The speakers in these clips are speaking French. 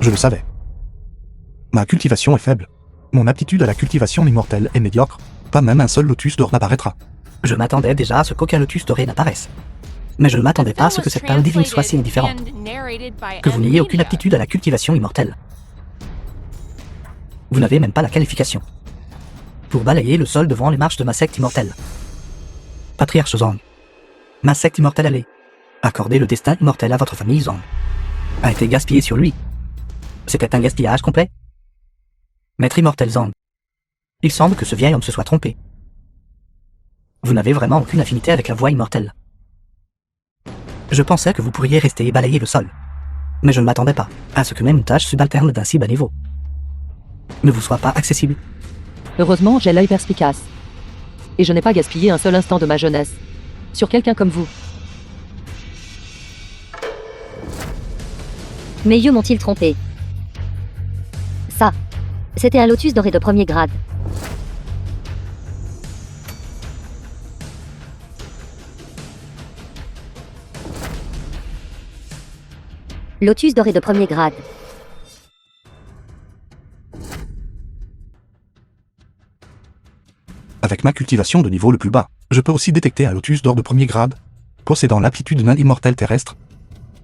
Je le savais. Ma cultivation est faible. Mon aptitude à la cultivation immortelle est médiocre. Pas même un seul lotus d'or n'apparaîtra. Je m'attendais déjà à ce qu'aucun lotus doré n'apparaisse. Mais je ne m'attendais pas à ce que cette perle divine soit si différente. Que vous n'ayez aucune aptitude à la cultivation immortelle. Vous n'avez même pas la qualification pour balayer le sol devant les marches de ma secte immortelle. Patriarche Zhang, ma secte immortelle allée, accorder le destin immortel à votre famille Zhang, a été gaspillé sur lui. C'était un gaspillage complet. Maître immortel Zhang, il semble que ce vieil homme se soit trompé. Vous n'avez vraiment aucune affinité avec la voie immortelle. Je pensais que vous pourriez rester et balayer le sol. Mais je ne m'attendais pas à ce que même une tâche subalterne d'un si bas niveau ne vous soit pas accessible. Heureusement, j'ai l'œil perspicace. Et je n'ai pas gaspillé un seul instant de ma jeunesse sur quelqu'un comme vous. Mes yeux m'ont-ils trompé? Ça, c'était un lotus doré de premier grade. Lotus doré de premier grade. Avec ma cultivation de niveau le plus bas, je peux aussi détecter un lotus d'or de premier grade, possédant l'aptitude d'un immortel terrestre.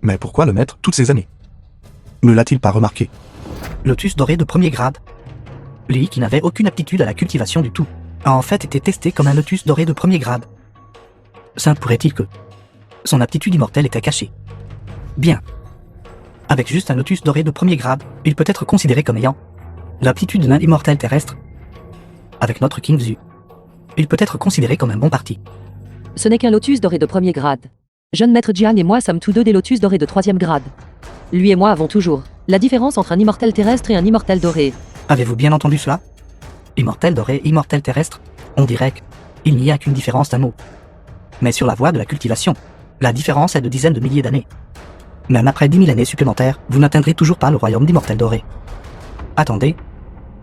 Mais pourquoi le maître toutes ces années? Me l'a-t-il pas remarqué? Lotus doré de premier grade. Lui, qui n'avait aucune aptitude à la cultivation du tout, a en fait été testé comme un lotus doré de premier grade. Ça pourrait-il que son aptitude immortelle était cachée? Bien. Avec juste un lotus doré de premier grade, il peut être considéré comme ayant l'aptitude d'un immortel terrestre. Avec notre King Zu, il peut être considéré comme un bon parti. Ce n'est qu'un lotus doré de premier grade. Jeune maître Jian et moi sommes tous deux des lotus dorés de troisième grade. Lui et moi avons toujours la différence entre un immortel terrestre et un immortel doré. Avez-vous bien entendu cela? Immortel doré, immortel terrestre, on dirait qu'il n'y a qu'une différence d'un mot. Mais sur la voie de la cultivation, la différence est de dizaines de milliers d'années. Même après 10 000 années supplémentaires, vous n'atteindrez toujours pas le royaume d'immortel doré. Attendez,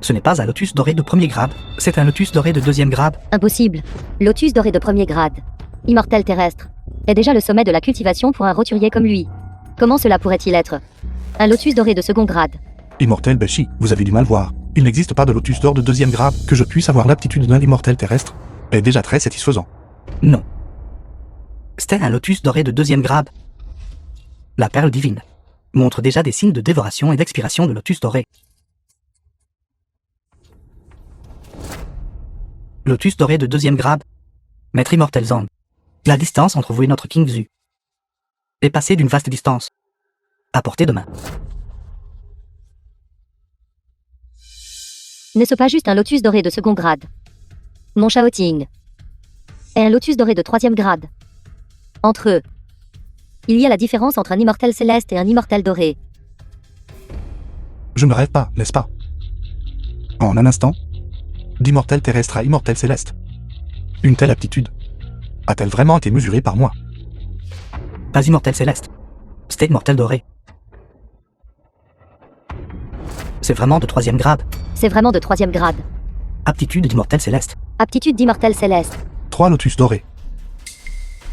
ce n'est pas un lotus doré de premier grade, c'est un lotus doré de deuxième grade. Impossible. Lotus doré de premier grade. Immortel terrestre. Est déjà le sommet de la cultivation pour un roturier comme lui. Comment cela pourrait-il être? Un lotus doré de second grade. Immortel Beshi, vous avez du mal voir. Il n'existe pas de lotus d'or de deuxième grade que je puisse avoir l'aptitude d'un immortel terrestre. Est déjà très satisfaisant. Non. C'était un lotus doré de deuxième grade. La perle divine montre déjà des signes de dévoration et d'expiration de lotus doré. Lotus doré de deuxième grade. Maître immortel Zhang. La distance entre vous et notre King Zu est passée d'une vaste distance à portée de main. N'est-ce pas juste un lotus doré de second grade? Mon Shaoting est un lotus doré de troisième grade. Entre eux, il y a la différence entre un immortel céleste et un immortel doré. Je ne rêve pas, n'est-ce pas? En un instant, d'immortel terrestre à immortel céleste. Une telle aptitude a-t-elle vraiment été mesurée par moi? Pas immortel céleste. C'était immortel doré. C'est vraiment de troisième grade. C'est vraiment de troisième grade. Aptitude d'immortel céleste. Aptitude d'immortel céleste. 3 lotus dorés.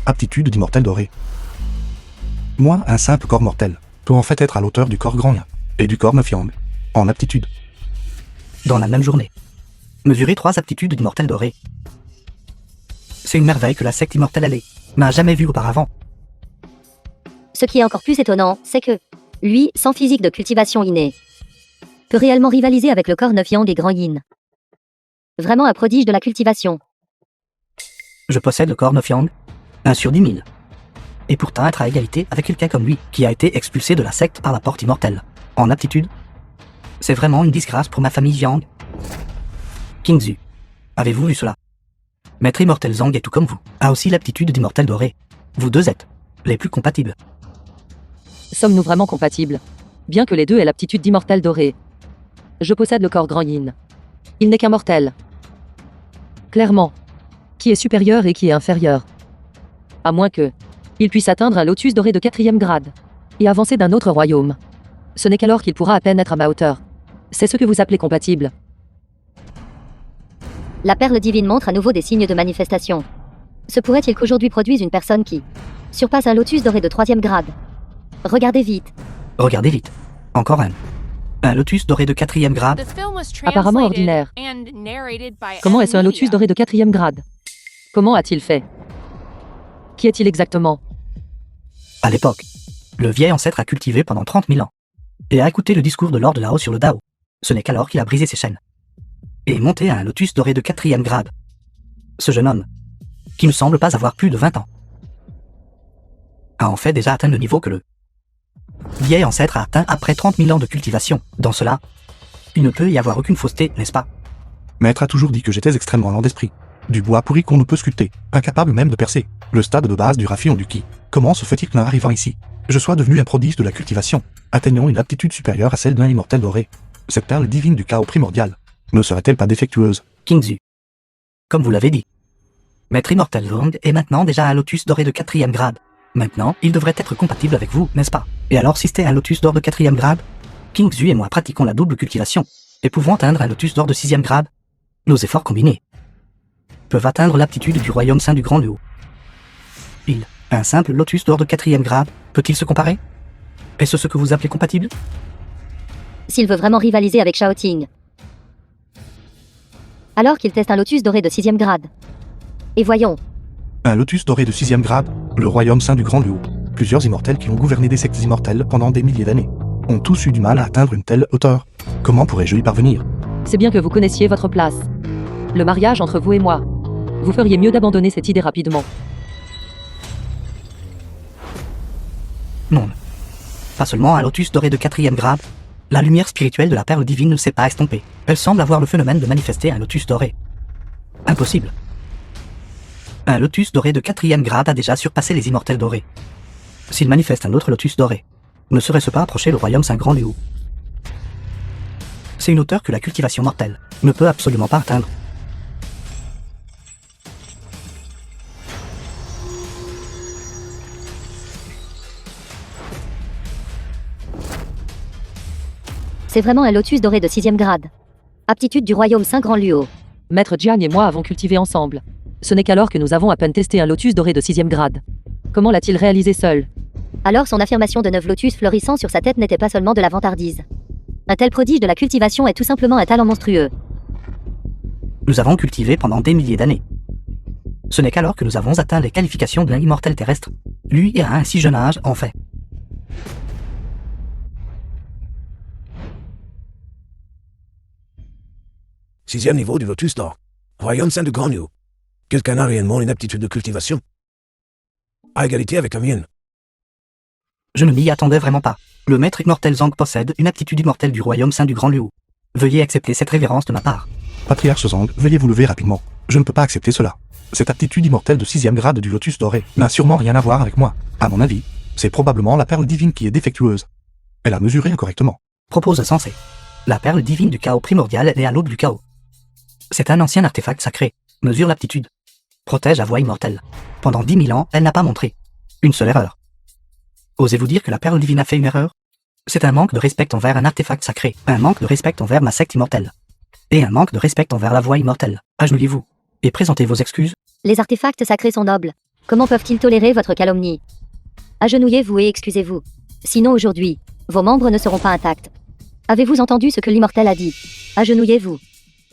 Aptitude d'immortel doré. Moi, un simple corps mortel, peut en fait être à l'auteur du corps grand Yin et du corps neuf Yang, en aptitude. Dans la même journée. Mesurer 3 aptitudes d'immortel doré. C'est une merveille que la secte immortelle allée n'a jamais vue auparavant. Ce qui est encore plus étonnant, c'est que, lui, sans physique de cultivation innée, peut réellement rivaliser avec le corps neuf Yang et grand Yin. Vraiment un prodige de la cultivation. Je possède le corps neuf Yang, 1 sur 10 000. Et pourtant être à égalité avec quelqu'un comme lui, qui a été expulsé de la secte par la porte immortelle. En aptitude, c'est vraiment une disgrâce pour ma famille Yang. King Zu, avez-vous vu cela? Maître immortel Zhang est tout comme vous, a aussi l'aptitude d'immortel doré. Vous deux êtes les plus compatibles. Sommes-nous vraiment compatibles? Bien que les deux aient l'aptitude d'immortel doré. Je possède le corps grand Yin. Il n'est qu'un mortel. Clairement. Qui est supérieur et qui est inférieur? À moins que il puisse atteindre un lotus doré de 4e grade et avancer d'un autre royaume. Ce n'est qu'alors qu'il pourra à peine être à ma hauteur. C'est ce que vous appelez compatible. La perle divine montre à nouveau des signes de manifestation. Se pourrait-il qu'aujourd'hui produise une personne qui surpasse un lotus doré de 3e grade? Regardez vite. Regardez vite. Encore un. Un lotus doré de 4e grade. Apparemment ordinaire. Comment est-ce un lotus doré de 4e grade? Comment a-t-il fait? Qui est-il exactement? À l'époque, le vieil ancêtre a cultivé pendant 30 000 ans et a écouté le discours de Lord Lao sur le Dao. Ce n'est qu'alors qu'il a brisé ses chaînes et est monté à un lotus doré de 4e grade. Ce jeune homme, qui ne semble pas avoir plus de 20 ans, a en fait déjà atteint le niveau que le vieil ancêtre a atteint après 30 000 ans de cultivation. Dans cela, il ne peut y avoir aucune fausseté, n'est-ce pas? Maître a toujours dit que j'étais extrêmement lent d'esprit. Du bois pourri qu'on ne peut sculpter, incapable même de percer. Le stade de base du Rafion du Ki. Comment se fait-il qu'en arrivant ici, je sois devenu un prodige de la cultivation, atteignant une aptitude supérieure à celle d'un immortel doré? Cette perle divine du chaos primordial, ne serait-elle pas défectueuse? Kingzu. Comme vous l'avez dit, Maître Immortel Zong est maintenant déjà un lotus doré de 4e grade. Maintenant, il devrait être compatible avec vous, n'est-ce pas? Et alors si c'était un lotus d'or de 4e grade, Kingzu et moi pratiquons la double cultivation, et pouvons atteindre un lotus d'or de 6e grade. Nos efforts combinés peuvent atteindre l'aptitude du royaume saint du Grand Luo. Un simple lotus d'or de 4e grade, peut-il se comparer? Est-ce ce que vous appelez compatible? S'il veut vraiment rivaliser avec Shao Ting, alors qu'il teste un lotus doré de 6e grade. Et voyons, Un lotus doré de 6e grade, le royaume saint du Grand Luo. Plusieurs immortels qui ont gouverné des sectes immortelles pendant des milliers d'années ont tous eu du mal à atteindre une telle hauteur. Comment pourrais-je y parvenir? C'est bien que vous connaissiez votre place. Le mariage entre vous et moi. Vous feriez mieux d'abandonner cette idée rapidement. Non. Pas seulement un lotus doré de 4e grade, la lumière spirituelle de la perle divine ne s'est pas estompée. Elle semble avoir le phénomène de manifester un lotus doré. Impossible. Un lotus doré de 4e grade a déjà surpassé les immortels dorés. S'il manifeste un autre lotus doré, ne serait-ce pas approcher le royaume saint Grand Luo? C'est une hauteur que la cultivation mortelle ne peut absolument pas atteindre. c'est vraiment un lotus doré de 6e grade. Aptitude du royaume saint Grand Luo. Maître Jiang et moi avons cultivé ensemble. Ce n'est qu'alors que nous avons à peine testé un lotus doré de 6e grade. Comment l'a-t-il réalisé seul? Alors son affirmation de 9 lotus fleurissant sur sa tête n'était pas seulement de la vantardise. Un tel prodige de la cultivation est tout simplement un talent monstrueux. Nous avons cultivé pendant des milliers d'années. Ce n'est qu'alors que nous avons atteint les qualifications d'un immortel terrestre. Lui à un si jeune âge, en fait. Sixième niveau du lotus d'or. Royaume saint du Grand Luo. Quelqu'un a réellement une aptitude de cultivation? À égalité avec la mienne. Je ne m'y attendais vraiment pas. Le maître immortel Zhang possède une aptitude immortelle du royaume saint du Grand Luo. Veuillez accepter cette révérence de ma part. Patriarche Zhang, veuillez vous lever rapidement. Je ne peux pas accepter cela. Cette aptitude immortelle de 6e grade du lotus doré n'a sûrement rien à voir avec moi. À mon avis, c'est probablement la perle divine qui est défectueuse. Elle a mesuré incorrectement. Propose sensé. La perle divine du chaos primordial est à l'aube du chaos. C'est un ancien artefact sacré. Mesure l'aptitude. Protège la voie immortelle. Pendant 10 000 ans, elle n'a pas montré une seule erreur. Osez-vous dire que la perle divine a fait une erreur? C'est un manque de respect envers un artefact sacré, un manque de respect envers ma secte immortelle, et un manque de respect envers la voie immortelle. Agenouillez-vous et présentez vos excuses. Les artefacts sacrés sont nobles. Comment peuvent-ils tolérer votre calomnie? Agenouillez-vous et excusez-vous. Sinon aujourd'hui, vos membres ne seront pas intacts. Avez-vous entendu ce que l'immortel a dit? Agenouillez-vous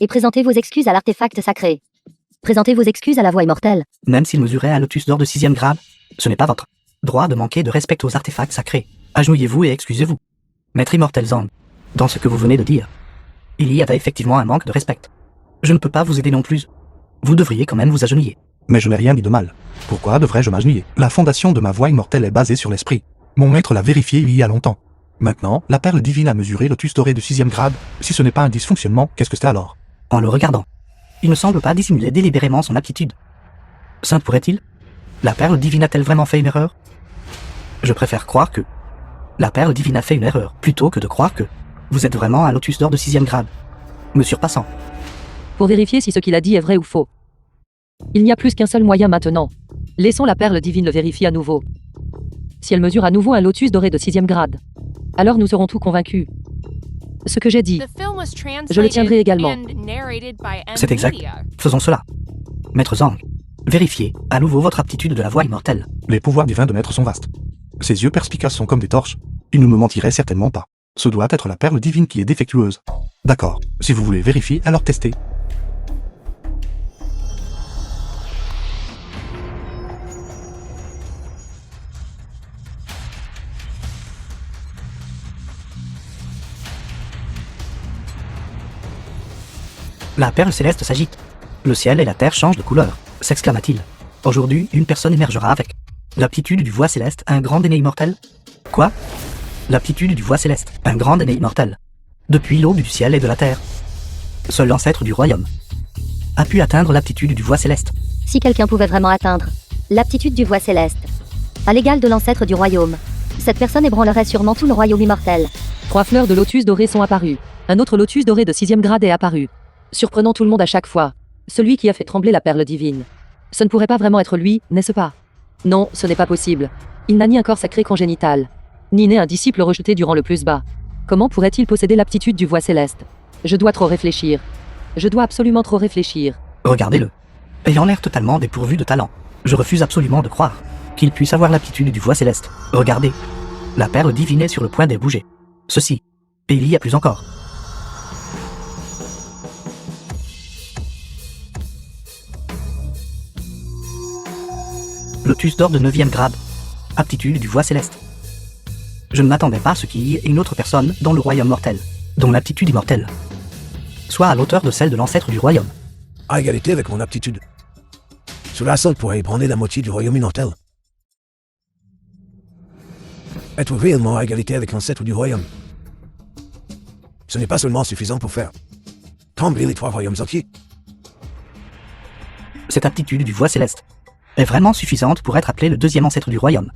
et présentez vos excuses à l'artefact sacré. Présentez vos excuses à la voie immortelle. Même s'il mesurait un lotus d'or de 6e grade, ce n'est pas votre droit de manquer de respect aux artefacts sacrés. Agenouillez-vous et excusez-vous. Maître immortel Zhang, dans ce que vous venez de dire, il y avait effectivement un manque de respect. Je ne peux pas vous aider non plus. Vous devriez quand même vous agenouiller. Mais je n'ai rien dit de mal. Pourquoi devrais-je m'agenouiller? La fondation de ma voie immortelle est basée sur l'esprit. Mon maître l'a vérifié il y a longtemps. Maintenant, la perle divine a mesuré le lotus doré de 6e grade. Si ce n'est pas un dysfonctionnement, qu'est-ce que c'est alors? En le regardant, il ne semble pas dissimuler délibérément son aptitude. Saint pourrait-il? La perle divine a-t-elle vraiment fait une erreur? Je préfère croire que la perle divine a fait une erreur, plutôt que de croire que vous êtes vraiment un lotus d'or de 6e grade, me surpassant. Pour vérifier si ce qu'il a dit est vrai ou faux. Il n'y a plus qu'un seul moyen maintenant. Laissons la perle divine le vérifier à nouveau. Si elle mesure à nouveau un lotus doré de 6e grade, alors nous serons tous convaincus. Ce que j'ai dit, Je le tiendrai également. C'est exact. Faisons cela. Maître Zhang, vérifiez à nouveau votre aptitude de la voie immortelle. Les pouvoirs divins de maître sont vastes. Ses yeux perspicaces sont comme des torches. Il ne me mentirait certainement pas. Ce doit être la perle divine qui est défectueuse. D'accord, si vous voulez vérifier, alors testez. La perle céleste s'agite. Le ciel et la terre changent de couleur, s'exclama-t-il. Aujourd'hui, une personne émergera avec l'aptitude du voie céleste, un grand aîné immortel. Quoi? L'aptitude du voie céleste, un grand aîné immortel. Depuis l'aube du ciel et de la terre. Seul l'ancêtre du royaume a pu atteindre l'aptitude du voie céleste. Si quelqu'un pouvait vraiment atteindre l'aptitude du voie céleste, à l'égal de l'ancêtre du royaume, cette personne ébranlerait sûrement tout le royaume immortel. 3 fleurs de lotus dorées sont apparues. Un autre lotus doré de 6e grade est apparu. Surprenant tout le monde à chaque fois. Celui qui a fait trembler la perle divine. Ce ne pourrait pas vraiment être lui, n'est-ce pas? Non, ce n'est pas possible. Il n'a ni un corps sacré congénital, ni né un disciple rejeté durant le plus bas. Comment pourrait-il posséder l'aptitude du voie céleste? Je dois trop réfléchir. Je dois absolument trop réfléchir. Regardez-le. Ayant l'air totalement dépourvu de talent, je refuse absolument de croire qu'il puisse avoir l'aptitude du voie céleste. Regardez. La perle divine est sur le point de bouger. Ceci. Et il y a plus encore. Lotus d'or de 9e grade. Aptitude du voie céleste. Je ne m'attendais pas à ce qu'il y ait une autre personne dans le royaume mortel, dont l'aptitude immortelle soit à l'auteur de celle de l'ancêtre du royaume. À égalité avec mon aptitude. Cela seul pourrait ébranler la moitié du royaume immortel. Être réellement à égalité avec l'ancêtre du royaume. Ce n'est pas seulement suffisant pour faire trembler les 3 royaumes entiers. Cette aptitude du voie céleste est vraiment suffisante pour être appelé le 2e ancêtre du royaume.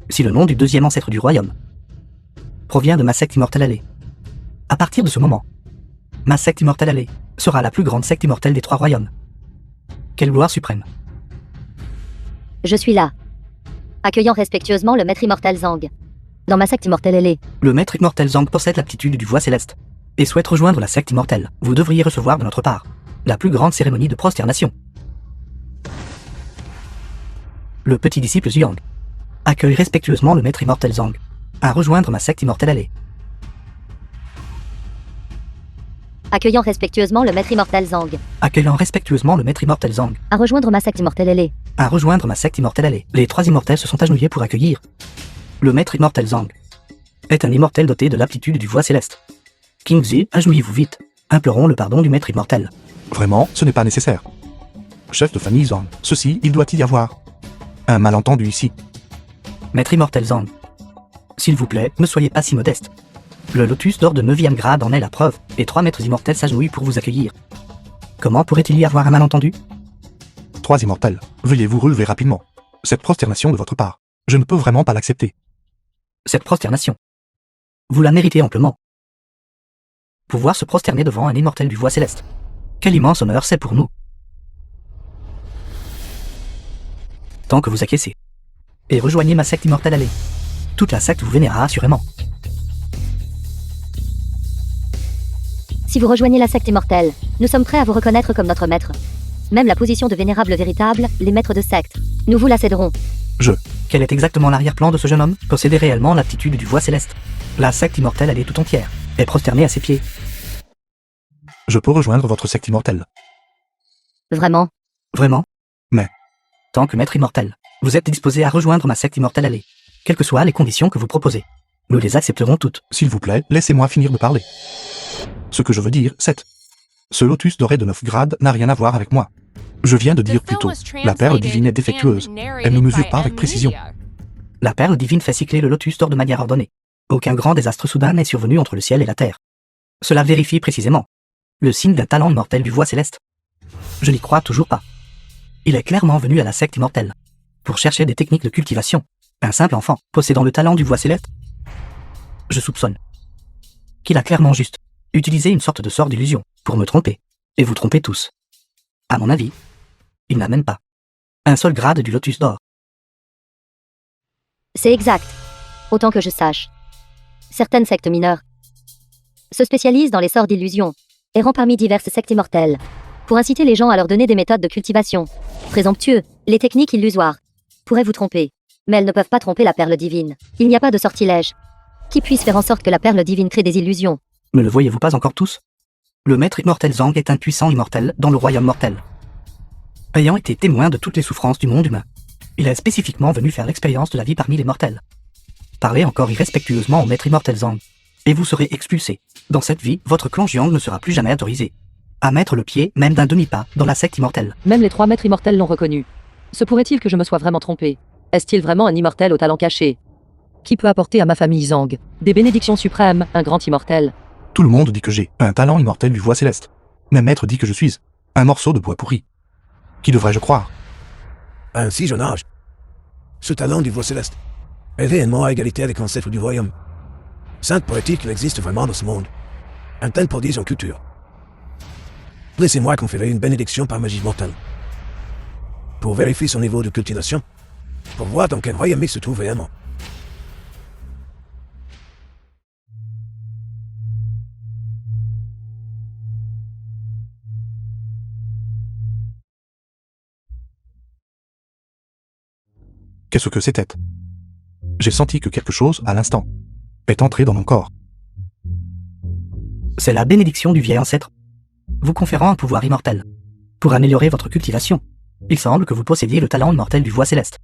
Si le nom du 2e ancêtre du royaume provient de ma secte immortelle allée, à partir de ce moment, ma secte immortelle allée sera la plus grande secte immortelle des 3 royaumes. Quelle gloire suprême! Je suis là, accueillant respectueusement le maître immortel Zhang. Dans ma secte immortelle ailée, Le maître immortel Zhang possède l'aptitude du voie céleste et souhaite rejoindre la secte immortelle. Vous devriez recevoir de notre part la plus grande cérémonie de prosternation. Le petit disciple Zhuang accueille respectueusement le maître immortel Zhang à rejoindre ma secte immortelle allée. accueillant respectueusement le maître immortel Zhang. Accueillant respectueusement le maître immortel Zhang À rejoindre ma secte immortelle ailée. à rejoindre ma secte immortelle allée. Les 3 immortels se sont agenouillés pour accueillir le maître immortel Zhang. Est un immortel doté de l'aptitude du voie céleste. Kingzi, agenouillez-vous vite. Implorons le pardon du maître immortel. Vraiment, ce n'est pas nécessaire. Chef de famille Zhang, ceci, il doit y avoir un malentendu ici. Maître immortel Zhang. S'il vous plaît, ne soyez pas si modeste. Le lotus d'or de 9e grade en est la preuve, et 3 maîtres immortels s'agenouillent pour vous accueillir. Comment pourrait-il y avoir un malentendu? 3 immortels, veuillez vous relever rapidement. Cette prosternation de votre part, je ne peux vraiment pas l'accepter. Cette prosternation, vous la méritez amplement. Pouvoir se prosterner devant un immortel du voie céleste. Quel immense honneur c'est pour nous. Tant que vous acquiescez et rejoignez ma secte immortelle allée, toute la secte vous vénérera assurément. Si vous rejoignez la secte immortelle, nous sommes prêts à vous reconnaître comme notre maître. Même la position de vénérable véritable, les maîtres de secte. Nous vous la céderons. Quel est exactement l'arrière-plan de ce jeune homme? Posséder réellement l'aptitude du voie céleste. La secte immortelle allée tout entière est prosternée à ses pieds. Je peux rejoindre votre secte immortelle. Vraiment. Vraiment? Mais. Tant que maître immortel, vous êtes disposé à rejoindre ma secte immortelle allée, quelles que soient les conditions que vous proposez. Nous les accepterons toutes. S'il vous plaît, laissez-moi finir de parler. Ce que je veux dire, c'est... Ce lotus doré de 9 grades n'a rien à voir avec moi. Je viens de dire plus tôt, la perle divine est défectueuse. Elle ne mesure pas avec précision. La perle divine fait cycler le lotus d'or de manière ordonnée. Aucun grand désastre soudain n'est survenu entre le ciel et la terre. Cela vérifie précisément le signe d'un talent immortel du voie céleste. Je n'y crois toujours pas. Il est clairement venu à la secte immortelle pour chercher des techniques de cultivation. Un simple enfant possédant le talent du voie céleste. Je soupçonne qu'il a clairement juste utilisé une sorte de sort d'illusion pour me tromper, et vous tromper tous. À mon avis, il n'a même pas un seul grade du lotus d'or. C'est exact. Autant que je sache. Certaines sectes mineures se spécialisent dans les sorts d'illusion, errant parmi diverses sectes immortelles, pour inciter les gens à leur donner des méthodes de cultivation présomptueux, les techniques illusoires pourraient vous tromper, mais elles ne peuvent pas tromper la perle divine. Il n'y a pas de sortilège Qui puisse faire en sorte que la perle divine crée des illusions? Ne le voyez-vous pas encore tous? Le maître immortel Zhang est un puissant immortel dans le royaume mortel. Ayant été témoin de toutes les souffrances du monde humain, il est spécifiquement venu faire l'expérience de la vie parmi les mortels. Parlez encore irrespectueusement au maître immortel Zhang, et vous serez expulsé. Dans cette vie, votre clan Jiang ne sera plus jamais autorisé à mettre le pied, même d'un demi-pas, dans la secte immortelle. Même les 3 maîtres immortels l'ont reconnu. Se pourrait-il que je me sois vraiment trompé? Est-il vraiment un immortel au talent caché? Qui peut apporter à ma famille Zhang des bénédictions suprêmes, un grand immortel? Tout le monde dit que j'ai un talent immortel du voie céleste. Même maître dit que je suis un morceau de bois pourri. Qui devrais-je croire? À un si jeune âge, ce talent du voie céleste est réellement à égalité avec l'ancêtre du royaume. Sainte pourrait-il qu'il existe vraiment dans ce monde un tel prodige en culture? Laissez-moi conférer une bénédiction par magie mortelle, pour vérifier son niveau de cultivation, pour voir dans quel royaume il se trouve réellement. Qu'est-ce que c'était? J'ai senti que quelque chose, à l'instant, est entré dans mon corps. C'est la bénédiction du vieil ancêtre, vous conférant un pouvoir immortel. Pour améliorer votre cultivation, il semble que vous possédiez le talent immortel du voie céleste,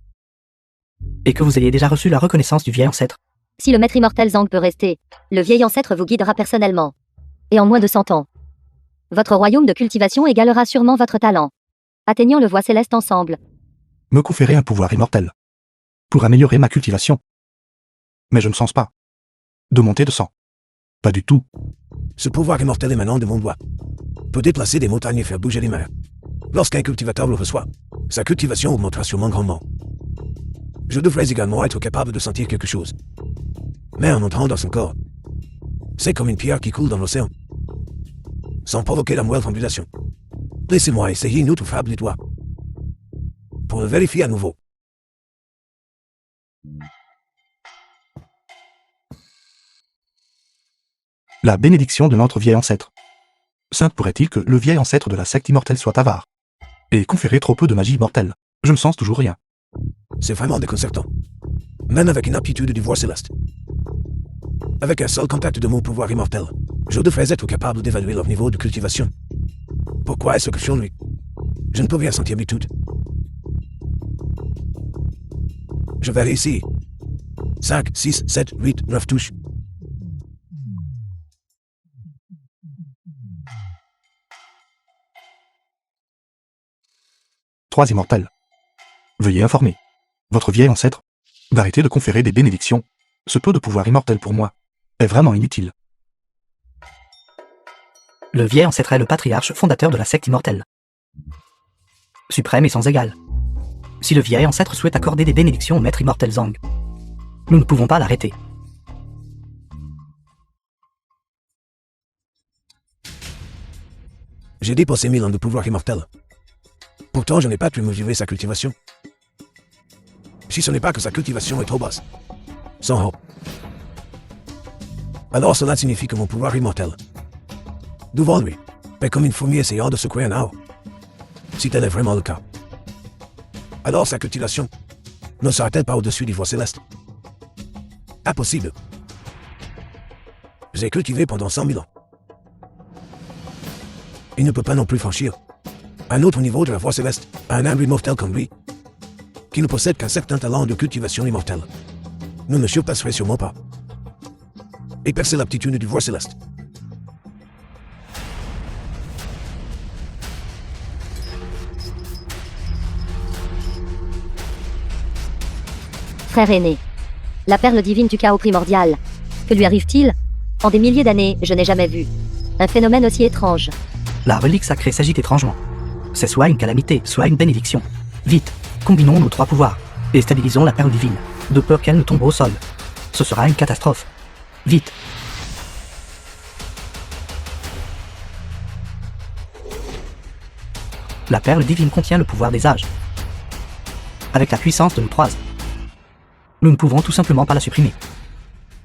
et que vous ayez déjà reçu la reconnaissance du vieil ancêtre. Si le maître immortel Zhang peut rester, le vieil ancêtre vous guidera personnellement. Et en moins de 100 ans, votre royaume de cultivation égalera sûrement votre talent. Atteignons le voie céleste ensemble. Me conférer un pouvoir immortel. Pour améliorer ma cultivation. Mais je ne sens pas de montée de sang. Pas du tout. Ce pouvoir immortel émanant de mon doigt peut déplacer des montagnes et faire bouger les mers. Lorsqu'un cultivateur le reçoit, sa cultivation augmentera sûrement grandement. Je devrais également être capable de sentir quelque chose. Mais en entrant dans son corps, c'est comme une pierre qui coule dans l'océan, sans provoquer la moindre ondulation. Laissez-moi essayer une autre fable des doigts, pour le vérifier à nouveau. La bénédiction de notre vieil ancêtre. Sainte pourrait-il que le vieil ancêtre de la secte immortelle soit avare et conférer trop peu de magie immortelle? Je ne sens toujours rien. C'est vraiment déconcertant. Même avec une aptitude du voie céleste. Avec un seul contact de mon pouvoir immortel, je devrais être capable d'évaluer leur niveau de cultivation. Pourquoi est-ce que sur lui, je ne peux rien sentir du tout? Je vais ici. 5, 6, 7, 8, 9 touches. Trois immortels. Veuillez informer votre vieil ancêtre d'arrêter de conférer des bénédictions. Ce peu de pouvoir immortel pour moi est vraiment inutile. Le vieil ancêtre est le patriarche fondateur de la secte immortelle, suprême et sans égal. Si le vieil ancêtre souhaite accorder des bénédictions au maître immortel Zhang, nous ne pouvons pas l'arrêter. J'ai dépassé 1000 ans de pouvoir immortel. Pourtant, je n'ai pas pu mesurer sa cultivation. Si ce n'est pas que sa cultivation est trop basse, sans haut, alors cela signifie que mon pouvoir immortel, devant lui, est comme une fourmi essayant de secouer un arbre. Si tel est vraiment le cas, alors sa cultivation ne sera-t-elle pas au-dessus du voie céleste? Impossible. J'ai cultivé pendant 100 000 ans. Il ne peut pas non plus franchir un autre niveau de la voie céleste à un humble immortel comme lui, qui ne possède qu'un certain talent de cultivation immortelle. Nous ne surpasserait sûrement pas. Et percer l'aptitude du voie céleste. Frère aîné. La perle divine du chaos primordial. Que lui arrive-t-il? En des milliers d'années, je n'ai jamais vu un phénomène aussi étrange. La relique sacrée s'agite étrangement. C'est soit une calamité, soit une bénédiction. Vite, combinons nos 3 pouvoirs et stabilisons la perle divine, de peur qu'elle ne tombe au sol. Ce sera une catastrophe. Vite. La perle divine contient le pouvoir des âges. Avec la puissance de nos 3, nous ne pouvons tout simplement pas la supprimer.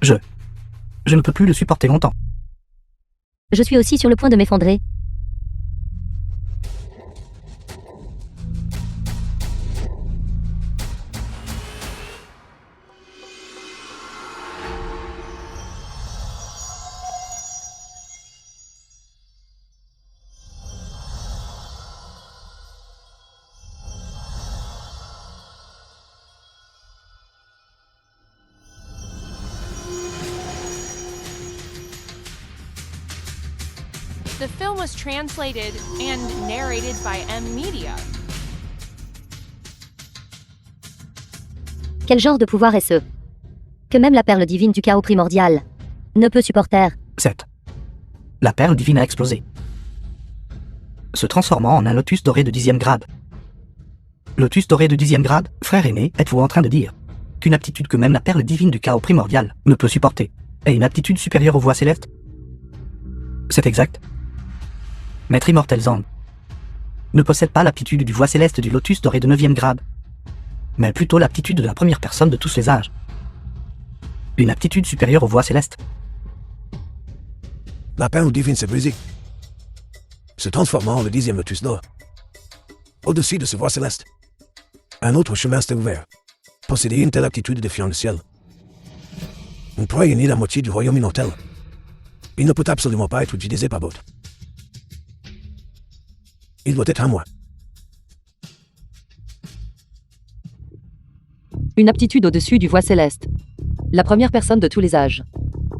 Je ne peux plus le supporter longtemps. Je suis aussi sur le point de m'effondrer. The film was translated and narrated by M Media. Quel genre de pouvoir est ce que même la perle divine du chaos primordial ne peut supporter? 7. La perle divine a explosé, se transformant en un lotus doré de 10e grade. Lotus doré de 10e grade, frère aîné, êtes-vous en train de dire qu'une aptitude que même la perle divine du chaos primordial ne peut supporter est une aptitude supérieure aux voies célestes? C'est exact. Maître immortel Zang ne possède pas l'aptitude du voie céleste du lotus doré de 9e grade, mais plutôt l'aptitude de la première personne de tous les âges. Une aptitude supérieure aux voies célestes. La perle divine s'est brisée, se transformant en le 10e lotus d'or. Au-dessus de ce voie céleste, un autre chemin s'est ouvert. Posséder une telle aptitude défiant le ciel. On pourrait unir la moitié du royaume immortel. Il ne peut absolument pas être utilisé par d'autres. Il doit être à moi. Une aptitude au-dessus du voie céleste. La première personne de tous les âges.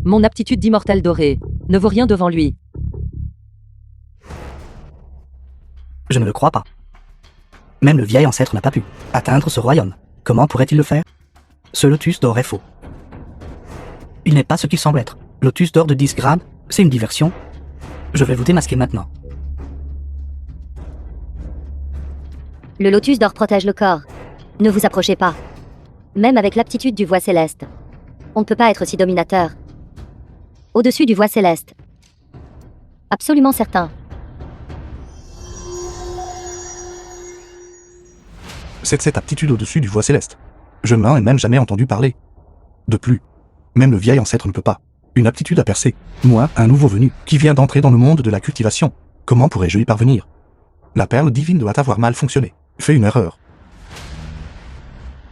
Mon aptitude d'immortel doré ne vaut rien devant lui. Je ne le crois pas. Même le vieil ancêtre n'a pas pu atteindre ce royaume. Comment pourrait-il le faire? Ce lotus d'or est faux. Il n'est pas ce qu'il semble être. Lotus d'or de 10 grades, c'est une diversion. Je vais vous démasquer maintenant. Le lotus d'or protège le corps. Ne vous approchez pas. Même avec l'aptitude du voie céleste, on ne peut pas être si dominateur. Au-dessus du voie céleste. Absolument certain. C'est cette aptitude au-dessus du voie céleste. Je n'en ai même jamais entendu parler. De plus, même le vieil ancêtre ne peut pas. Une aptitude à percer. Moi, un nouveau venu, qui vient d'entrer dans le monde de la cultivation. Comment pourrais-je y parvenir? La perle divine doit avoir mal fonctionné. Fait une erreur.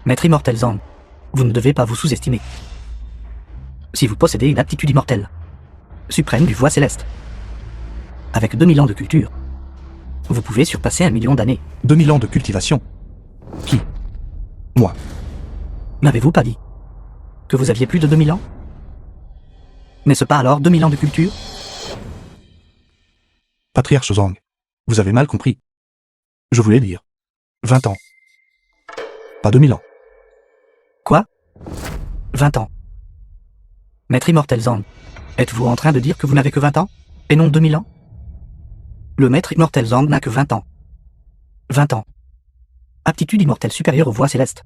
Maître immortel Zang, vous ne devez pas vous sous-estimer. Si vous possédez une aptitude immortelle, suprême du voie céleste, avec 2000 ans de culture, vous pouvez surpasser 1 million d'années. 2000 ans de cultivation. Qui? Moi. N'avez-vous pas dit que vous aviez plus de 2000 ans? N'est-ce pas alors 2000 ans de culture? Patriarche Zang, vous avez mal compris. Je voulais dire 20 ans. Pas 2000 ans. Quoi? 20 ans. Maître immortel Zang, êtes-vous en train de dire que vous n'avez que 20 ans, et non 2000 ans? Le maître immortel Zang n'a que 20 ans. 20 ans. Aptitude immortelle supérieure aux voies célestes.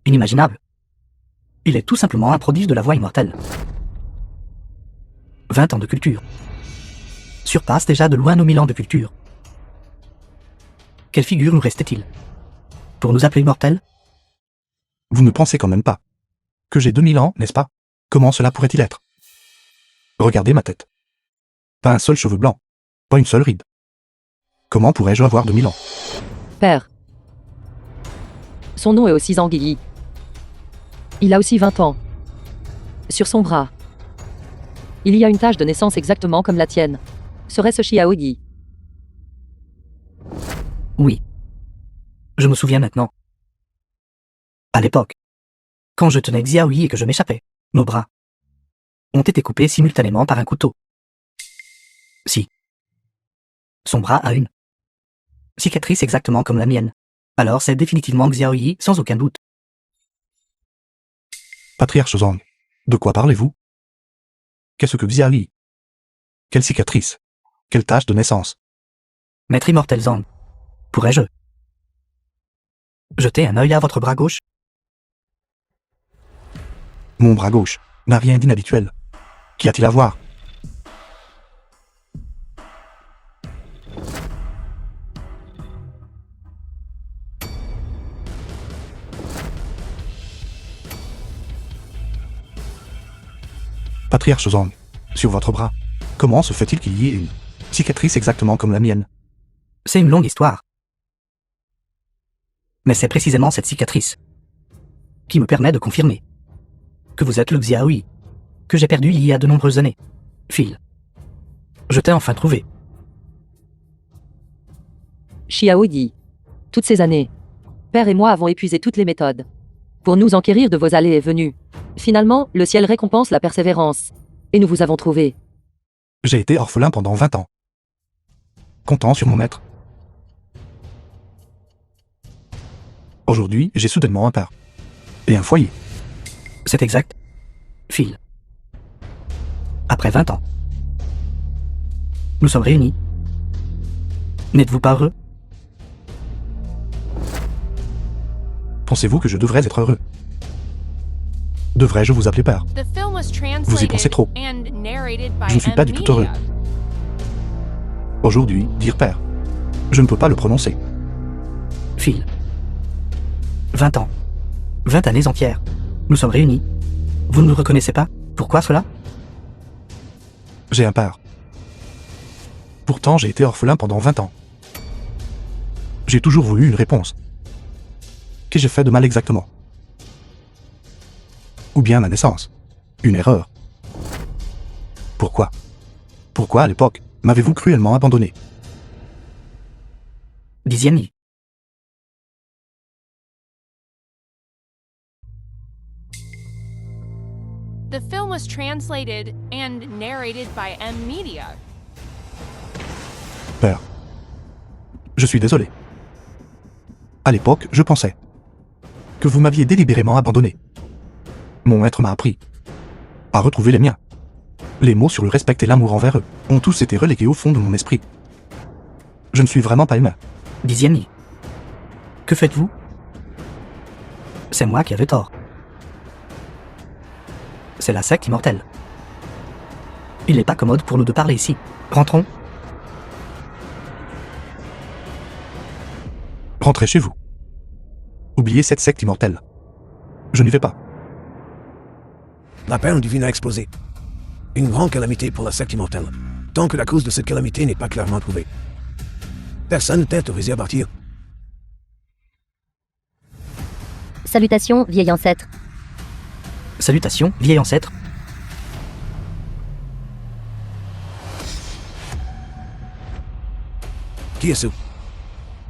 Inimaginable. Il est tout simplement un prodige de la voie immortelle. 20 ans de culture. Surpasse déjà de loin nos 1000 ans de culture. Quelle figure nous restait-il? Pour nous appeler immortels? Vous ne pensez quand même pas que j'ai 2000 ans, n'est-ce pas? Comment cela pourrait-il être? Regardez ma tête. Pas un seul cheveu blanc. Pas une seule ride. Comment pourrais-je avoir 2000 ans? Père. Son nom est aussi Zangyi. Il a aussi 20 ans. Sur son bras, il y a une tache de naissance exactement comme la tienne. Serait-ce Xiaoyi? Oui. Je me souviens maintenant. À l'époque, quand je tenais Xiaoyi et que je m'échappais, nos bras ont été coupés simultanément par un couteau. Si. Son bras a une cicatrice exactement comme la mienne. Alors c'est définitivement Xiaoyi, sans aucun doute. Patriarche Zang, de quoi parlez-vous? Qu'est-ce que Xiaoyi? Quelle cicatrice? Quelle tache de naissance? Maître immortel Zang, pourrais-je jeter un œil à votre bras gauche? Mon bras gauche n'a rien d'inhabituel. Qu'y a-t-il à voir? Patriarche Zang, sur votre bras, comment se fait-il qu'il y ait une cicatrice exactement comme la mienne? C'est une longue histoire. Mais c'est précisément cette cicatrice qui me permet de confirmer que vous êtes le Xiaoyi que j'ai perdu il y a de nombreuses années. Phil, je t'ai enfin trouvé. Xiaoyi. Toutes ces années, Père et moi avons épuisé toutes les méthodes pour nous enquérir de vos allées et venues. Finalement, le ciel récompense la persévérance. Et nous vous avons trouvé. J'ai été orphelin pendant 20 ans. Comptant sur mon maître. Aujourd'hui, j'ai soudainement un père. Et un foyer. C'est exact. Phil. Après 20 ans. Nous sommes réunis. N'êtes-vous pas heureux? Pensez-vous que je devrais être heureux? Devrais-je vous appeler père? The film was Vous y pensez translated trop. and narrated by Je ne suis pas du tout heureux. Media. Aujourd'hui, dire père. Je ne peux pas le prononcer. Phil. 20 ans. 20 années entières. Nous sommes réunis. Vous ne me reconnaissez pas? Pourquoi cela? J'ai un père. Pourtant, j'ai été orphelin pendant 20 ans. J'ai toujours voulu une réponse. Qu'ai-je fait de mal exactement? Ou bien ma naissance? Une erreur? Pourquoi? Pourquoi, à l'époque, m'avez-vous cruellement abandonné? Dixième. The film was translated and narrated by Media. Père. Je suis désolé. À l'époque, je pensais que vous m'aviez délibérément abandonné. Mon maître m'a appris à retrouver les miens. Les mots sur le respect et l'amour envers eux ont tous été relégués au fond de mon esprit. Je ne suis vraiment pas humain. Dixième. Que faites-vous? C'est moi qui avais tort. C'est la secte immortelle. Il n'est pas commode pour nous de parler ici. Rentrons. Rentrez chez vous. Oubliez cette secte immortelle. Je n'y vais pas. La perle divine a explosé. Une grande calamité pour la secte immortelle. Tant que la cause de cette calamité n'est pas clairement trouvée. Personne n'est autorisé à partir. Salutations, vieil ancêtre. Salutations, vieil ancêtre. Qui est ce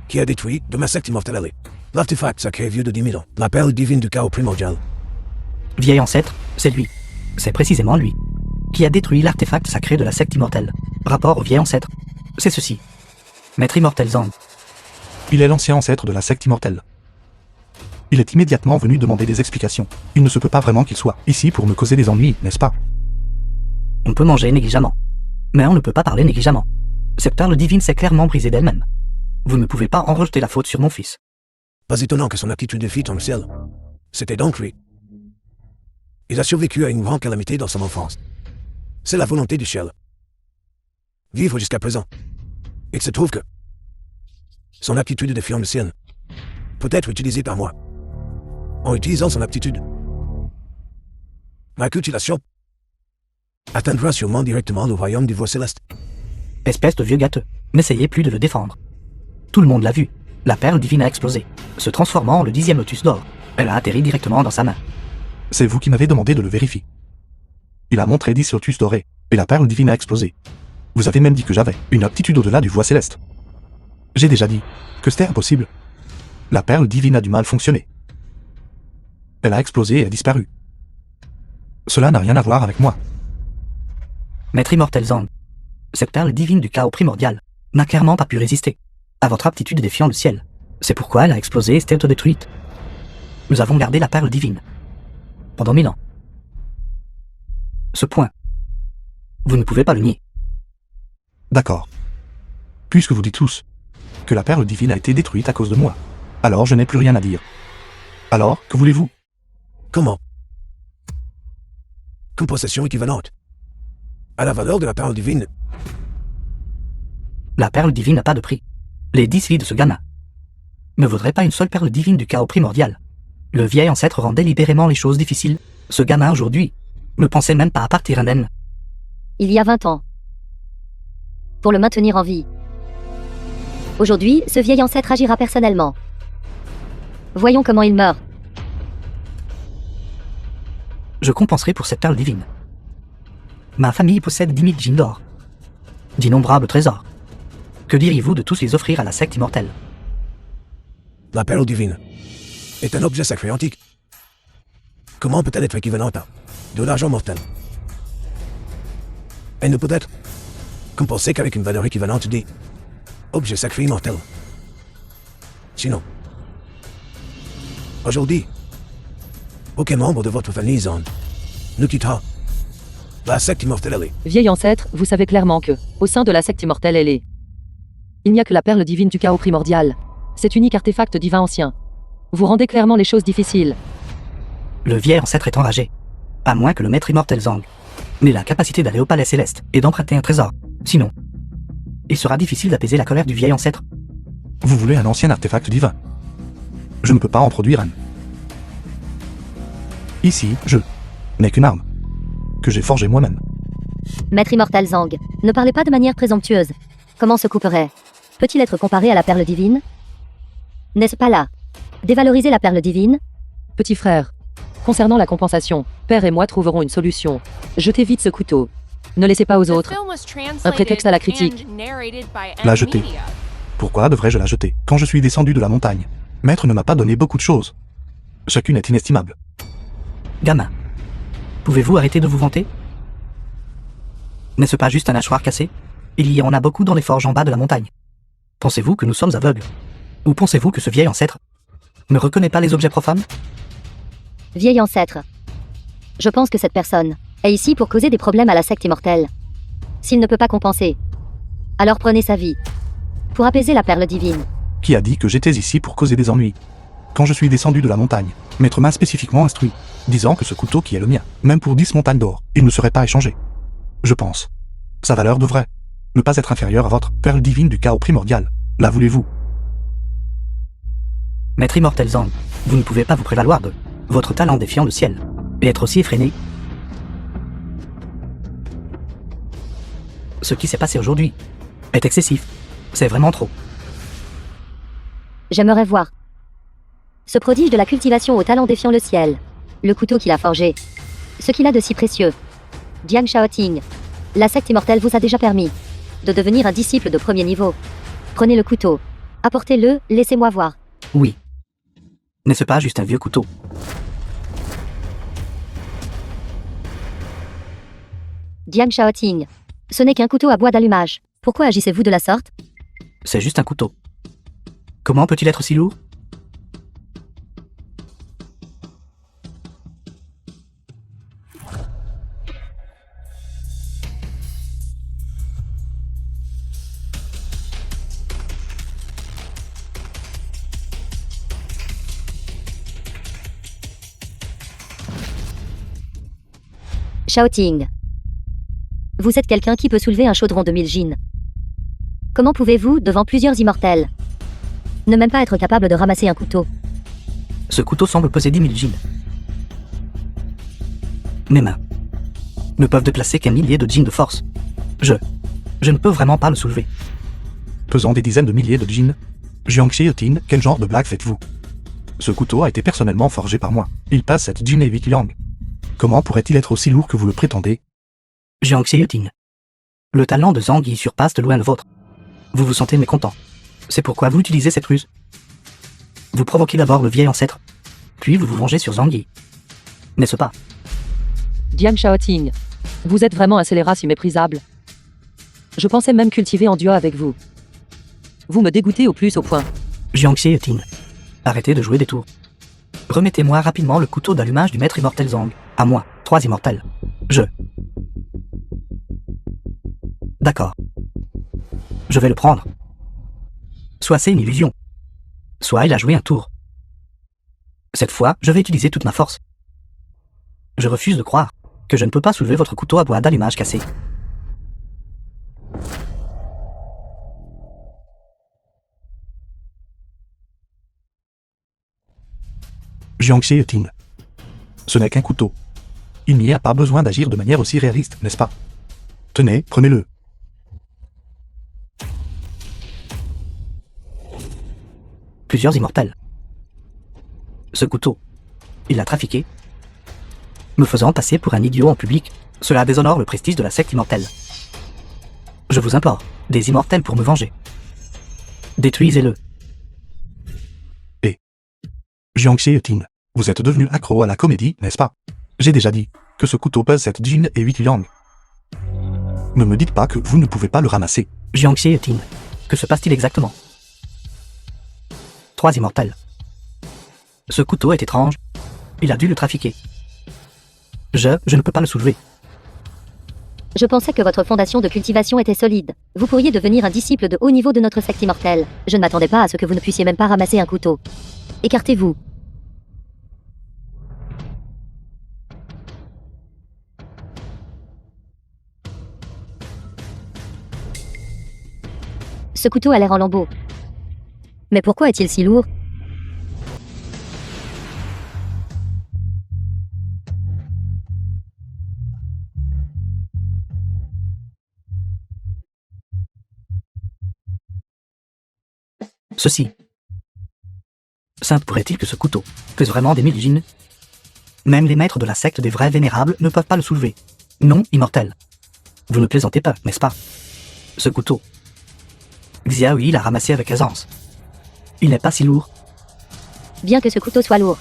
qui a détruit de ma secte immortelle l'artefact sacré vieux de 10 000 ans, la perle divine du chaos primordial. Vieil ancêtre, c'est lui. C'est précisément lui. Qui a détruit l'artefact sacré de la secte immortelle. Rapport au vieil ancêtre. C'est ceci. Maître immortel Zang. Il est l'ancien ancêtre de la secte immortelle. Il est immédiatement venu demander des explications. Il ne se peut pas vraiment qu'il soit ici pour me causer des ennuis, n'est-ce pas? On peut manger négligemment. Mais on ne peut pas parler négligemment. Cette perle divine s'est clairement brisée d'elle-même. Vous ne pouvez pas en rejeter la faute sur mon fils. Pas étonnant que son aptitude de fille tombe ciel. C'était donc lui. Il a survécu à une grande calamité dans son enfance. C'est la volonté du ciel. Vivre jusqu'à présent. Il se trouve que son aptitude de fille ciel peut être utilisée par moi. En utilisant son aptitude, ma cultivation atteindra sûrement directement le royaume du voie céleste. Espèce de vieux gâteux. N'essayez plus de le défendre. Tout le monde l'a vu. La perle divine a explosé, se transformant en le 10e lotus d'or. Elle a atterri directement dans sa main. C'est vous qui m'avez demandé de le vérifier. Il a montré 10 lotus dorés, et la perle divine a explosé. Vous avez même dit que j'avais une aptitude au-delà du voie céleste. J'ai déjà dit que c'était impossible. La perle divine a du mal fonctionné. Elle a explosé et a disparu. Cela n'a rien à voir avec moi. Maître immortel Zang. Cette perle divine du chaos primordial n'a clairement pas pu résister à votre aptitude défiant le ciel. C'est pourquoi elle a explosé et s'est autodétruite. Nous avons gardé la perle divine pendant 1000 ans. Ce point, vous ne pouvez pas le nier. D'accord. Puisque vous dites tous que la perle divine a été détruite à cause de moi, alors je n'ai plus rien à dire. Alors, que voulez-vous? Comment? Comme possession équivalente à la valeur de la perle divine. La perle divine n'a pas de prix. Les 10 vies de ce gamin ne vaudraient pas une seule perle divine du chaos primordial. Le vieil ancêtre rend délibérément les choses difficiles. Ce gamin aujourd'hui ne pensait même pas à partir indemne. Il y a 20 ans. Pour le maintenir en vie. Aujourd'hui, ce vieil ancêtre agira personnellement. Voyons comment il meurt. Je compenserai pour cette perle divine. Ma famille possède 10 000 jeans d'or. D'innombrables trésors. Que diriez-vous de tous les offrir à la secte immortelle? La perle divine est un objet sacré antique. Comment peut-elle être équivalente à de l'argent mortel? Elle ne peut être compensé qu'avec une valeur équivalente des objets sacrés immortels. Sinon, aujourd'hui, aucun membre de votre famille Zon ne quittera la secte immortelle allée. Vieil ancêtre, vous savez clairement que, au sein de la secte immortelle elle est. Il n'y a que la perle divine du chaos primordial. Cet unique artefact divin ancien. Vous rendez clairement les choses difficiles. Le vieil ancêtre est enragé. À moins que le maître immortel Zang n'ait la capacité d'aller au palais céleste et d'emprunter un trésor. Sinon, il sera difficile d'apaiser la colère du vieil ancêtre. Vous voulez un ancien artefact divin. Je ne peux pas en produire un. Ici, je n'ai qu'une arme, que j'ai forgée moi-même. Maître immortel Zang, ne parlez pas de manière présomptueuse. Comment ce couperait peut-il être comparé à la perle divine? N'est-ce pas là dévaloriser la perle divine? Petit frère. Concernant la compensation, Père et moi trouverons une solution. Jetez vite ce couteau. Ne laissez pas aux autres Un prétexte à la critique. La jeter. Pourquoi devrais-je la jeter quand je suis descendu de la montagne? Maître ne m'a pas donné beaucoup de choses. Chacune est inestimable. Gamin, pouvez-vous arrêter de vous vanter? N'est-ce pas juste un hachoir cassé? Il y en a beaucoup dans les forges en bas de la montagne. Pensez-vous que nous sommes aveugles? Ou pensez-vous que ce vieil ancêtre ne reconnaît pas les objets profanes? Vieil ancêtre. Je pense que cette personne est ici pour causer des problèmes à la secte immortelle. S'il ne peut pas compenser, alors prenez sa vie pour apaiser la perle divine. Qui a dit que j'étais ici pour causer des ennuis? Quand je suis descendu de la montagne, Maître m'a spécifiquement instruit, disant que ce couteau qui est le mien, même pour 10 montagnes d'or, il ne serait pas échangé. Je pense. Sa valeur devrait ne pas être inférieure à votre perle divine du chaos primordial. La voulez-vous? Maître immortel Zang, vous ne pouvez pas vous prévaloir de votre talent défiant le ciel, et être aussi effréné. Ce qui s'est passé aujourd'hui est excessif. C'est vraiment trop. J'aimerais voir ce prodige de la cultivation au talent défiant le ciel. Le couteau qu'il a forgé. Ce qu'il a de si précieux. Jiang Shaoting. La secte immortelle vous a déjà permis de devenir un disciple de premier niveau. Prenez le couteau. Apportez-le, laissez-moi voir. Oui. N'est-ce pas juste un vieux couteau? Jiang Shaoting. Ce n'est qu'un couteau à bois d'allumage. Pourquoi agissez-vous de la sorte? C'est juste un couteau. Comment peut-il être si lourd? Shaoting. Vous êtes quelqu'un qui peut soulever un chaudron de 1000 jin. Comment pouvez-vous, devant plusieurs immortels, ne même pas être capable de ramasser un couteau? Ce couteau semble peser 10 000 jin. Mes mains ne peuvent déplacer qu'un millier de jin de force. Je ne peux vraiment pas le soulever. Pesant des dizaines de milliers de djinns. Jiang Xietin, quel genre de blague faites-vous? Ce couteau a été personnellement forgé par moi. Il passe 7 djinns et 8 liang. Comment pourrait-il être aussi lourd que vous le prétendez? Jiang Xietin. Le talent de Zhang Yi surpasse de loin le vôtre. Vous vous sentez mécontent. C'est pourquoi vous utilisez cette ruse. Vous provoquez d'abord le vieil ancêtre, puis vous vous vengez sur Zhang Yi. N'est-ce pas? Jiang Shaoting. Vous êtes vraiment un scélérat si méprisable. Je pensais même cultiver en duo avec vous. Vous me dégoûtez au plus haut point. Jiang Xietin. Arrêtez de jouer des tours. Remettez-moi rapidement le couteau d'allumage du maître immortel Zhang. À moi, 3 immortels. D'accord. Je vais le prendre. Soit c'est une illusion. Soit il a joué un tour. Cette fois, je vais utiliser toute ma force. Je refuse de croire que je ne peux pas soulever votre couteau à bois d'allumage cassé. Jiang Xietin. Ce n'est qu'un couteau. Il n'y a pas besoin d'agir de manière aussi réaliste, n'est-ce pas? Tenez, prenez-le. Plusieurs immortels. Ce couteau, il l'a trafiqué, me faisant passer pour un idiot en public. Cela déshonore le prestige de la secte immortelle. Je vous implore, des immortels pour me venger. Détruisez-le. Jiang Xietin, vous êtes devenu accro à la comédie, n'est-ce pas? J'ai déjà dit que ce couteau pèse 7 djinns et 8 liang. Ne me dites pas que vous ne pouvez pas le ramasser. Jiangxi et Tin. Que se passe-t-il exactement? 3 immortels. Ce couteau est étrange. Il a dû le trafiquer. Je ne peux pas le soulever. Je pensais que votre fondation de cultivation était solide. Vous pourriez devenir un disciple de haut niveau de notre secte immortelle. Je ne m'attendais pas à ce que vous ne puissiez même pas ramasser un couteau. Écartez-vous. Ce couteau a l'air en lambeaux. Mais pourquoi est-il si lourd? Ceci. Sainte pourrait-il que ce couteau pèse vraiment des milligines? Même les maîtres de la secte des vrais vénérables ne peuvent pas le soulever. Non, immortel. Vous ne plaisantez pas, n'est-ce pas? Ce couteau. Xiaoyi l'a ramassé avec aisance. Il n'est pas si lourd. Bien que ce couteau soit lourd,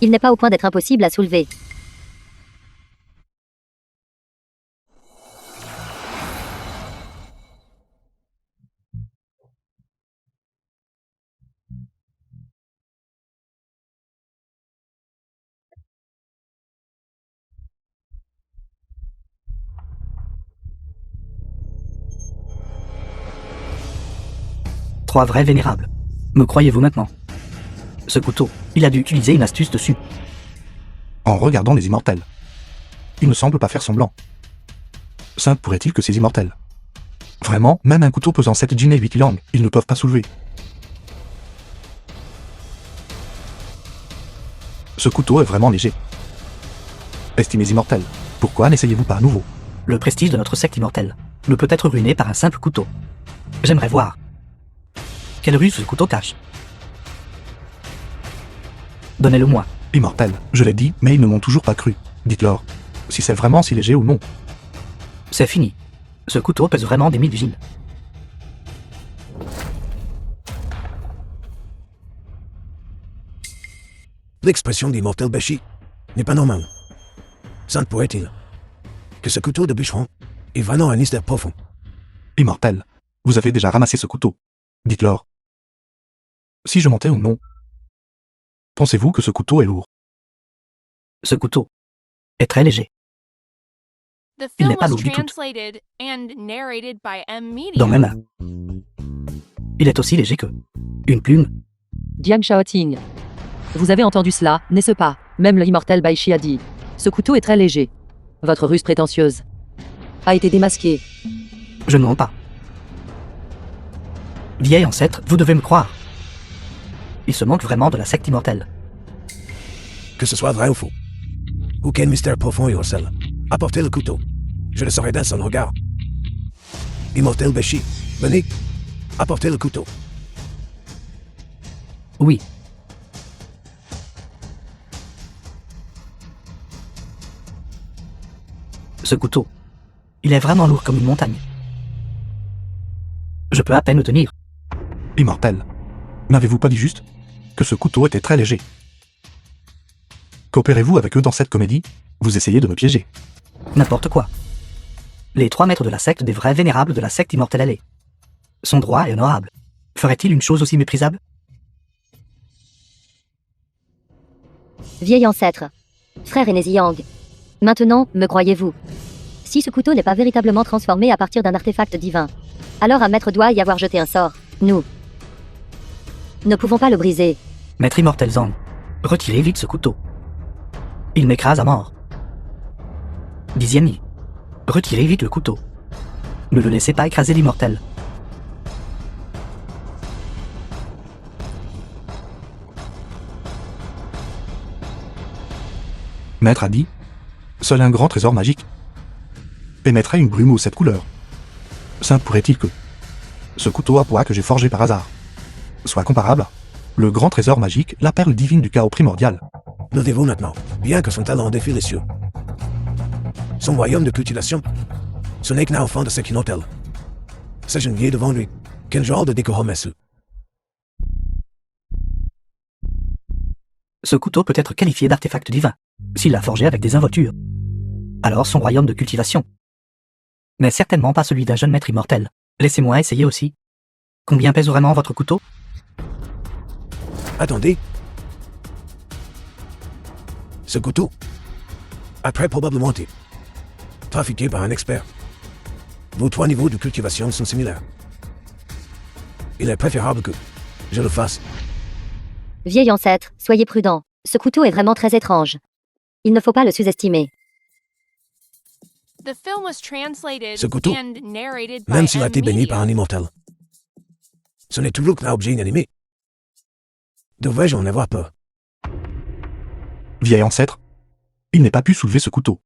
il n'est pas au point d'être impossible à soulever. Trois vrais vénérables. Me croyez-vous maintenant? Ce couteau, il a dû utiliser une astuce dessus. En regardant les immortels. Il ne semble pas faire semblant. Sainte pourrait-il que ces immortels? Vraiment, même un couteau pesant 7 jin et 8 ilang, ils ne peuvent pas soulever. Ce couteau est vraiment léger. Estimés immortels, pourquoi n'essayez-vous pas à nouveau? Le prestige de notre secte immortelle ne peut être ruiné par un simple couteau. J'aimerais voir. Quelle ruse ce couteau cache? Donnez-le-moi. Immortels, je l'ai dit, mais ils ne m'ont toujours pas cru. Dites-leur, si c'est vraiment si léger ou non. C'est fini. Ce couteau pèse vraiment des milligines. L'expression d'immortel Beshi n'est pas normale. Sainte pourrait-il que ce couteau de bûcheron est vraiment un mystère profond? Immortel, vous avez déjà ramassé ce couteau. Dites-leur. Si je mentais ou non. Pensez-vous que ce couteau est lourd? Ce couteau est très léger. The Il film n'est pas was lourd du tout. translated and narrated by M Media. Dans mes mains. Il est aussi léger que une plume. Diang Shaoting. Vous avez entendu cela, n'est-ce pas? Même le immortel Baishi a dit. Ce couteau est très léger. Votre ruse prétentieuse a été démasquée. Je ne mens pas. Vieil ancêtre, vous devez me croire. Il se manque vraiment de la secte immortelle. Que ce soit vrai ou faux. Ou quel mystère profond y recèle. Apportez le couteau. Je le saurai d'un seul regard. Immortel Beshi, venez. Apportez le couteau. Oui. Ce couteau, il est vraiment lourd comme une montagne. Je peux à peine le tenir. Immortel. N'avez-vous pas dit juste que ce couteau était très léger? Coopérez-vous avec eux dans cette comédie? Vous essayez de me piéger. N'importe quoi. Les 3 maîtres de la secte des vrais vénérables de la secte immortelle allée sont droits et honorables. Ferait-il une chose aussi méprisable? Vieil ancêtre. Frère Enezi Yang. Maintenant, me croyez-vous? Si ce couteau n'est pas véritablement transformé à partir d'un artefact divin, alors un maître doit y avoir jeté un sort. Nous ne pouvons pas le briser. Maître immortel Zhang, retirez vite ce couteau. Il m'écrase à mort. Dixième, retirez vite le couteau. Ne le laissez pas écraser l'immortel. Maître a dit, seul un grand trésor magique émettrait une brume aux 7 couleurs. Sainte pourrait-il que ce couteau à poids que j'ai forgé par hasard soit comparable à le grand trésor magique, la perle divine du chaos primordial? Notez-vous maintenant, bien que son talent défie les cieux. Son royaume de cultivation, ce n'est qu'un enfant de ce immortel. C'est Geneviève devant lui. Quel genre de décorum est-ce? Ce couteau peut être qualifié d'artefact divin, s'il l'a forgé avec des involtures. Alors son royaume de cultivation Mais certainement pas celui d'un jeune maître immortel. Laissez-moi essayer aussi. Combien pèse vraiment votre couteau? Attendez. Ce couteau a très probablement été trafiqué par un expert. Vos 3 niveaux de cultivation sont similaires. Il est préférable que je le fasse. Vieil ancêtre, soyez prudent. Ce couteau est vraiment très étrange. Il ne faut pas le sous-estimer. The film was translated Ce couteau, and narrated by même s'il a été M. béni par un immortel, ce n'est toujours qu'un objet inanimé. Devrais-je en avoir peur? Vieil ancêtre, il n'est pas pu soulever ce couteau.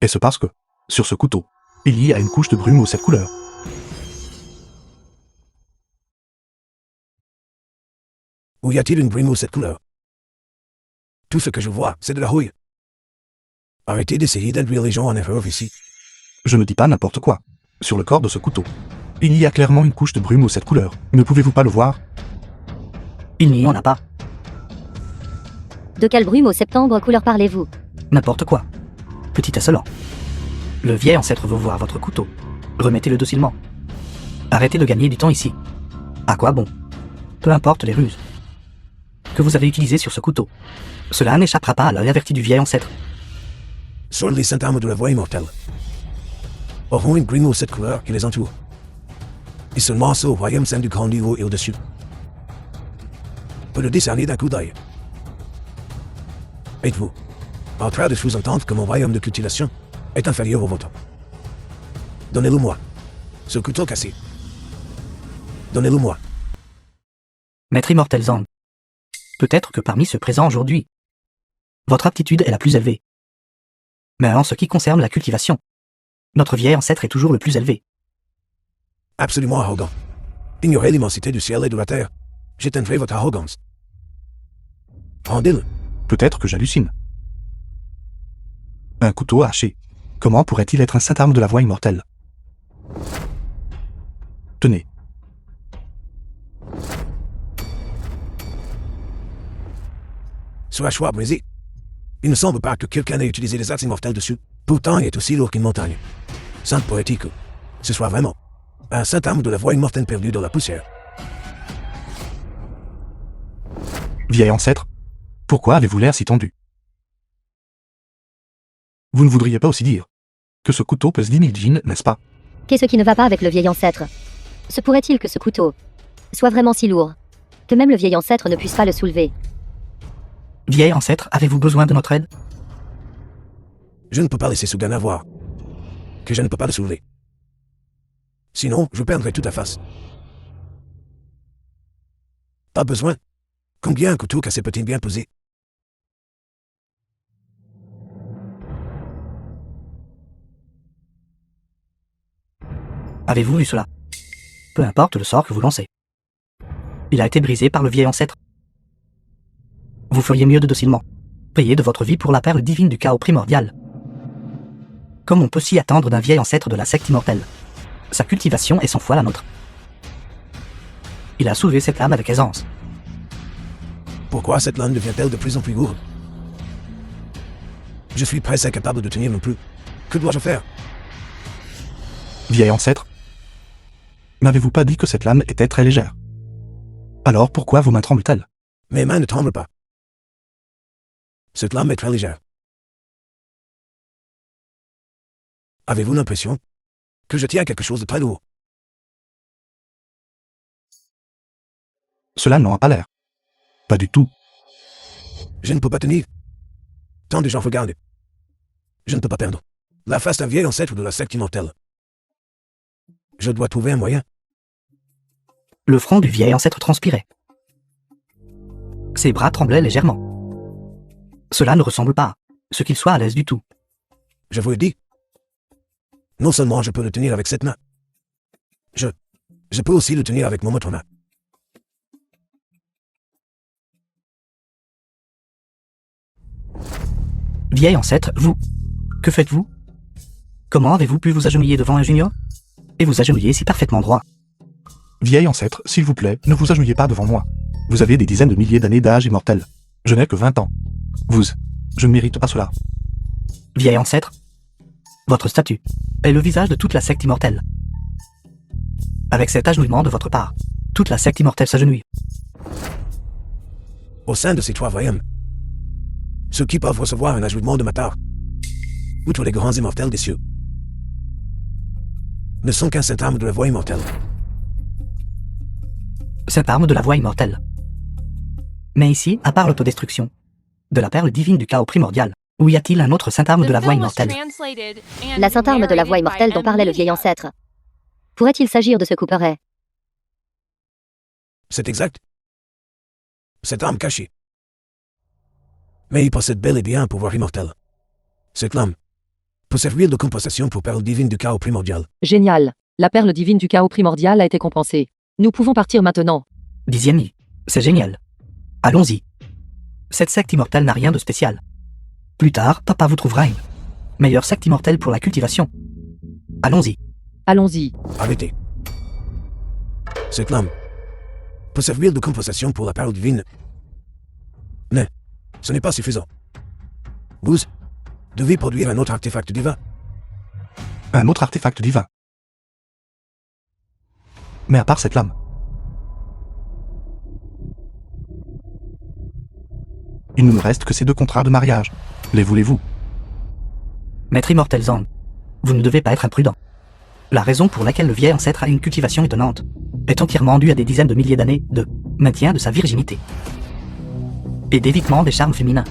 Est-ce parce que, sur ce couteau, il y a une couche de brume aux 7 couleurs? Ou y a-t-il une brume aux 7 couleurs? Tout ce que je vois, c'est de la houille. Arrêtez d'essayer d'induire les gens en erreur ici. Je ne dis pas n'importe quoi. Sur le corps de ce couteau, il y a clairement une couche de brume aux 7 couleurs. Ne pouvez-vous pas le voir? Il n'y en a pas. De quelle brume au septembre couleur parlez-vous? N'importe quoi. Petit insolent. Le vieil ancêtre veut voir votre couteau. Remettez-le docilement. Arrêtez de gagner du temps ici. À quoi bon? Peu importe les ruses que vous avez utilisées sur ce couteau. Cela n'échappera pas à l'œil averti du vieil ancêtre. Seuls les saintes armes de la voie immortelle auront une brume aux 7 couleurs qui les entoure. Et seulement ceux au royaume saint du grand niveau et au-dessus peut le discerner d'un coup d'œil. Êtes-vous en train de sous-entendre que mon royaume de cultivation est inférieur au vôtre? Donnez-le-moi. Ce couteau cassé. Donnez-le-moi. Maître immortel Zang. Peut-être que parmi ceux présents aujourd'hui, votre aptitude est la plus élevée. Mais en ce qui concerne la cultivation, notre vieil ancêtre est toujours le plus élevé. Absolument arrogant. Ignorez l'immensité du ciel et de la terre. J'éteindrai votre arrogance. Rendez-le. Peut-être que j'hallucine. Un couteau haché. Comment pourrait-il être un saint arme de la voie immortelle? Tenez. Sur la choix brisée. Il ne semble pas que quelqu'un ait utilisé des axes immortels dessus. Pourtant, il est aussi lourd qu'une montagne. Sainte poétique. Ce soit vraiment un saint arme de la voie immortelle perdue dans la poussière. Vieil ancêtre, pourquoi avez-vous l'air si tendu? Vous ne voudriez pas aussi dire que ce couteau pèse 10 000 djinns, n'est-ce pas? Qu'est-ce qui ne va pas avec le vieil ancêtre? Se pourrait-il que ce couteau soit vraiment si lourd que même le vieil ancêtre ne puisse pas le soulever? Vieil ancêtre, avez-vous besoin de notre aide? Je ne peux pas laisser ce gamin voir que je ne peux pas le soulever. Sinon, je perdrai toute la face. Pas besoin. Combien un couteau cassé peut-il bien peser? Avez-vous vu cela? Peu importe le sort que vous lancez. Il a été brisé par le vieil ancêtre. Vous feriez mieux de docilement payer de votre vie pour la perle divine du chaos primordial. Comme on peut s'y attendre d'un vieil ancêtre de la secte immortelle. Sa cultivation est 100 fois la nôtre. Il a soulevé cette lame avec aisance. Pourquoi cette lame devient-elle de plus en plus lourde? Je suis presque incapable de tenir non plus. Que dois-je faire? Vieil ancêtre, n'avez-vous pas dit que cette lame était très légère? Alors pourquoi vos mains tremblent-elles? Mes mains ne tremblent pas. Cette lame est très légère. Avez-vous l'impression que je tiens quelque chose de très lourd? Cela n'en a pas l'air. Pas du tout. Je ne peux pas tenir. Tant de gens regardent. Je ne peux pas perdre la face d'un vieil ancêtre de la secte immortelle. Je dois trouver un moyen. Le front du vieil ancêtre transpirait. Ses bras tremblaient légèrement. Cela ne ressemble pas à ce qu'il soit à l'aise du tout. Je vous le dis. Non seulement je peux le tenir avec cette main. Je peux aussi le tenir avec mon autre main. Vieil ancêtre, vous, que faites-vous? Comment avez-vous pu vous agenouiller devant un junior? Et vous agenouiller si parfaitement droit? Vieil ancêtre, s'il vous plaît, ne vous agenouillez pas devant moi. Vous avez des dizaines de milliers d'années d'âge immortel. Je n'ai que 20 ans. Je ne mérite pas cela. Vieil ancêtre, Votre statut est le visage de toute la secte immortelle. Avec cet agenouillement de votre part, toute la secte immortelle s'agenouille. Au sein de ces 3 royaumes, ceux qui peuvent recevoir un ajoutement de ma part, outre les grands immortels des cieux, ne sont qu'un saint arme de la voie immortelle. Cette arme de la voie immortelle. Mais ici, à part l'autodestruction, de la perle divine du chaos primordial, où y a-t-il un autre sainte arme de la voie immortelle? La sainte arme de la voie immortelle dont parlait le vieil ancêtre. Pourrait-il s'agir de ce couperet? C'est exact. Cette arme cachée. Mais il possède bel et bien un pouvoir immortel. Cette lame peut servir de compensation pour perle divine du chaos primordial. Génial. La perle divine du chaos primordial a été compensée. Nous pouvons partir maintenant. Dixième, c'est génial. Allons-y. Cette secte immortelle n'a rien de spécial. Plus tard, papa vous trouvera une meilleure secte immortelle pour la cultivation. Allons-y. Allons-y. Arrêtez. Cette lame peut servir de compensation pour la perle divine. Mais ce n'est pas suffisant. Vous devez produire un autre artefact divin. Un autre artefact divin. Mais à part cette lame, il ne me reste que ces 2 contrats de mariage. Les voulez-vous? Maître immortel Zang, vous ne devez pas être imprudent. La raison pour laquelle le vieil ancêtre a une cultivation étonnante est entièrement due à des dizaines de milliers d'années de maintien de sa virginité et d'évitement des charmes féminins.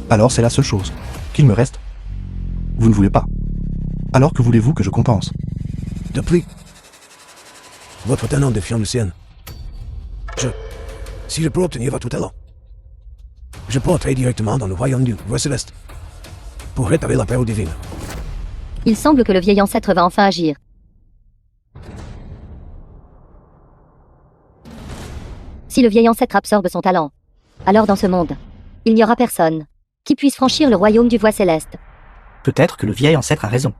Alors c'est la seule chose qu'il me reste. Vous ne voulez pas. Alors que voulez-vous que je compense? Depuis votre talent défiant le sien, si je peux obtenir votre talent, je peux entrer directement dans le royaume du roi céleste pour rétablir la perle divine. Il semble que le vieil ancêtre va enfin agir. Si le vieil ancêtre absorbe son talent, alors dans ce monde, il n'y aura personne qui puisse franchir le royaume du voie céleste. Peut-être que le vieil ancêtre a raison.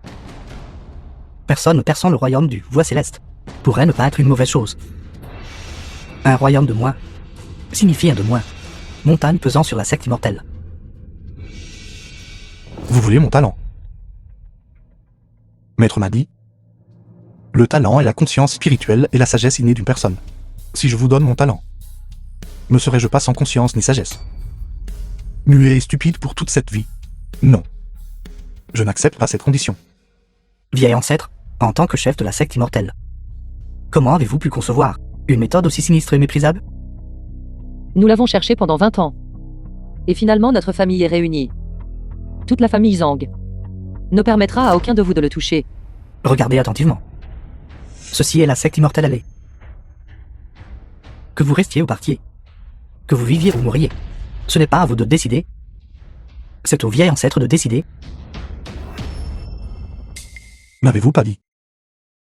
Personne ne perçant le royaume du voie céleste pourrait ne pas être une mauvaise chose. Un royaume de moins signifie un de moins. Montagne pesant sur la secte immortelle. Vous voulez mon talent? Maître m'a dit, le talent est la conscience spirituelle et la sagesse innée d'une personne. Si je vous donne mon talent, me serais-je pas sans conscience ni sagesse? Muet et stupide pour toute cette vie? Non. Je n'accepte pas cette condition. Vieil ancêtre, en tant que chef de la secte immortelle, comment avez-vous pu concevoir une méthode aussi sinistre et méprisable? Nous l'avons cherché pendant 20 ans. Et finalement notre famille est réunie. Toute la famille Zang ne permettra à aucun de vous de le toucher. Regardez attentivement. Ceci est la secte immortelle allée. Que vous restiez ou partiez, que vous viviez ou mouriez, ce n'est pas à vous de décider. C'est au vieil ancêtre de décider. N'avez-vous pas dit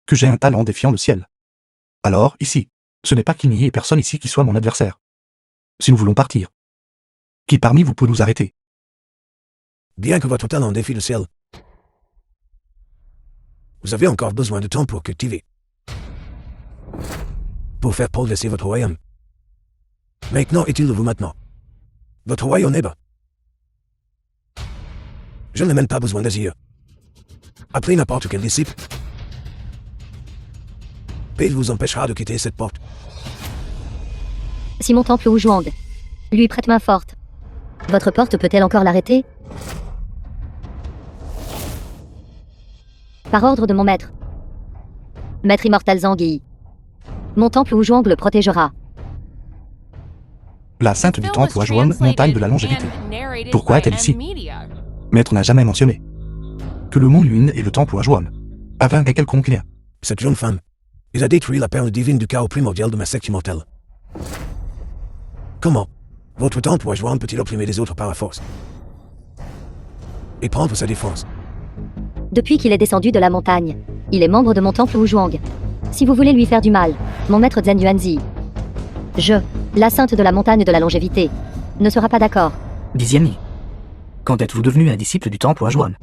que j'ai un talent défiant le ciel? Alors, ici, ce n'est pas qu'il n'y ait personne ici qui soit mon adversaire. Si nous voulons partir, qui parmi vous peut nous arrêter? Bien que votre talent défie le ciel, vous avez encore besoin de temps pour cultiver, pour faire progresser votre royaume. Maintenant est-il de vous maintenant? Votre royaume est bas. Je n'ai même pas besoin d'agir. Appelez n'importe quel disciple. Paix vous empêchera de quitter cette porte. Si mon temple ou Zhuang lui prête main forte, votre porte peut-elle encore l'arrêter? Par ordre de mon maître, maître immortel Zangui, mon temple ou Zhuang le protégera. La sainte du temple Huajuan, montagne de la longévité. Pourquoi est-elle ici? Maître n'a jamais mentionné que le mont Lune et le temple Huajuan avaient un quelconque lien. Cette jeune femme, il a détruit la perle divine du chaos primordial de ma secte immortelle. Comment votre temple Huajuan peut-il opprimer les autres par la force et prendre sa défense? Depuis qu'il est descendu de la montagne, il est membre de mon temple ou Zhuang. Si vous voulez lui faire du mal, mon maître Zhen Yuanzi, la sainte de la montagne de la longévité, ne sera pas d'accord. Dixième, quand êtes-vous devenu un disciple du temple Huajuan?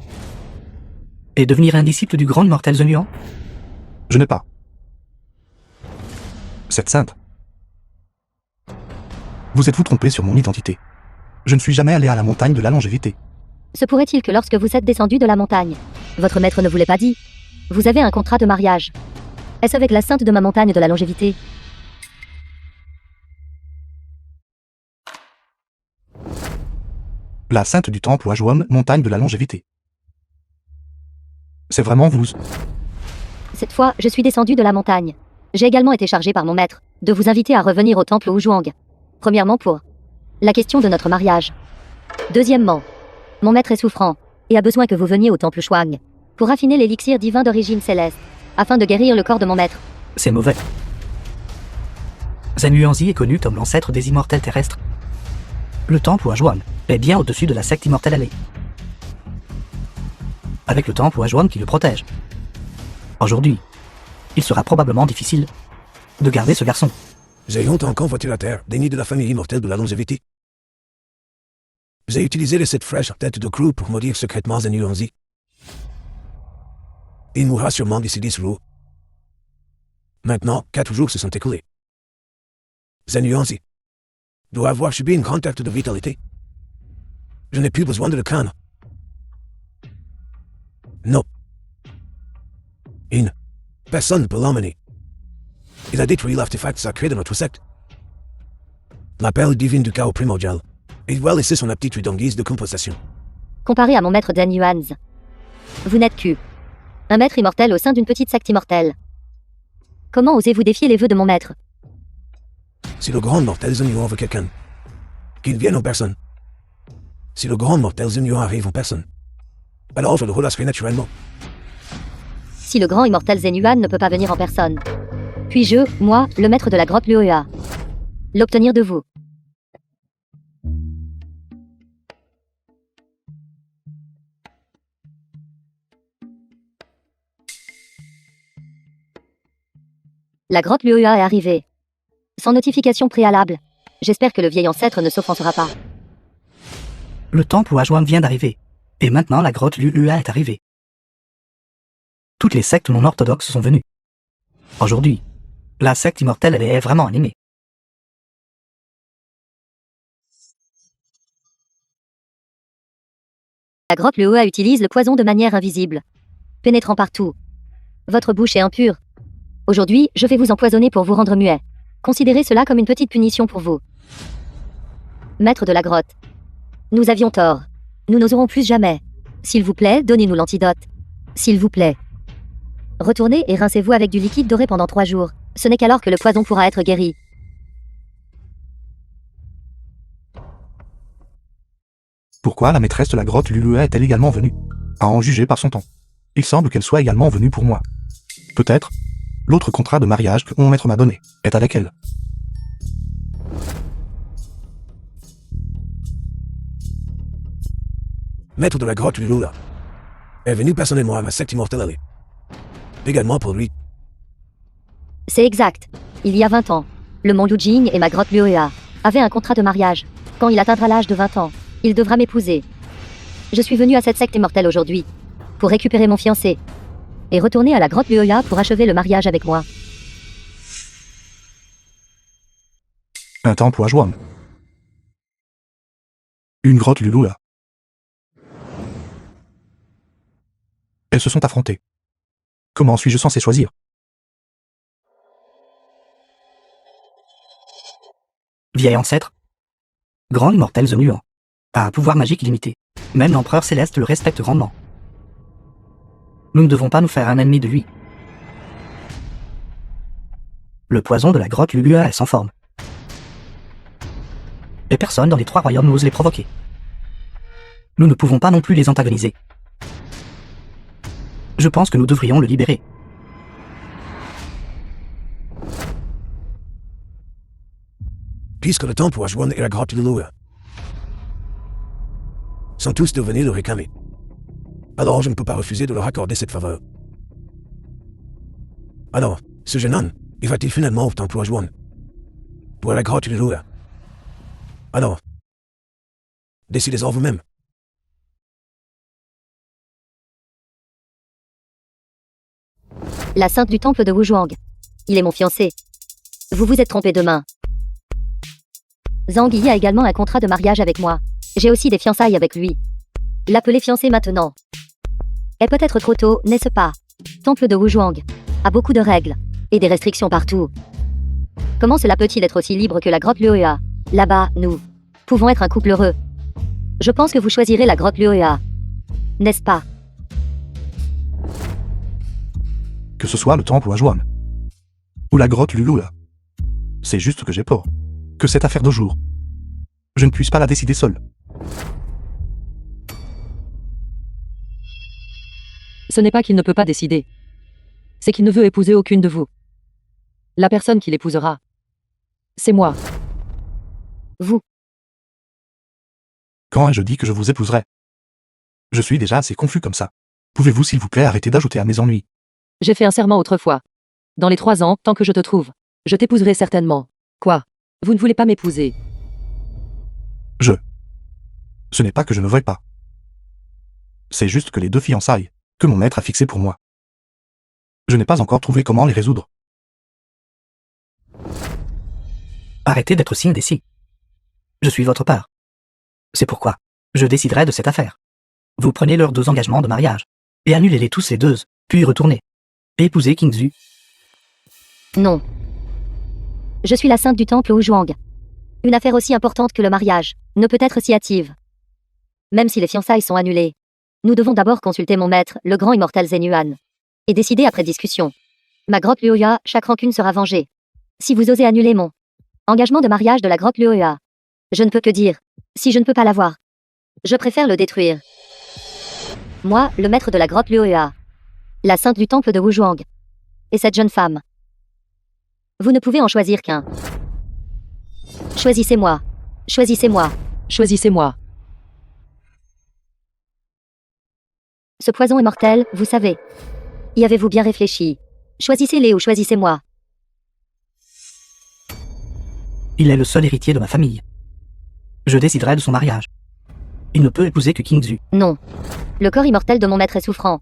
Et devenir un disciple du grand immortel Zhen Yuan? Je n'ai pas cette sainte. Vous êtes-vous trompé sur mon identité? Je ne suis jamais allé à la montagne de la longévité. Se pourrait-il que lorsque vous êtes descendu de la montagne, Votre maître ne vous l'a pas dit. Vous avez un contrat de mariage. Est-ce avec la sainte de ma montagne de la longévité? La sainte du temple Wajwon, montagne de la longévité. C'est vraiment vous. Cette fois, je suis descendu de la montagne. J'ai également été chargé par mon maître de vous inviter à revenir au temple Wuzhuang. Premièrement pour la question de notre mariage. Deuxièmement, mon maître est souffrant et a besoin que vous veniez au temple Shuang pour affiner l'élixir divin d'origine céleste afin de guérir le corps de mon maître. C'est mauvais. Zhen Yuanzi est connu comme l'ancêtre des immortels terrestres. Le temple Wajwon est bien au-dessus de la secte immortelle allée. Avec le temple Wajwon qui le protège. Aujourd'hui, il sera probablement difficile de garder ce garçon. J'ai longtemps convoité la terre, déni de la famille immortelle de la longévité. J'ai utilisé les 7 fraîches têtes de crew pour maudire secrètement Zhen Yuanzi. Il mourra sûrement d'ici 10 jours. Maintenant, 4 jours se sont écoulés. Zhen Yuanzi doit avoir subi une grande perte de vitalité. Je n'ai plus besoin de le craindre. Non. Personne ne peut l'emmener. Il a détruit l'artefact sacré de notre secte. La perle divine du chaos primordial. Il doit laisser son aptitude en guise de compensation. Comparé à mon maître Dan Yuanzi, vous n'êtes que un maître immortel au sein d'une petite secte immortelle. Comment osez-vous défier les vœux de mon maître? Si le grand mortel Zhen Yuan veut quelqu'un, qu'il vienne en personne. Si le grand mortel Zhen Yuan arrive en personne, alors je le relâcherai naturellement. Si le grand immortel Zhen Yuan ne peut pas venir en personne, puis-je, moi, le maître de la grotte Luoya, l'obtenir de vous? La grotte Luoya est arrivée. Sans notification préalable. J'espère que le vieil ancêtre ne s'offensera pas. Le temple Wajwon vient d'arriver. Et maintenant la grotte Lulua est arrivée. Toutes les sectes non orthodoxes sont venues. Aujourd'hui, la secte immortelle elle est vraiment animée. La grotte Luoya utilise le poison de manière invisible, pénétrant partout. Votre bouche est impure. Aujourd'hui, je vais vous empoisonner pour vous rendre muet. Considérez cela comme une petite punition pour vous. Maître de la grotte. Nous avions tort. Nous n'oserons plus jamais. S'il vous plaît, donnez-nous l'antidote. S'il vous plaît. Retournez et rincez-vous avec du liquide doré pendant 3 jours. Ce n'est qu'alors que le poison pourra être guéri. Pourquoi la maîtresse de la grotte Lulua est-elle également venue? À en juger par son temps. Il semble qu'elle soit également venue pour moi. Peut-être. L'autre contrat de mariage que mon maître m'a donné est avec elle. Maître de la grotte Lulula est venu personnellement à ma secte immortelle allée. Également pour lui. C'est exact. Il y a 20 ans, le mont Lujing et ma grotte Luoya avaient un contrat de mariage. Quand il atteindra l'âge de 20 ans, il devra m'épouser. Je suis venu à cette secte immortelle aujourd'hui pour récupérer mon fiancé et retourner à la grotte Luoya pour achever le mariage avec moi. Un temple Wajwon. Une grotte Lulua. Elles se sont affrontées. Comment suis-je censé choisir? Vieil ancêtre. Grand immortel Zhen Yuan a un pouvoir magique illimité. Même l'empereur céleste le respecte grandement. Nous ne devons pas nous faire un ennemi de lui. Le poison de la grotte Lulua est sans forme. Et personne dans les 3 royaumes n'ose les provoquer. Nous ne pouvons pas non plus les antagoniser. Je pense que nous devrions le libérer. Puisque le temple Wajwon et la grotte Lulua sont tous devenus le réclamer. Alors je ne peux pas refuser de leur accorder cette faveur. Alors, ce jeune homme, il va-t-il finalement au temple Wajwon pour la grotte Lulua? Alors, décidez-en vous-même. La sainte du temple de Wuzhuang. Il est mon fiancé. Vous vous êtes trompé de main. Zhang Yi a également un contrat de mariage avec moi. J'ai aussi des fiançailles avec lui. L'appelez fiancé maintenant. Est peut-être trop tôt, n'est-ce pas? Temple de Wuzhuang a beaucoup de règles et des restrictions partout. Comment cela peut-il être aussi libre que la grotte Luoya? Là-bas, nous pouvons être un couple heureux. Je pense que vous choisirez la grotte Luoya. N'est-ce pas? Que ce soit le temple Wuzhuang ou la grotte Lulula. C'est juste que j'ai peur que cette affaire de jour, je ne puisse pas la décider seul. Ce n'est pas qu'il ne peut pas décider. C'est qu'il ne veut épouser aucune de vous. La personne qui l'épousera, c'est moi. Vous. Quand ai-je dit que je vous épouserai? Je suis déjà assez confus comme ça. Pouvez-vous s'il vous plaît arrêter d'ajouter à mes ennuis? J'ai fait un serment autrefois. Dans les 3 ans, tant que je te trouve, je t'épouserai certainement. Quoi? Vous ne voulez pas m'épouser? Ce n'est pas que je ne veuille pas. C'est juste que les 2 fiançailles que mon maître a fixées pour moi, je n'ai pas encore trouvé comment les résoudre. Arrêtez d'être si indécis. Je suis votre père. C'est pourquoi je déciderai de cette affaire. Vous prenez leurs 2 engagements de mariage et annulez-les tous les 2, puis retournez. Épousez Qingzu. Non. Je suis la sainte du temple Wuzhuang. Une affaire aussi importante que le mariage ne peut être si hâtive. Même si les fiançailles sont annulées, nous devons d'abord consulter mon maître, le grand immortel Zenyuan, et décider après discussion. Ma grotte Luoya, chaque rancune sera vengée. Si vous osez annuler mon engagement de mariage de la grotte Luoya, je ne peux que dire, si je ne peux pas l'avoir, je préfère le détruire. Moi, le maître de la grotte Luoya, la sainte du temple de Wuzhuang, et cette jeune femme. Vous ne pouvez en choisir qu'un. Choisissez-moi. Choisissez-moi. Choisissez-moi. Ce poison est mortel, vous savez. Y avez-vous bien réfléchi? Choisissez-les ou choisissez-moi. Il est le seul héritier de ma famille. Je déciderai de son mariage. Il ne peut épouser que Qingzu. Non. Le corps immortel de mon maître est souffrant.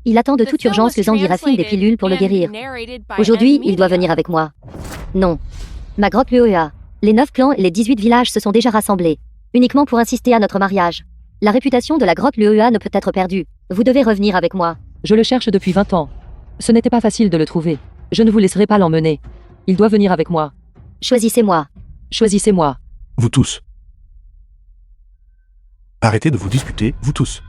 Il attend de toute urgence que Zhang raffine des pilules pour le guérir. Aujourd'hui, il doit venir avec moi. Non. Ma grotte Luoya. Les 9 clans et les 18 villages se sont déjà rassemblés. Uniquement pour insister à notre mariage. La réputation de la grotte Luoya ne peut être perdue. Vous devez revenir avec moi. Je le cherche depuis 20 ans. Ce n'était pas facile de le trouver. Je ne vous laisserai pas l'emmener. Il doit venir avec moi. Choisissez-moi. Choisissez-moi. Vous tous. Arrêtez de vous disputer, vous tous.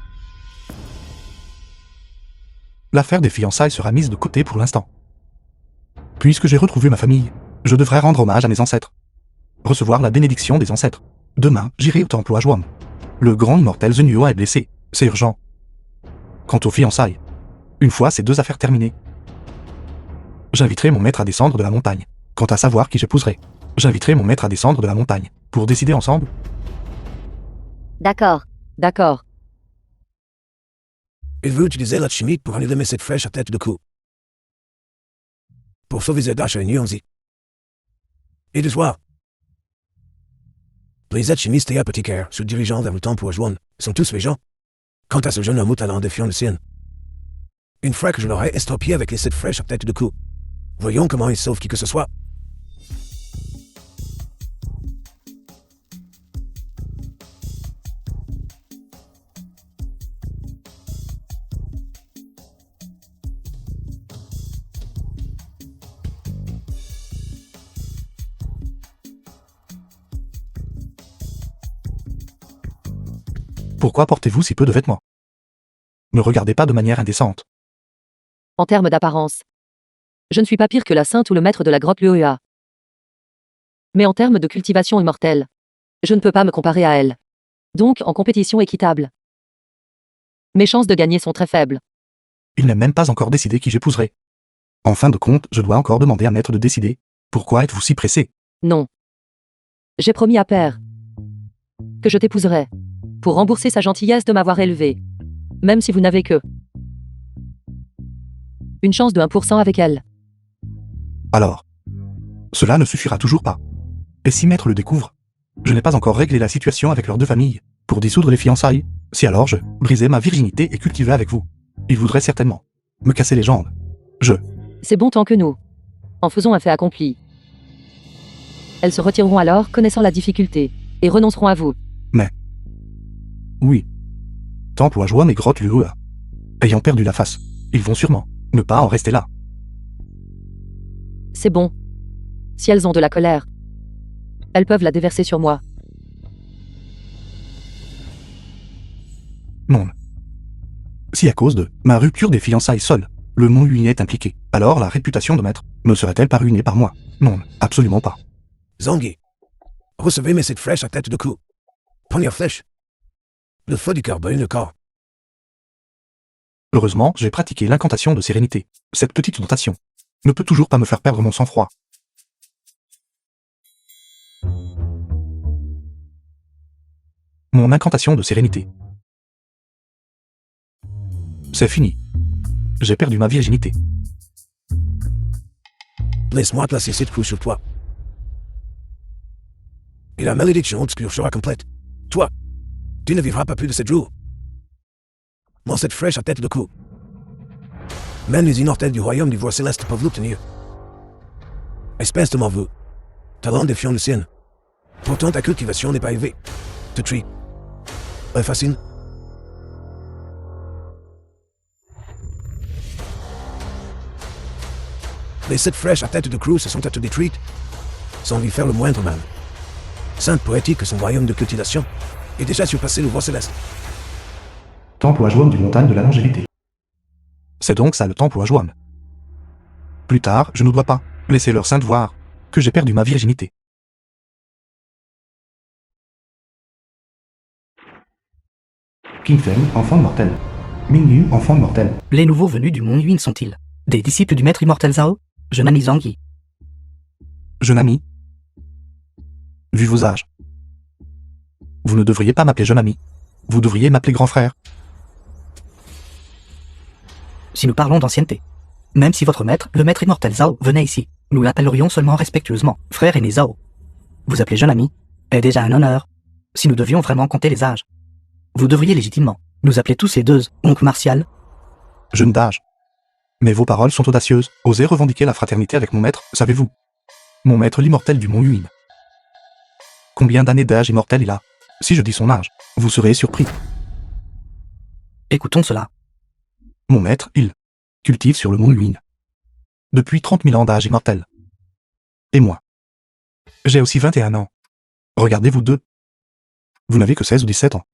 L'affaire des fiançailles sera mise de côté pour l'instant. Puisque j'ai retrouvé ma famille, je devrais rendre hommage à mes ancêtres. Recevoir la bénédiction des ancêtres. Demain, j'irai au temple Wuzhuang. Le grand immortel Zenyuan est blessé. C'est urgent. Quant aux fiançailles, une fois ces 2 affaires terminées, j'inviterai mon maître à descendre de la montagne. Quant à savoir qui j'épouserai, j'inviterai mon maître à descendre de la montagne, pour décider ensemble. D'accord. D'accord. Il veut utiliser la chimie pour annuler cette flèche à tête de cou. Pour sauver Zedash et Nyonzi. Et de soir. Les alchimistes et apothicaires se dirigeant vers le temple Wuzhuang sont tous les gens. Quant à ce jeune homme au talent défiant le sien, une fois que je l'aurai estropié avec les 7 flèches à tête de cou, voyons comment il sauve qui que ce soit. Pourquoi portez-vous si peu de vêtements? Ne regardez pas de manière indécente. En termes d'apparence, je ne suis pas pire que la sainte ou le maître de la grotte Luoya. Mais en termes de cultivation immortelle, je ne peux pas me comparer à elle. Donc, en compétition équitable, mes chances de gagner sont très faibles. Il n'est même pas encore décidé qui j'épouserai. En fin de compte, je dois encore demander à maître de décider. Pourquoi êtes-vous si pressé? Non. J'ai promis à Père que je t'épouserai pour rembourser sa gentillesse de m'avoir élevé. Même si vous n'avez que une chance de 1% avec elle. Alors, cela ne suffira toujours pas. Et si maître le découvre, je n'ai pas encore réglé la situation avec leurs 2 familles, pour dissoudre les fiançailles. Si alors je brisais ma virginité et cultivais avec vous, il voudrait certainement me casser les jambes. C'est bon tant que nous en faisons un fait accompli. Elles se retireront alors, connaissant la difficulté, et renonceront à vous. Oui. Temple Wuzhuang et grotte Luoya. ayant perdu la face. Ils vont sûrement ne pas en rester là. C'est bon. Si elles ont de la colère, elles peuvent la déverser sur moi. Non. Si à cause de ma rupture des fiançailles seule, le Mont Yuin est impliqué, alors la réputation de maître ne serait-elle pas ruinée par moi? Non, absolument pas. Zangui, recevez mes 7 flèches à tête de clou. Première flèche. Le feu du cœur brûle le corps. Heureusement, j'ai pratiqué l'incantation de sérénité. Cette petite notation ne peut toujours pas me faire perdre mon sang-froid. Mon incantation de sérénité. C'est fini. J'ai perdu ma virginité. Laisse-moi placer cette clou sur toi. Et la malédiction obscure sera complète. Toi, tu ne vivras pas plus de 7 jours. Dans cette flèche à tête de clou. Même les immortels du royaume du voie céleste peuvent l'obtenir. Espèce de morveux. Talent défiant le sien. Pourtant ta cultivation n'est pas élevée. Te trie. Fascine. Les 7 flèches à tête de clou se sont autodétruites, sans lui faire le moindre mal. Sainte poétique que son royaume de cultivation est déjà surpassé le voie céleste. Temple Ajuam du montagne de la longévité. C'est donc ça le temple Ajuam. Plus tard, je ne dois pas laisser leur sainte voir que j'ai perdu ma virginité. Qin Feng, enfant de mortel. Ming Yu, enfant de mortel. Les nouveaux venus du Mont Yuin sont-ils des disciples du maître immortel Zhao? Jeune ami Zangui. Jeune ami. Vu vos âges. Vous ne devriez pas m'appeler jeune ami. Vous devriez m'appeler grand frère. Si nous parlons d'ancienneté, même si votre maître, le maître immortel Zhao, venait ici, nous l'appellerions seulement respectueusement frère aîné Zhao. Vous appeler jeune ami est déjà un honneur. Si nous devions vraiment compter les âges, vous devriez légitimement nous appeler tous les deux oncle Martial. Jeune d'âge. Mais vos paroles sont audacieuses. Osez revendiquer la fraternité avec mon maître, savez-vous? Mon maître l'immortel du Mont Yuin. Combien d'années d'âge immortel il a? Si je dis son âge, vous serez surpris. Écoutons cela. Mon maître, il cultive sur le Mont Yuin. Depuis 30 000 ans d'âge immortel. Et moi, j'ai aussi 21 ans. Regardez vous deux. Vous n'avez que 16 ou 17 ans.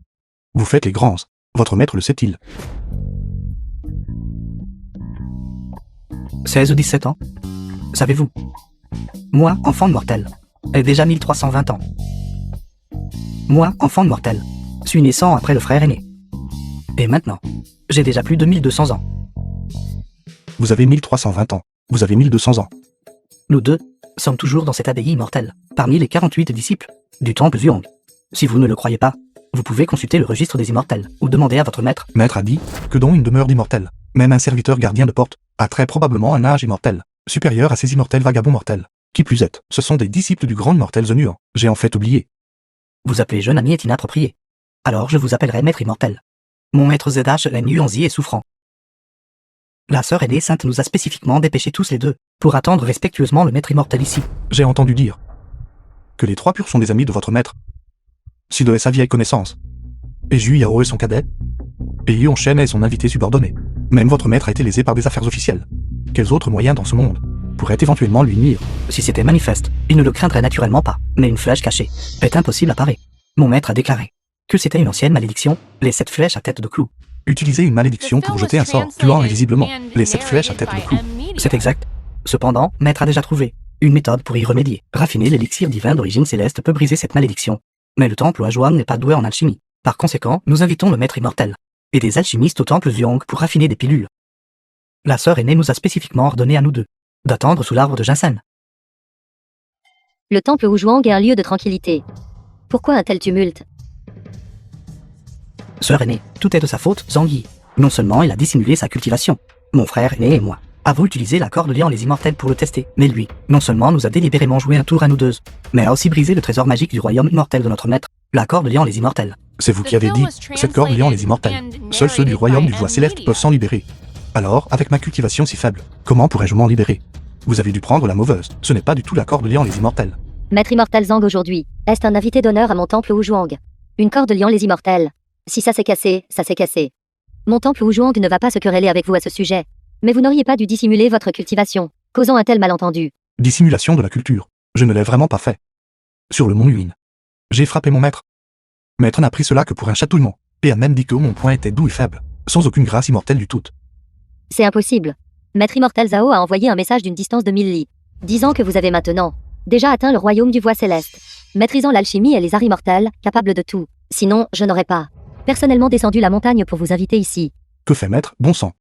Vous faites les grands. Votre maître le sait-il? 16 ou 17 ans? Savez-vous? Moi, enfant de mortel, ai déjà 1320 ans. Moi, enfant de mortel, suis naissant après le frère aîné. Et maintenant, j'ai déjà plus de 1200 ans. Vous avez 1320 ans. Vous avez 1200 ans. Nous deux sommes toujours dans cette abbaye immortelle, parmi les 48 disciples du temple Zhuang. Si vous ne le croyez pas, vous pouvez consulter le registre des immortels ou demander à votre maître. Maître a dit que dans une demeure d'immortels, même un serviteur gardien de porte a très probablement un âge immortel, supérieur à ces immortels vagabonds mortels. Qui plus est, ce sont des disciples du grand immortel Zenuan. J'ai en fait oublié. Vous appeler jeune ami est inapproprié. Alors je vous appellerai maître immortel. Mon maître ZH est nuancier et souffrant. La sœur aînée sainte nous a spécifiquement dépêchés tous les deux, pour attendre respectueusement le maître immortel ici. J'ai entendu dire que les 3 purs sont des amis de votre maître. Sido est sa vieille connaissance. Et Ju Yao est son cadet. Et Yon Shen est son invité subordonné. Même votre maître a été lésé par des affaires officielles. Quels autres moyens dans ce monde pourraient éventuellement lui nuire? Si c'était manifeste, il ne le craindrait naturellement pas, mais une flèche cachée est impossible à parer. Mon maître a déclaré que c'était une ancienne malédiction, les 7 flèches à tête de clou. Utiliser une malédiction pour jeter un sort, tuant invisiblement les 7 flèches à tête de clou. C'est exact. Cependant, maître a déjà trouvé une méthode pour y remédier. Raffiner l'élixir divin d'origine céleste peut briser cette malédiction. Mais le temple Ajuam n'est pas doué en alchimie. Par conséquent, nous invitons le maître immortel et des alchimistes au temple Zhuang pour raffiner des pilules. La sœur aînée nous a spécifiquement ordonné à nous deux d'attendre sous l'arbre de ginseng. Le temple Wuzhuang est un lieu de tranquillité. Pourquoi un tel tumulte? Sœur aînée, tout est de sa faute, Zangui. Non seulement il a dissimulé sa cultivation, mon frère aîné et moi avons utilisé la corde liant les immortels pour le tester, mais lui, non seulement nous a délibérément joué un tour à nous deux, mais a aussi brisé le trésor magique du royaume immortel de notre maître, la corde liant les immortels. C'est vous qui avez dit cette corde liant les immortels. Seuls ceux du royaume du voie céleste peuvent s'en libérer. Alors, avec ma cultivation si faible, comment pourrais-je m'en libérer? Vous avez dû prendre la mauvaise, ce n'est pas du tout la corde liant les immortels. Maître immortel Zhang aujourd'hui, est un invité d'honneur à mon temple Wuzhuang. Une corde liant les immortels. Si ça s'est cassé, ça s'est cassé. Mon temple Wuzhuang ne va pas se quereller avec vous à ce sujet. Mais vous n'auriez pas dû dissimuler votre cultivation, causant un tel malentendu. Dissimulation de la culture. Je ne l'ai vraiment pas fait. Sur le mont Yuin. J'ai frappé mon maître. Maître n'a pris cela que pour un chatouillement, et a même dit que mon poing était doux et faible, sans aucune grâce immortelle du tout. C'est impossible. Maître immortel Zhao a envoyé un message d'une distance de 1000 li, disant que vous avez maintenant déjà atteint le royaume du voie céleste, maîtrisant l'alchimie et les arts immortels, capable de tout. Sinon, je n'aurais pas personnellement descendu la montagne pour vous inviter ici. Que fait maître, bon sang?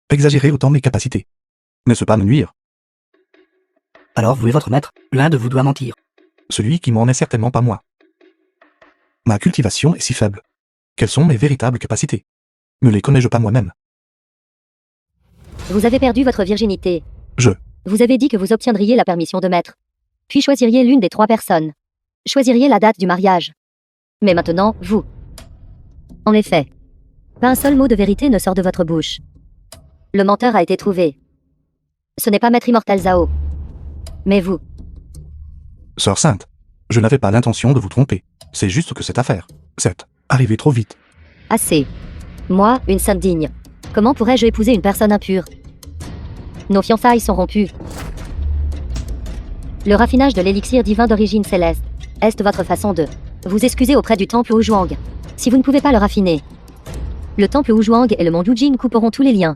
Exagérer autant mes capacités. N'est-ce pas me nuire? Alors vous et votre maître, l'un de vous doit mentir. Celui qui m'en est certainement pas moi. Ma cultivation est si faible. Quelles sont mes véritables capacités? Ne les connais-je pas moi-même? Vous avez perdu votre virginité. Je. Vous avez dit que vous obtiendriez la permission de maître. Puis choisiriez l'une des 3 personnes. Choisiriez la date du mariage. Mais maintenant, vous. En effet. Pas un seul mot de vérité ne sort de votre bouche. Le menteur a été trouvé. Ce n'est pas Maître Immortel Zhao. Mais vous. Sœur Sainte, je n'avais pas l'intention de vous tromper. C'est juste que cette affaire, c'est arrivé trop vite. Assez. Moi, une sainte digne. Comment pourrais-je épouser une personne impure? Nos fiançailles sont rompues. Le raffinage de l'élixir divin d'origine céleste. Est votre façon de vous excuser auprès du temple Wuzhuang. Si vous ne pouvez pas le raffiner, le temple Wuzhuang et le mont Yujing couperont tous les liens.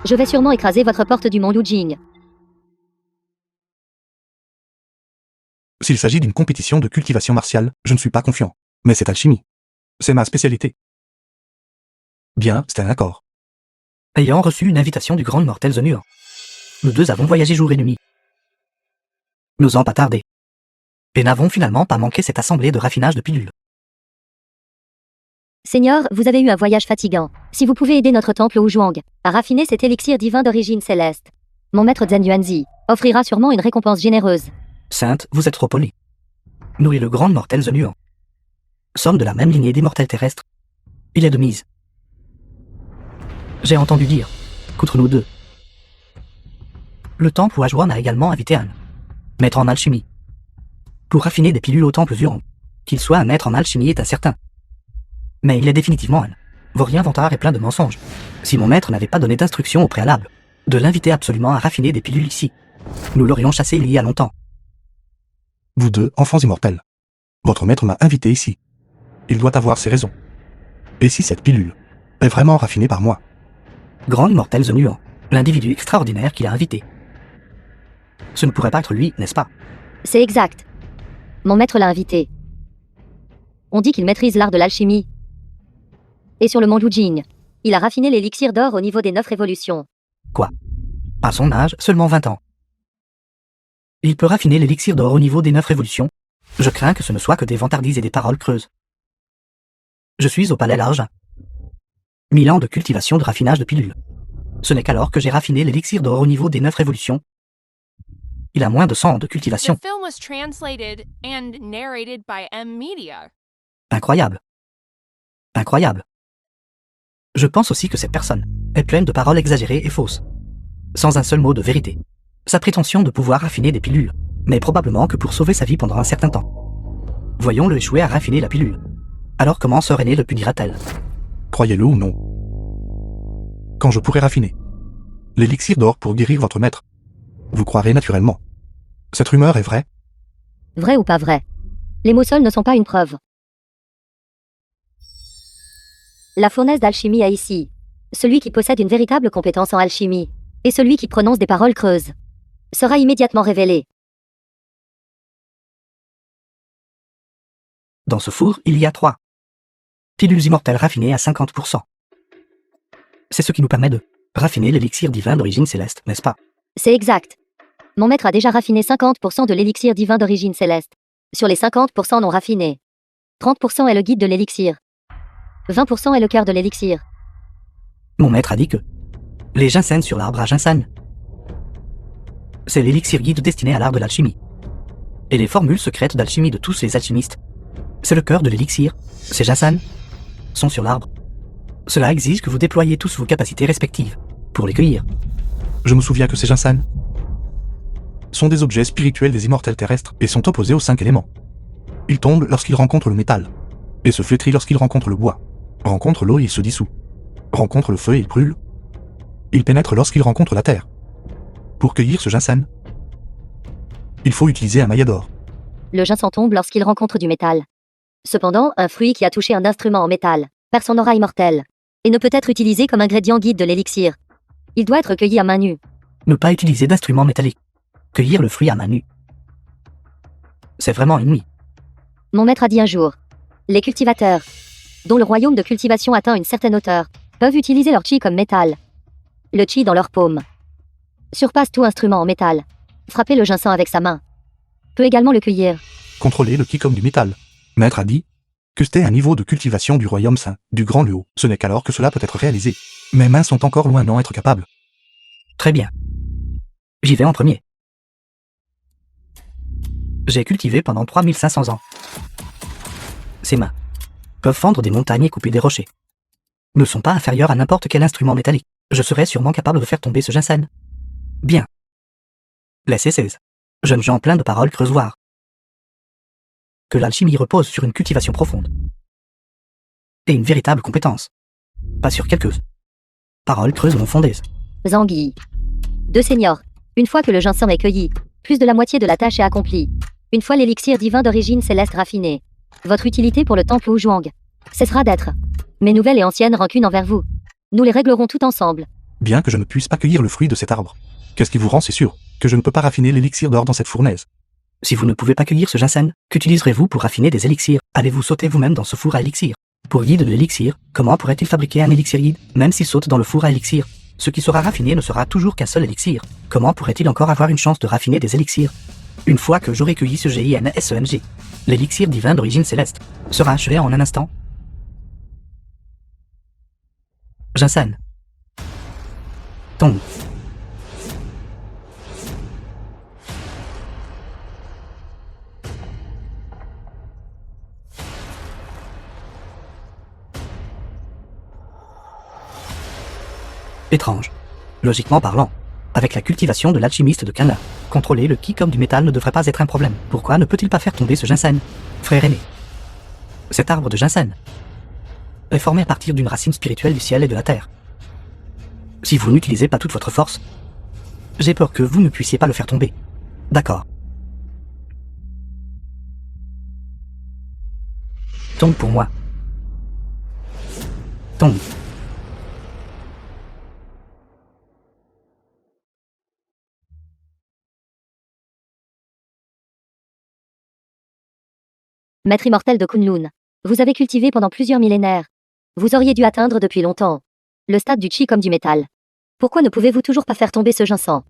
Je vais sûrement écraser votre porte du mont Yujing. S'il s'agit d'une compétition de cultivation martiale, je ne suis pas confiant. Mais c'est alchimie. C'est ma spécialité. Bien, c'est un accord. Ayant reçu une invitation du grand mortel Zenuan, nous deux avons voyagé jour et nuit, n'osant pas tarder, et n'avons finalement pas manqué cette assemblée de raffinage de pilules. Seigneur, vous avez eu un voyage fatigant. Si vous pouvez aider notre temple Wuzhuang à raffiner cet élixir divin d'origine céleste, mon maître Zhen Yuanzi offrira sûrement une récompense généreuse. Sainte, vous êtes trop poli. Nous et le grand mortel Zenuan sommes de la même lignée des mortels terrestres. Il est de mise. J'ai entendu dire qu'outre nous deux, le temple Wuzhuang a également invité un maître en alchimie pour raffiner des pilules au temple Zhuang. Qu'il soit un maître en alchimie est incertain. Mais il est définitivement un vaurien vantard et plein de mensonges. Si mon maître n'avait pas donné d'instruction au préalable de l'inviter absolument à raffiner des pilules ici, nous l'aurions chassé il y a longtemps. Vous deux, enfants immortels. Votre maître m'a invité ici. Il doit avoir ses raisons. Et si cette pilule est vraiment raffinée par moi? Grand immortel Zenuan, l'individu extraordinaire qui l'a invité. Ce ne pourrait pas être lui, n'est-ce pas? C'est exact. Mon maître l'a invité. On dit qu'il maîtrise l'art de l'alchimie. Et sur le mont Yujing, il a raffiné l'élixir d'or au niveau des 9 révolutions. Quoi? À son âge, seulement 20 ans. Il peut raffiner l'élixir d'or au niveau des 9 révolutions. Je crains que ce ne soit que des vantardises et des paroles creuses. Je suis au palais large. 1000 ans de cultivation de raffinage de pilules. Ce n'est qu'alors que j'ai raffiné l'élixir d'or au niveau des 9 révolutions. Il a moins de 100 ans de cultivation. The film was translated and narrated by M Media. Incroyable. Incroyable. Je pense aussi que cette personne est pleine de paroles exagérées et fausses. Sans un seul mot de vérité. Sa prétention de pouvoir raffiner des pilules, mais probablement que pour sauver sa vie pendant un certain temps. Voyons-le échouer à raffiner la pilule. Alors comment Sœur Aînée le punira-t-elle? Croyez-le ou non. Quand je pourrai raffiner l'élixir d'or pour guérir votre maître, vous croirez naturellement. Cette rumeur est vraie? Vrai ou pas vrai? Les mots seuls ne sont pas une preuve. La fournaise d'alchimie a ici celui qui possède une véritable compétence en alchimie, et celui qui prononce des paroles creuses, sera immédiatement révélé. Dans ce four, il y a 3 pilules immortelles raffinées à 50%. C'est ce qui nous permet de raffiner l'élixir divin d'origine céleste, n'est-ce pas? C'est exact. Mon maître a déjà raffiné 50% de l'élixir divin d'origine céleste. Sur les 50% non raffinés, 30% est le guide de l'élixir. 20% est le cœur de l'élixir. Mon maître a dit que les ginseng sur l'arbre à ginseng, c'est l'élixir guide destiné à l'art de l'alchimie. Et les formules secrètes d'alchimie de tous les alchimistes, c'est le cœur de l'élixir. Ces ginseng sont sur l'arbre. Cela exige que vous déployiez tous vos capacités respectives pour les cueillir. Je me souviens que ces ginseng sont des objets spirituels des immortels terrestres et sont opposés aux 5 éléments. Ils tombent lorsqu'ils rencontrent le métal, et se flétrissent lorsqu'ils rencontrent le bois. Rencontre l'eau et il se dissout. Rencontre le feu et il brûle. Il pénètre lorsqu'il rencontre la terre. Pour cueillir ce ginseng, il faut utiliser un maillet d'or. Le ginseng tombe lorsqu'il rencontre du métal. Cependant, un fruit qui a touché un instrument en métal perd son aura immortelle et ne peut être utilisé comme ingrédient guide de l'élixir. Il doit être cueilli à main nue. Ne pas utiliser d'instruments métalliques. Cueillir le fruit à main nue. C'est vraiment ennuyeux. Mon maître a dit un jour, les cultivateurs, dont le royaume de cultivation atteint une certaine hauteur, peuvent utiliser leur chi comme métal. Le chi dans leur paume surpasse tout instrument en métal. Frapper le ginseng avec sa main peut également le cueillir. Contrôler le ki comme du métal. Maître a dit que c'était un niveau de cultivation du royaume saint, du grand Luo. Ce n'est qu'alors que cela peut être réalisé. Mes mains sont encore loin d'en être capables. Très bien. J'y vais en premier. J'ai cultivé pendant 3500 ans. Ces mains peuvent fendre des montagnes et couper des rochers. Ne sont pas inférieures à n'importe quel instrument métallique. Je serais sûrement capable de faire tomber ce ginseng. Bien. Laissez cesse. Jeune gens pleins de paroles creusoires. Que l'alchimie repose sur une cultivation profonde. Et une véritable compétence. Pas sur quelques paroles creuses non fondées. Zanguille. Deux seigneurs. Une fois que le ginseng est cueilli, plus de la moitié de la tâche est accomplie. Une fois l'élixir divin d'origine céleste raffiné, votre utilité pour le temple Wu Zhuang cessera d'être. Mes nouvelles et anciennes rancunes envers vous, nous les réglerons tout ensemble. Bien que je ne puisse pas cueillir le fruit de cet arbre. Qu'est-ce qui vous rend si sûr que je ne peux pas raffiner l'élixir d'or dans cette fournaise? Si vous ne pouvez pas cueillir ce ginseng, qu'utiliserez-vous pour raffiner des élixirs? Allez-vous sauter vous-même dans ce four à élixir? Pour guide de l'élixir, comment pourrait-il fabriquer un élixir guide, même s'il saute dans le four à élixir? Ce qui sera raffiné ne sera toujours qu'un seul élixir. Comment pourrait-il encore avoir une chance de raffiner des élixirs? Une fois que j'aurai cueilli ce GINSEMG, l'élixir divin d'origine céleste sera achevé en un instant. Ginseng. Tombe. Étrange. Logiquement parlant, avec la cultivation de l'alchimiste de Kanla, contrôler le ki comme du métal ne devrait pas être un problème. Pourquoi ne peut-il pas faire tomber ce ginseng? Frère aîné. Cet arbre de ginseng est formé à partir d'une racine spirituelle du ciel et de la terre. Si vous n'utilisez pas toute votre force, j'ai peur que vous ne puissiez pas le faire tomber. D'accord. Tombe pour moi. Tombe. Maître immortel de Kunlun, vous avez cultivé pendant plusieurs millénaires. Vous auriez dû atteindre depuis longtemps le stade du chi comme du métal. Pourquoi ne pouvez-vous toujours pas faire tomber ce ginseng?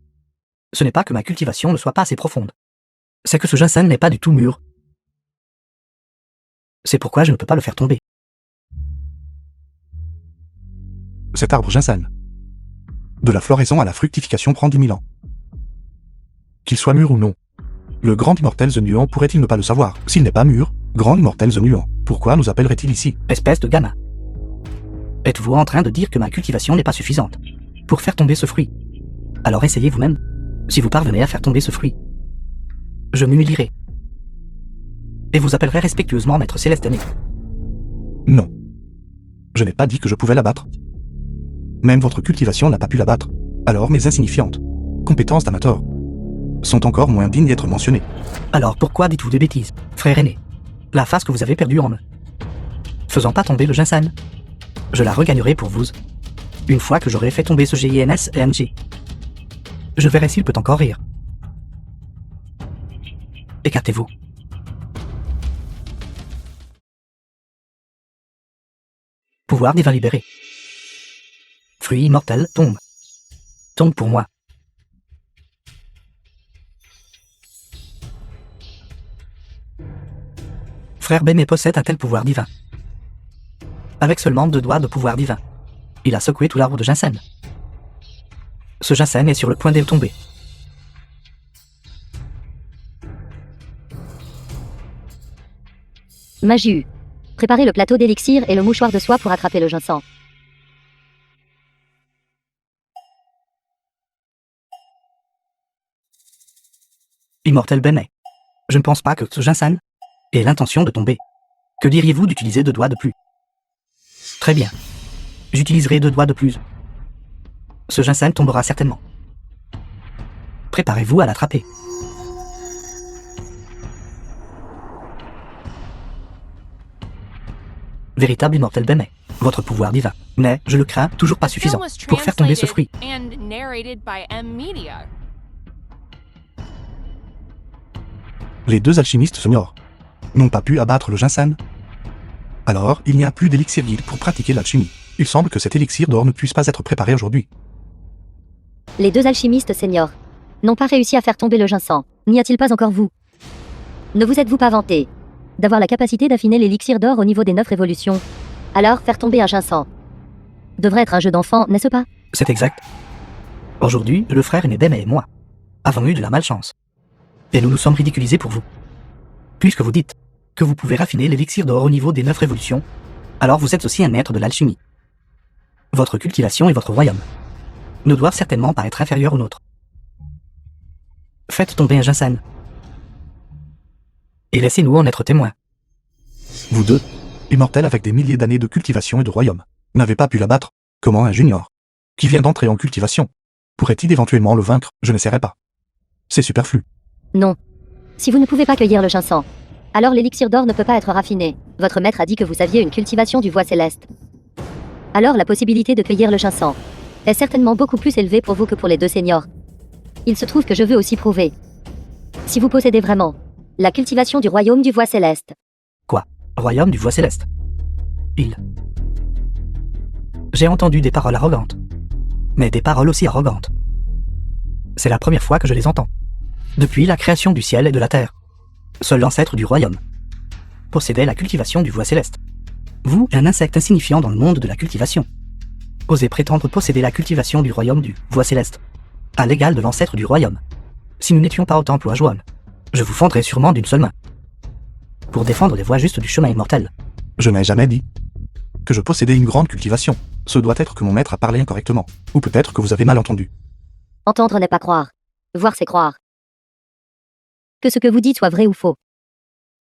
Ce n'est pas que ma cultivation ne soit pas assez profonde. C'est que ce ginseng n'est pas du tout mûr. C'est pourquoi je ne peux pas le faire tomber. Cet arbre ginseng. De la floraison à la fructification prend 10 000 ans. Qu'il soit mûr ou non. Le grand immortel Zenuan pourrait-il ne pas le savoir? S'il n'est pas mûr, grand immortel Zenuan, pourquoi nous appellerait-il ici? Espèce de gamma. Êtes-vous en train de dire que ma cultivation n'est pas suffisante pour faire tomber ce fruit? Alors essayez vous-même. Si vous parvenez à faire tomber ce fruit, je m'humilierai et vous appellerai respectueusement Maître Céleste aîné. Non. Je n'ai pas dit que je pouvais l'abattre. Même votre cultivation n'a pas pu l'abattre. Alors mes insignifiantes compétences d'amateur sont encore moins dignes d'être mentionnées. Alors pourquoi dites-vous des bêtises, frère aîné? La face que vous avez perdue en me faisant pas tomber le ginseng, je la regagnerai pour vous. Une fois que j'aurai fait tomber ce GINSEMG, je verrai s'il peut encore rire. Écartez-vous. Pouvoir divin libéré. Fruit immortel, tombe. Tombe pour moi. Frère Béné possède un tel pouvoir divin. Avec seulement 2 doigts de pouvoir divin, il a secoué tout l'arbre de ginseng. Ce ginseng est sur le point de tomber. Magie. Préparez le plateau d'élixir et le mouchoir de soie pour attraper le ginseng. Immortel Béné. Je ne pense pas que ce ginseng ait l'intention de tomber. Que diriez-vous d'utiliser 2 doigts de plus? Très bien. J'utiliserai 2 doigts de plus. Ce ginseng tombera certainement. Préparez-vous à l'attraper. Véritable immortel Bemet, votre pouvoir divin n'est, je le crains, toujours pas Film suffisant was pour faire tomber ce translated fruit. and narrated by M Media. Les 2 alchimistes seniors n'ont pas pu abattre le ginseng. Alors, il n'y a plus d'élixir guide pour pratiquer l'alchimie. Il semble que cet élixir d'or ne puisse pas être préparé aujourd'hui. Les 2 alchimistes seniors n'ont pas réussi à faire tomber le ginseng. N'y a-t-il pas encore vous? Ne vous êtes-vous pas vanté d'avoir la capacité d'affiner l'élixir d'or au niveau des 9 révolutions? Alors, faire tomber un ginseng devrait être un jeu d'enfant, n'est-ce pas? C'est exact. Aujourd'hui, le frère aîné Bemet et moi avons eu de la malchance. Et nous nous sommes ridiculisés pour vous. Puisque vous dites que vous pouvez raffiner l'élixir d'or au niveau des 9 révolutions, alors vous êtes aussi un maître de l'alchimie. Votre cultivation et votre royaume ne doivent certainement pas être inférieurs aux nôtres. Faites tomber un ginseng. Et laissez-nous en être témoins. Vous 2, immortels avec des milliers d'années de cultivation et de royaume, n'avez pas pu l'abattre. Comment un junior, qui vient d'entrer en cultivation, pourrait-il éventuellement le vaincre? Je n'essaierai pas. C'est superflu. Non. Si vous ne pouvez pas cueillir le ginseng, alors l'élixir d'or ne peut pas être raffiné. Votre maître a dit que vous aviez une cultivation du voie céleste. Alors la possibilité de cueillir le ginseng est certainement beaucoup plus élevée pour vous que pour les 2 seniors. Il se trouve que je veux aussi prouver. Si vous possédez vraiment la cultivation du royaume du voie céleste. Quoi? Royaume du voie céleste. J'ai entendu des paroles arrogantes. Mais des paroles aussi arrogantes. C'est la première fois que je les entends. Depuis la création du ciel et de la terre, seul l'ancêtre du royaume possédait la cultivation du voie céleste. Vous, un insecte insignifiant dans le monde de la cultivation, osez prétendre posséder la cultivation du royaume du voie céleste, à l'égal de l'ancêtre du royaume. Si nous n'étions pas au temple ou à Joanne, je vous fendrais sûrement d'une seule main. Pour défendre les voies justes du chemin immortel. Je n'ai jamais dit que je possédais une grande cultivation. Ce doit être que mon maître a parlé incorrectement. Ou peut-être que vous avez mal entendu. Entendre n'est pas croire. Voir c'est croire. Que ce que vous dites soit vrai ou faux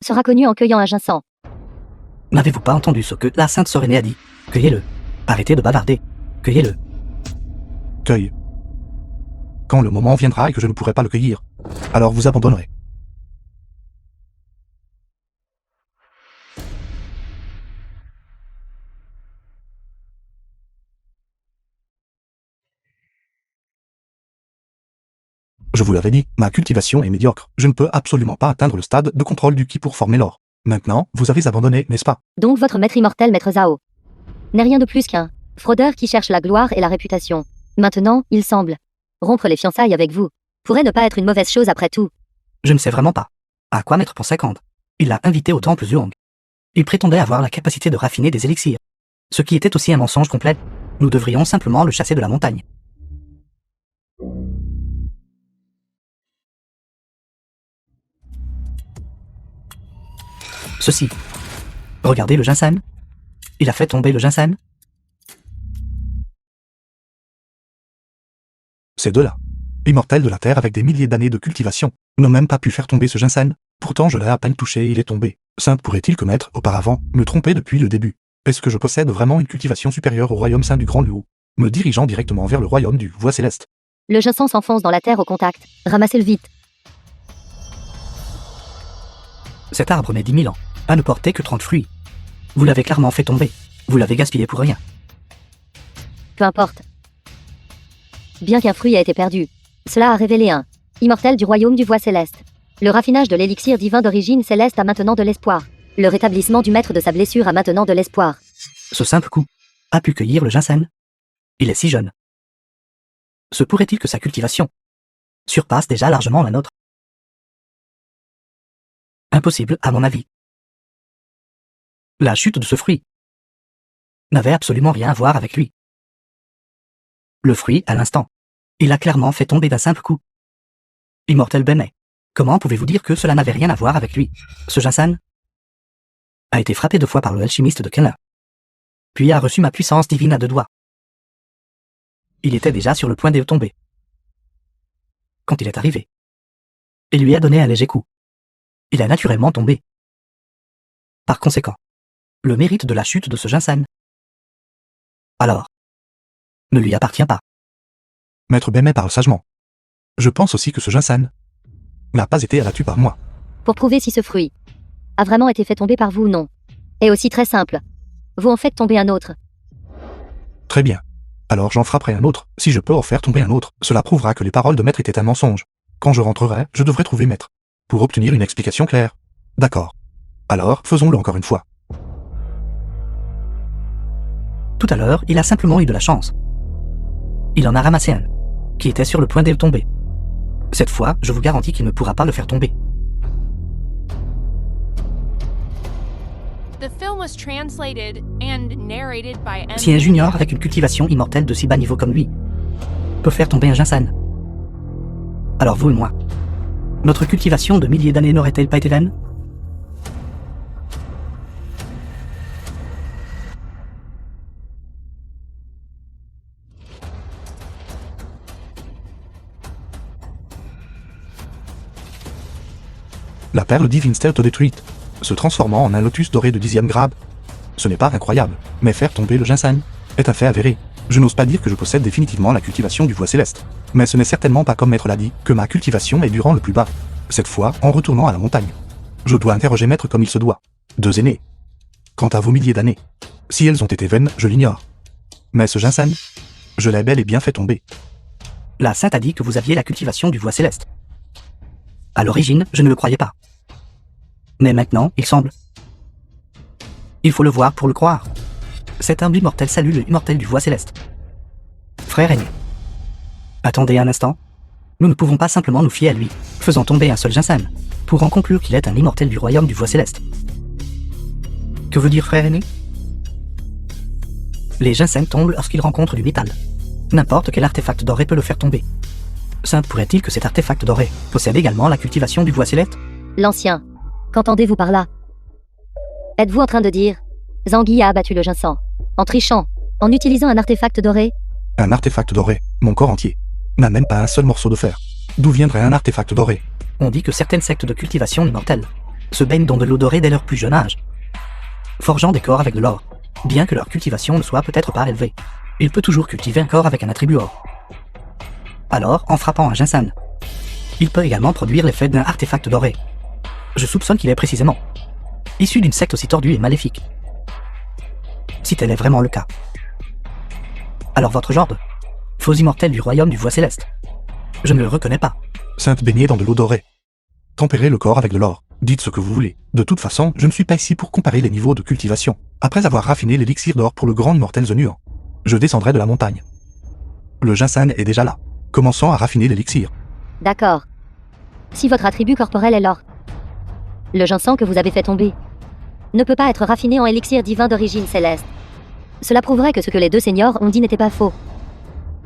sera connu en cueillant un ginseng. N'avez-vous pas entendu ce que la Sainte Sœur aînée a dit? Cueillez-le. Arrêtez de bavarder. Cueillez-le. Cueille. Quand le moment viendra et que je ne pourrai pas le cueillir, alors vous abandonnerez. Je vous l'avais dit, ma cultivation est médiocre. Je ne peux absolument pas atteindre le stade de contrôle du ki pour former l'or. Maintenant, vous avez abandonné, n'est-ce pas? Donc votre maître immortel, maître Zhao, n'est rien de plus qu'un fraudeur qui cherche la gloire et la réputation. Maintenant, il semble rompre les fiançailles avec vous. Pourrait ne pas être une mauvaise chose après tout. Je ne sais vraiment pas. À quoi maître pensait Kand? Il l'a invité au temple Zhuang. Il prétendait avoir la capacité de raffiner des élixirs. Ce qui était aussi un mensonge complet. Nous devrions simplement le chasser de la montagne. Ceci. Regardez le ginseng. Il a fait tomber le ginseng. Ces 2-là, immortels de la terre avec des milliers d'années de cultivation, n'ont même pas pu faire tomber ce ginseng. Pourtant je l'ai à peine touché et il est tombé. Saint pourrait-il que maître, auparavant, me tromper depuis le début? Est-ce que je possède vraiment une cultivation supérieure au royaume saint du Grand Liu, me dirigeant directement vers le royaume du voie céleste? Le ginseng s'enfonce dans la terre au contact. Ramassez-le vite. Cet arbre met 10 000 ans à ne porter que 30 fruits. Vous l'avez clairement fait tomber. Vous l'avez gaspillé pour rien. Peu importe. Bien qu'un fruit ait été perdu, cela a révélé un immortel du royaume du voie céleste. Le raffinage de l'élixir divin d'origine céleste a maintenant de l'espoir. Le rétablissement du maître de sa blessure a maintenant de l'espoir. Ce simple coup a pu cueillir le ginseng. Il est si jeune. Se pourrait-il que sa cultivation surpasse déjà largement la nôtre? Impossible, à mon avis. La chute de ce fruit n'avait absolument rien à voir avec lui. Le fruit, à l'instant, il a clairement fait tomber d'un simple coup. Immortel Bemet, comment pouvez-vous dire que cela n'avait rien à voir avec lui? Ce ginseng a été frappé 2 fois par le alchimiste de Kenner, puis a reçu ma puissance divine à 2 doigts. Il était déjà sur le point de tomber quand il est arrivé, et lui a donné un léger coup. Il a naturellement tombé. Par conséquent, le mérite de la chute de ce ginseng Alors, ne lui appartient pas. Maître Bémet parle sagement. Je pense aussi que ce Jinsan n'a pas été abattu par moi. Pour prouver si ce fruit a vraiment été fait tomber par vous ou non. Est aussi très simple. Vous en faites tomber un autre. Très bien. Alors j'en frapperai un autre. Si je peux en faire tomber un autre, cela prouvera que les paroles de Maître étaient un mensonge. Quand je rentrerai, je devrais trouver Maître. Pour obtenir une explication claire. D'accord. Alors, faisons-le encore une fois. Tout à l'heure, il a simplement eu de la chance. Il en a ramassé un, qui était sur le point de le tomber. Cette fois, je vous garantis qu'il ne pourra pas le faire tomber. The film was translated and narrated by Si un M. junior avec une cultivation immortelle de si bas niveau comme lui peut faire tomber un Jinsan, alors vous et moi, notre cultivation de milliers d'années n'aurait-elle pas été vaine? La perle divine s'est autodétruite, se transformant en un lotus doré de 10e grade. Ce n'est pas incroyable, mais faire tomber le Jinsan est un fait avéré. Je n'ose pas dire que je possède définitivement la cultivation du voie céleste. Mais ce n'est certainement pas comme Maître l'a dit, que ma cultivation est du rang le plus bas. Cette fois, en retournant à la montagne. Je dois interroger Maître comme il se doit. 2 aînés. Quant à vos milliers d'années, si elles ont été vaines, je l'ignore. Mais ce Jinsan, je l'ai bel et bien fait tomber. La sainte a dit que vous aviez la cultivation du voie céleste. À l'origine, je ne le croyais pas. Mais maintenant, il semble. Il faut le voir pour le croire. Cet humble immortel salue le immortel du voie céleste. Frère aîné. Attendez un instant. Nous ne pouvons pas simplement nous fier à lui, faisant tomber un seul Jinsan, pour en conclure qu'il est un immortel du royaume du voie céleste. Que veut dire frère aîné? Les Jinsan tombent lorsqu'ils rencontrent du métal. N'importe quel artefact doré peut le faire tomber. Sainte pourrait-il que cet artefact doré possède également la cultivation du voie céleste? L'ancien. Qu'entendez-vous par là? Êtes-vous en train de dire Zangui a abattu le Jinsan en trichant, en utilisant un artefact doré? Un artefact doré, mon corps entier, n'a même pas un seul morceau de fer. D'où viendrait un artefact doré? On dit que certaines sectes de cultivation immortelle se baignent dans de l'eau dorée dès leur plus jeune âge, forgeant des corps avec de l'or. Bien que leur cultivation ne soit peut-être pas élevée, il peut toujours cultiver un corps avec un attribut or. Alors, en frappant un Jinsan, il peut également produire l'effet d'un artefact doré. Je soupçonne qu'il est précisément issu d'une secte aussi tordue et maléfique. Si tel est vraiment le cas. Alors votre genre de faux immortel du royaume du voie céleste, je ne le reconnais pas. Sainte baignée dans de l'eau dorée. Tempérez le corps avec de l'or. Dites ce que vous voulez. De toute façon, je ne suis pas ici pour comparer les niveaux de cultivation. Après avoir raffiné l'élixir d'or pour le grand immortel Zenuan, je descendrai de la montagne. Le Jinsan est déjà là. Commençons à raffiner l'élixir. D'accord. Si votre attribut corporel est l'or, le Jinsan que vous avez fait tomber ne peut pas être raffiné en élixir divin d'origine céleste. Cela prouverait que ce que les deux seigneurs ont dit n'était pas faux.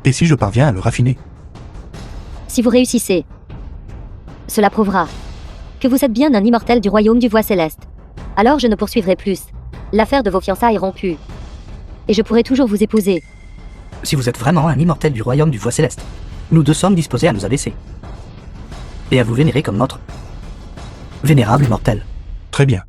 Et si je parviens à le raffiner? Si vous réussissez, cela prouvera que vous êtes bien un immortel du royaume du voie céleste. Alors je ne poursuivrai plus l'affaire de vos fiançailles rompues. Et je pourrai toujours vous épouser. Si vous êtes vraiment un immortel du royaume du voie céleste, nous deux sommes disposés à nous abaisser. Et à vous vénérer comme notre vénérable immortel. Très bien.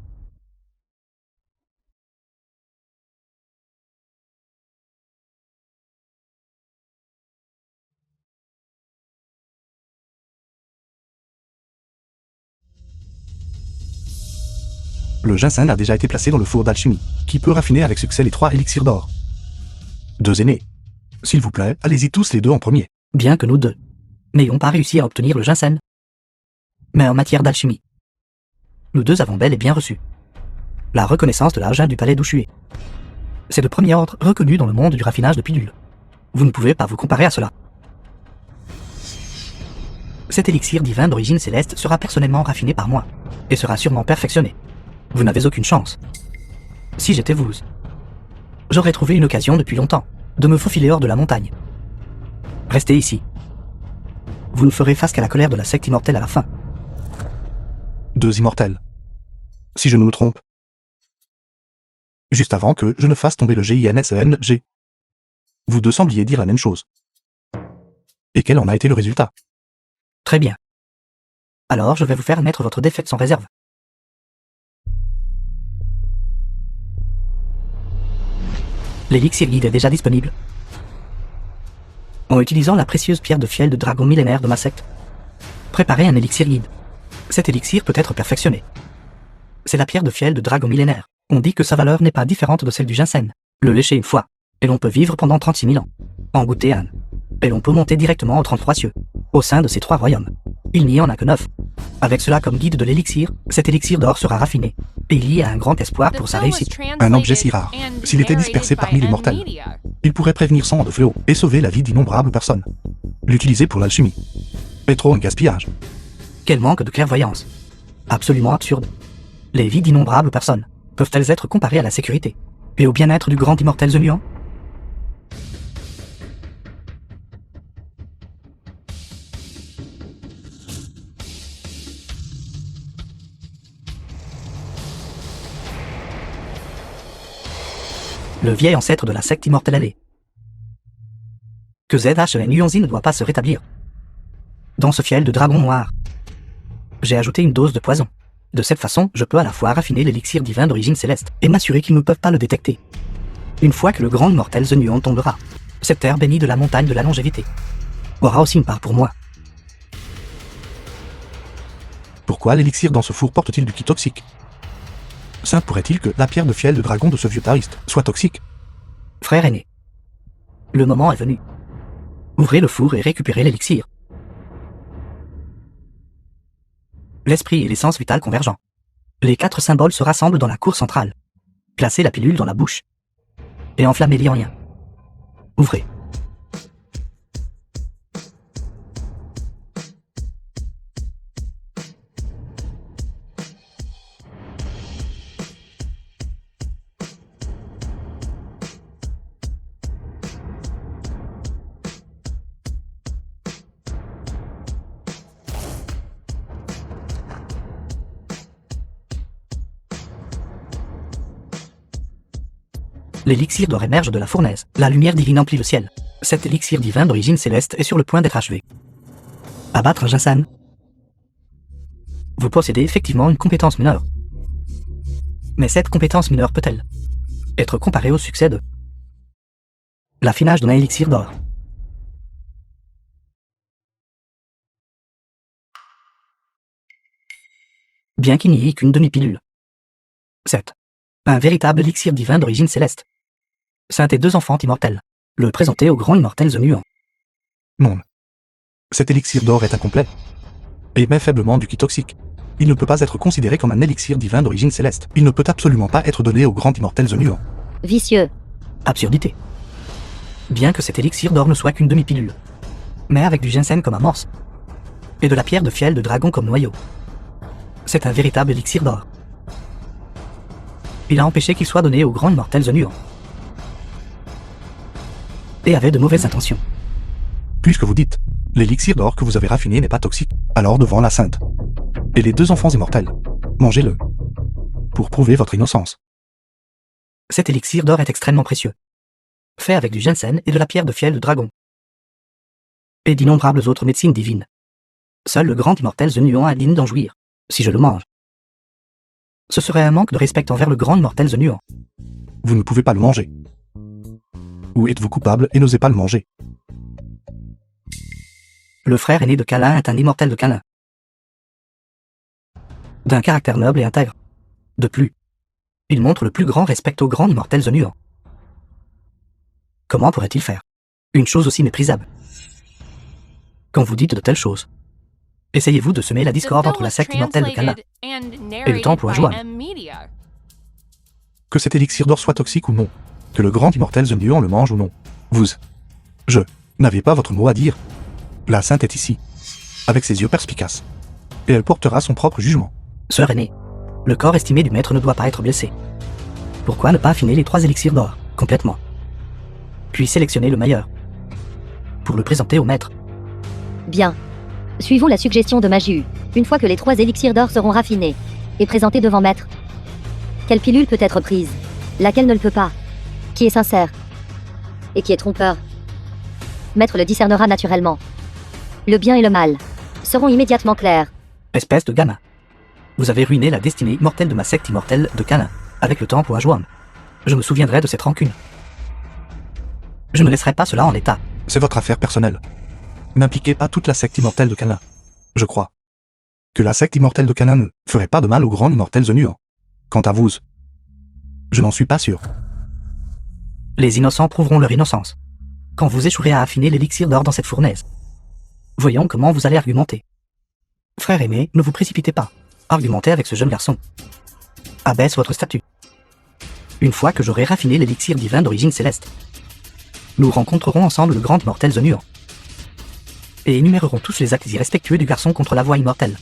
Le Jinsan a déjà été placé dans le four d'alchimie, qui peut raffiner avec succès les 3 élixirs d'or. 2 aînés. S'il vous plaît, allez-y tous les deux en premier. Bien que nous deux n'ayons pas réussi à obtenir le Jinsan, mais en matière d'alchimie, nous deux avons bel et bien reçu la reconnaissance de l'argent du palais d'Ushué. C'est de premier ordre reconnu dans le monde du raffinage de pilules. Vous ne pouvez pas vous comparer à cela. Cet élixir divin d'origine céleste sera personnellement raffiné par moi, et sera sûrement perfectionné. Vous n'avez aucune chance. Si j'étais vous, j'aurais trouvé une occasion depuis longtemps de me faufiler hors de la montagne. Restez ici. Vous ne ferez face qu'à la colère de la secte immortelle à la fin. 2 immortels. Si je ne me trompe. Juste avant que je ne fasse tomber le GINSENG. Vous deux sembliez dire la même chose. Et quel en a été le résultat? Très bien. Alors je vais vous faire admettre votre défaite sans réserve. L'élixir guide est déjà disponible. En utilisant la précieuse pierre de fiel de dragon millénaire de ma secte, préparez un élixir guide. Cet élixir peut être perfectionné. C'est la pierre de fiel de dragon millénaire. On dit que sa valeur n'est pas différente de celle du ginseng. Le lécher une fois, et l'on peut vivre pendant 36 000 ans. En goûter un, et l'on peut monter directement aux 33 cieux, au sein de ces 3 royaumes. Il n'y en a que 9. Avec cela comme guide de l'élixir, cet élixir d'or sera raffiné, et il y a un grand espoir The pour sa film was réussite. Un objet si rare, translated and s'il était dispersé narrated parmi by les mortels, M-Media. il pourrait prévenir sang de fléau et sauver la vie d'innombrables personnes. L'utiliser pour l'alchimie est trop un gaspillage. Quel manque de clairvoyance. Absolument absurde. Les vies d'innombrables personnes peuvent-elles être comparées à la sécurité et au bien-être du grand immortel The Nuant? Le vieil ancêtre de la secte immortelle allée. Que ZHN Yuanzi ne doit pas se rétablir. Dans ce fiel de dragon noir, j'ai ajouté une dose de poison. De cette façon, je peux à la fois raffiner l'élixir divin d'origine céleste et m'assurer qu'ils ne peuvent pas le détecter. Une fois que le grand immortel The Nuant tombera, cette terre bénie de la montagne de la longévité aura aussi une part pour moi. Pourquoi l'élixir dans ce four porte-t-il du ki toxique? Saint pourrait-il que la pierre de fiel de dragon de ce vieux taoïste soit toxique? Frère aîné, le moment est venu. Ouvrez le four et récupérez l'élixir. L'esprit et l'essence vitale convergent. Les 4 symboles se rassemblent dans la cour centrale. Placez la pilule dans la bouche. Et enflammez l'Irien. Ouvrez. L'élixir d'or émerge de la fournaise. La lumière divine emplit le ciel. Cet élixir divin d'origine céleste est sur le point d'être achevé. Abattre un ginseng. Vous possédez effectivement une compétence mineure. Mais cette compétence mineure peut-elle être comparée au succès de l'affinage d'un élixir d'or? Bien qu'il n'y ait qu'une demi-pilule. 7. Un véritable élixir divin d'origine céleste. Saint et 2 enfants immortels. Le présenter au grand immortel The Nuant. Non. Cet élixir d'or est incomplet. Et émet faiblement du ki toxique. Il ne peut pas être considéré comme un élixir divin d'origine céleste. Il ne peut absolument pas être donné au grand immortel The Nuant. Vicieux. Absurdité. Bien que cet élixir d'or ne soit qu'une demi-pilule. Mais avec du ginseng comme amorce. Et de la pierre de fiel de dragon comme noyau. C'est un véritable élixir d'or. Il a empêché qu'il soit donné au grand immortel The Nuant. Et avait de mauvaises intentions. Puisque vous dites, l'élixir d'or que vous avez raffiné n'est pas toxique, alors devant la sainte et les 2 enfants immortels, mangez-le. Pour prouver votre innocence. Cet élixir d'or est extrêmement précieux. Fait avec du ginseng et de la pierre de fiel de dragon. Et d'innombrables autres médecines divines. Seul le grand immortel The Nuant est digne d'en jouir, si je le mange. Ce serait un manque de respect envers le grand immortel The Nuant. Vous ne pouvez pas le manger. Ou êtes-vous coupable et n'osez pas le manger? Le frère aîné de Calin est un immortel de Calin. D'un caractère noble et intègre. De plus, il montre le plus grand respect au grand immortel The Nuant. Comment pourrait-il faire une chose aussi méprisable? Quand vous dites de telles choses, essayez-vous de semer la The discorde film entre la was secte immortelle de Calin translated and et le narrated temple by Ajuan? M-Media. Que cet élixir d'or soit toxique ou non, que le grand immortel The Nuant le mange ou non, vous, je, n'avez pas votre mot à dire. La sainte est ici, avec ses yeux perspicaces, et elle portera son propre jugement. Sœur aînée, le corps estimé du maître ne doit pas être blessé. Pourquoi ne pas affiner les 3 élixirs d'or, complètement? Puis sélectionner le meilleur, pour le présenter au maître. Bien. Suivons la suggestion de Magiu. Une fois que les 3 élixirs d'or seront raffinés et présentés devant maître, quelle pilule peut être prise? Laquelle ne le peut pas? Qui est sincère? Et qui est trompeur? Maître le discernera naturellement. Le bien et le mal seront immédiatement clairs. Espèce de gamin. Vous avez ruiné la destinée immortelle de ma secte immortelle de Calin, avec le temple Ajuan. Je me souviendrai de cette rancune. Je ne laisserai pas cela en l'état. C'est votre affaire personnelle. N'impliquez pas toute la secte immortelle de Cana. Je crois que la secte immortelle de Cana ne ferait pas de mal au grand immortel The Nuant. Quant à vous, je n'en suis pas sûr. Les innocents prouveront leur innocence. Quand vous échouerez à affiner l'élixir d'or dans cette fournaise. Voyons comment vous allez argumenter. Frère aîné, ne vous précipitez pas. Argumentez avec ce jeune garçon. Abaisse votre statut. Une fois que j'aurai raffiné l'élixir divin d'origine céleste, nous rencontrerons ensemble le grand immortel The Nuant. Et énumérerons tous les actes irrespectueux du garçon contre la voix immortelle.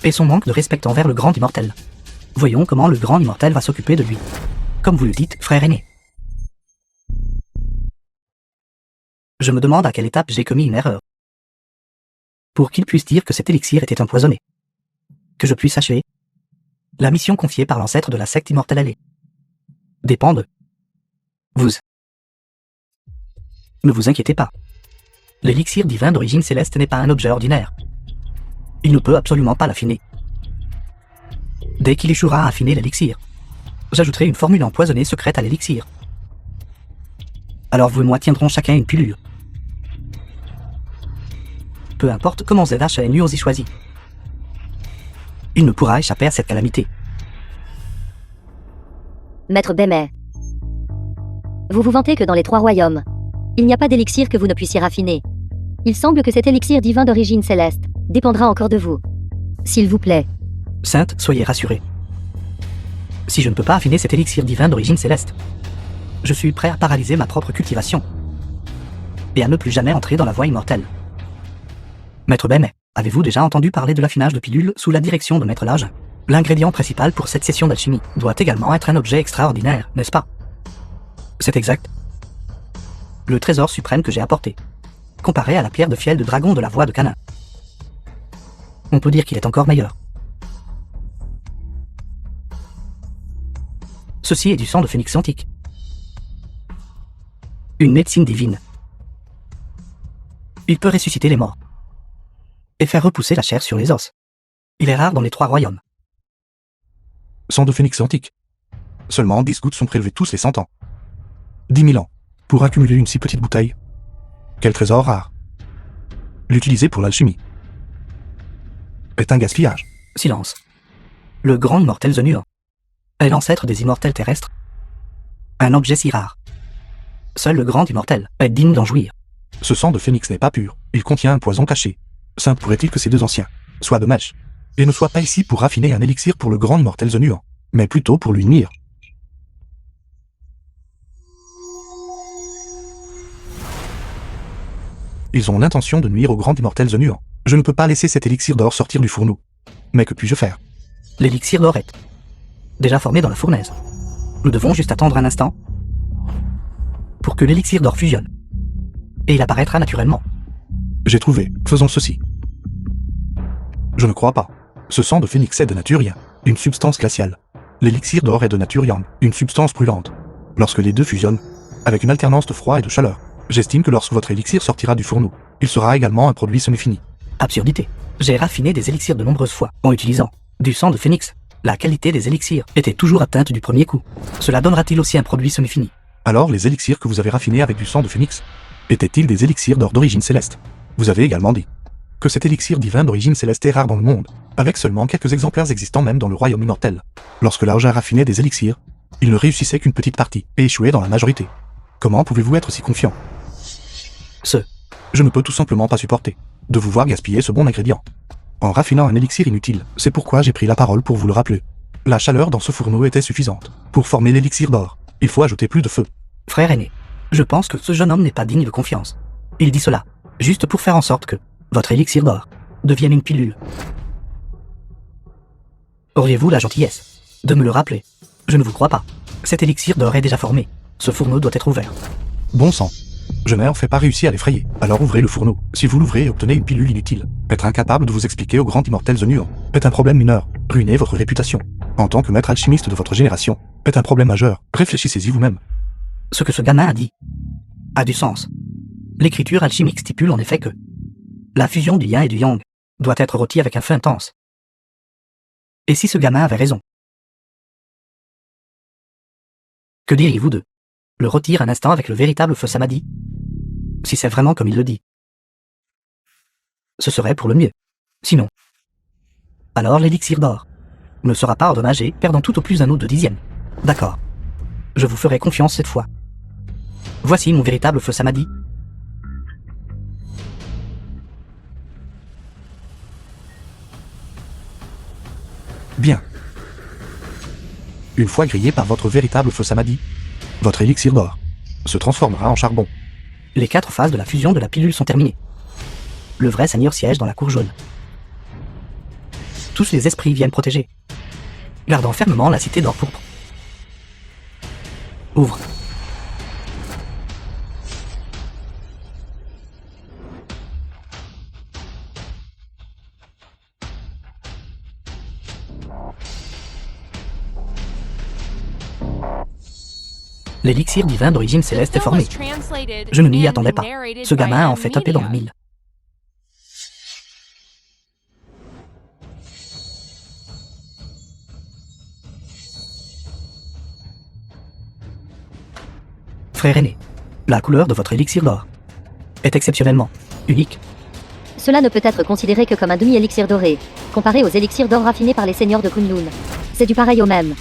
Et son manque de respect envers le grand immortel. Voyons comment le grand immortel va s'occuper de lui. Comme vous le dites, frère aîné. Je me demande à quelle étape j'ai commis une erreur. Pour qu'il puisse dire que cet élixir était empoisonné. Que je puisse achever la mission confiée par l'ancêtre de la secte immortelle allée. Dépend de vous. Ne vous inquiétez pas. L'élixir divin d'origine céleste n'est pas un objet ordinaire. Il ne peut absolument pas l'affiner. Dès qu'il échouera à affiner l'élixir, j'ajouterai une formule empoisonnée secrète à l'élixir. Alors vous et moi tiendrons chacun une pilule. Peu importe comment ZH et Nuos y choisit. Il ne pourra échapper à cette calamité. Maître Bémet. Vous vous vantez que dans les 3 royaumes, il n'y a pas d'élixir que vous ne puissiez raffiner. Il semble que cet élixir divin d'origine céleste dépendra encore de vous. S'il vous plaît. Sainte, soyez rassurée. Si je ne peux pas affiner cet élixir divin d'origine céleste, je suis prêt à paralyser ma propre cultivation et à ne plus jamais entrer dans la voie immortelle. Maître Bémet, avez-vous déjà entendu parler de l'affinage de pilules sous la direction de Maître Lage? L'ingrédient principal pour cette session d'alchimie doit également être un objet extraordinaire, n'est-ce pas? C'est exact. Le trésor suprême que j'ai apporté, comparé à la pierre de fiel de dragon de la voie de Cana. On peut dire qu'il est encore meilleur. Ceci est du sang de phénix antique. Une médecine divine. Il peut ressusciter les morts et faire repousser la chair sur les os. Il est rare dans les 3 royaumes. Sang de phénix antique. Seulement 10 gouttes sont prélevées tous les 100 ans. 10 000 ans. Pour accumuler une si petite bouteille. Quel trésor rare. L'utiliser pour l'alchimie est un gaspillage. Silence. Le grand immortel The Nuant est l'ancêtre des immortels terrestres. Un objet si rare. Seul le grand immortel est digne d'en jouir. Ce sang de phénix n'est pas pur. Il contient un poison caché. Saint pourrait-il que ces 2 anciens soient de mèche et ne soient pas ici pour raffiner un élixir pour le grand immortel The Nuant, mais plutôt pour lui nuire. Ils ont l'intention de nuire au grand immortel The Nuant. Je ne peux pas laisser cet élixir d'or sortir du fourneau. Mais que puis-je faire? L'élixir d'or est déjà formé dans la fournaise. Nous devons juste attendre un instant pour que l'élixir d'or fusionne. Et il apparaîtra naturellement. J'ai trouvé. Faisons ceci. Je ne crois pas. Ce sang de phénix est de nature yin, une substance glaciale. L'élixir d'or est de nature yang, une substance brûlante. Lorsque les deux fusionnent, avec une alternance de froid et de chaleur, j'estime que lorsque votre élixir sortira du fourneau, il sera également un produit semi-fini. Absurdité. J'ai raffiné des élixirs de nombreuses fois, en utilisant du sang de phénix. La qualité des élixirs était toujours atteinte du premier coup. Cela donnera-t-il aussi un produit semi-fini? Alors les élixirs que vous avez raffinés avec du sang de phénix, étaient-ils des élixirs d'or d'origine céleste? Vous avez également dit que cet élixir divin d'origine céleste est rare dans le monde, avec seulement quelques exemplaires existants même dans le royaume immortel. Lorsque Laoja raffinait des élixirs, il ne réussissait qu'une petite partie, et échouait dans la majorité. Comment pouvez-vous être si confiant? Je ne peux tout simplement pas supporter de vous voir gaspiller ce bon ingrédient. En raffinant un élixir inutile, c'est pourquoi j'ai pris la parole pour vous le rappeler. La chaleur dans ce fourneau était suffisante pour former l'élixir d'or. Il faut ajouter plus de feu. Frère aîné, je pense que ce jeune homme n'est pas digne de confiance. Il dit cela, juste pour faire en sorte que votre élixir d'or devienne une pilule. Auriez-vous la gentillesse de me le rappeler? Je ne vous crois pas. Cet élixir d'or est déjà formé. Ce fourneau doit être ouvert. Bon sang. Je n'ai en fait pas réussi à l'effrayer. Alors ouvrez le fourneau. Si vous l'ouvrez, obtenez une pilule inutile. Être incapable de vous expliquer au grand immortel The Nuant est un problème mineur. Ruinez votre réputation. En tant que maître alchimiste de votre génération, est un problème majeur. Réfléchissez-y vous-même. Ce que ce gamin a dit a du sens. L'écriture alchimique stipule en effet que la fusion du yin et du yang doit être rôtie avec un feu intense. Et si ce gamin avait raison? Que diriez-vous de le retire un instant avec le véritable feu Samadhi. Si c'est vraiment comme il le dit. Ce serait pour le mieux. Sinon, alors l'élixir d'or ne sera pas endommagé, perdant tout au plus un ou 2 dixièmes. D'accord. Je vous ferai confiance cette fois. Voici mon véritable feu Samadhi. Bien. Une fois grillé par votre véritable feu Samadhi, votre élixir d'or se transformera en charbon. Les 4 phases de la fusion de la pilule sont terminées. Le vrai seigneur siège dans la cour jaune. Tous les esprits viennent protéger, gardant fermement la cité d'or pourpre. Ouvre. L'élixir divin d'origine céleste est formé. Je ne m'y attendais pas. Ce gamin a en fait tapé dans le mille. Frère aîné, la couleur de votre élixir d'or est exceptionnellement unique. Cela ne peut être considéré que comme un demi-élixir doré, comparé aux élixirs d'or raffinés par les seigneurs de Kunlun. C'est du pareil au même.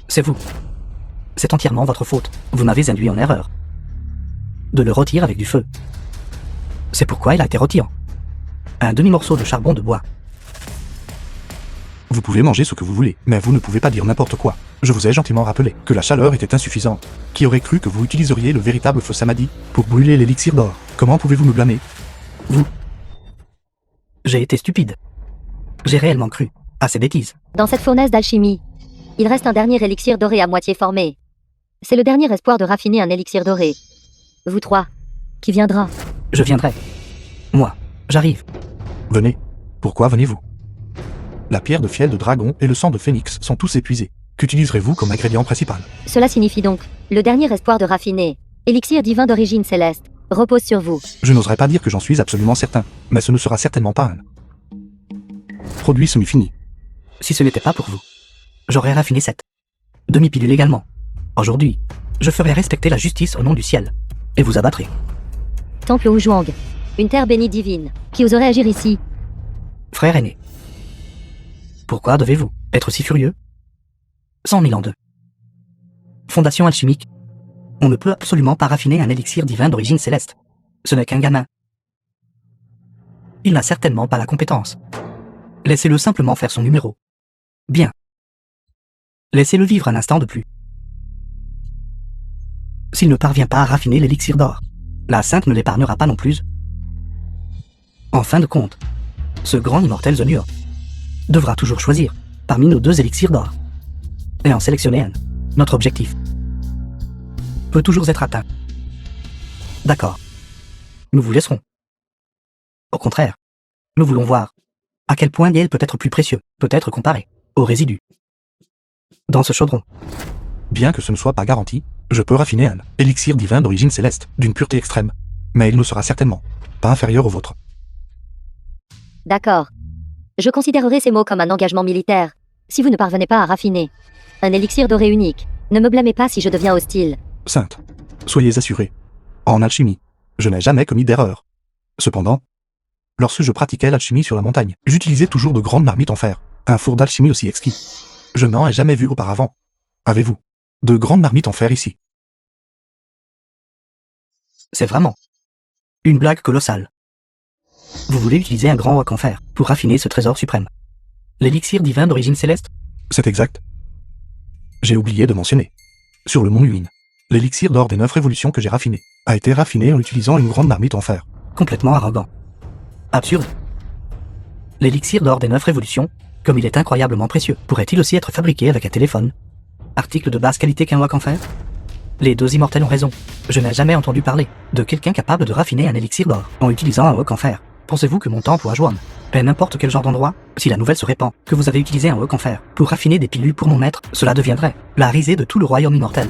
C'est vous. C'est entièrement votre faute. Vous m'avez induit en erreur. De le rôtir avec du feu. C'est pourquoi il a été rôti en un demi-morceau de charbon de bois. Vous pouvez manger ce que vous voulez, mais vous ne pouvez pas dire n'importe quoi. Je vous ai gentiment rappelé que la chaleur était insuffisante. Qui aurait cru que vous utiliseriez le véritable feu Samadhi pour brûler l'élixir d'or? Comment pouvez-vous me blâmer? Vous. J'ai été stupide. J'ai réellement cru à ces bêtises. Dans cette fournaise d'alchimie, il reste un dernier élixir doré à moitié formé. C'est le dernier espoir de raffiner un élixir doré. Vous 3. Qui viendra? Je viendrai. Moi, j'arrive. Venez. Pourquoi venez-vous? La pierre de fiel de dragon et le sang de phénix sont tous épuisés. Qu'utiliserez-vous comme ingrédient principal? Cela signifie donc, le dernier espoir de raffiner, élixir divin d'origine céleste, repose sur vous. Je n'oserais pas dire que j'en suis absolument certain, mais ce ne sera certainement pas un produit semi-fini. Si ce n'était pas pour vous, j'aurais raffiné cette demi-pilule également. Aujourd'hui, je ferai respecter la justice au nom du ciel, et vous abattrez. Temple Ujwang, une terre bénie divine, qui oserait agir ici? Frère aîné, pourquoi devez-vous être si furieux? 100 000 ans de fondation alchimique. On ne peut absolument pas raffiner un élixir divin d'origine céleste. Ce n'est qu'un gamin. Il n'a certainement pas la compétence. Laissez-le simplement faire son numéro. Bien. Laissez-le vivre un instant de plus. S'il ne parvient pas à raffiner l'élixir d'or, la Sainte ne l'épargnera pas non plus. En fin de compte, ce grand immortel Zonur devra toujours choisir parmi nos 2 élixirs d'or et en sélectionner un. Notre objectif peut toujours être atteint. D'accord. Nous vous laisserons. Au contraire, nous voulons voir à quel point Niel peut être plus précieux, peut être comparé aux résidus dans ce chaudron. Bien que ce ne soit pas garanti, je peux raffiner un élixir divin d'origine céleste, d'une pureté extrême, mais il ne sera certainement pas inférieur au vôtre. D'accord. Je considérerai ces mots comme un engagement militaire, si vous ne parvenez pas à raffiner un élixir doré unique. Ne me blâmez pas si je deviens hostile. Sainte, soyez assurés. En alchimie, je n'ai jamais commis d'erreur. Cependant, lorsque je pratiquais l'alchimie sur la montagne, j'utilisais toujours de grandes marmites en fer, un four d'alchimie aussi exquis. Je n'en ai jamais vu auparavant. Avez-vous de grandes marmites en fer ici? C'est vraiment une blague colossale. Vous voulez utiliser un grand wok en fer pour raffiner ce trésor suprême. L'élixir divin d'origine céleste? C'est exact. J'ai oublié de mentionner. Sur le mont Yuin, l'élixir d'or des 9 révolutions que j'ai raffiné a été raffiné en utilisant une grande marmite en fer. Complètement arrogant. Absurde. L'élixir d'or des 9 révolutions, comme il est incroyablement précieux, pourrait-il aussi être fabriqué avec un téléphone? Article de basse qualité qu'un wok en fer? Les 2 immortels ont raison. Je n'ai jamais entendu parler de quelqu'un capable de raffiner un élixir d'or en utilisant un wok en fer. Pensez-vous que mon temple ou Ajouan est n'importe quel genre d'endroit? Si la nouvelle se répand que vous avez utilisé un wok en fer pour raffiner des pilules pour mon maître, cela deviendrait la risée de tout le royaume immortel.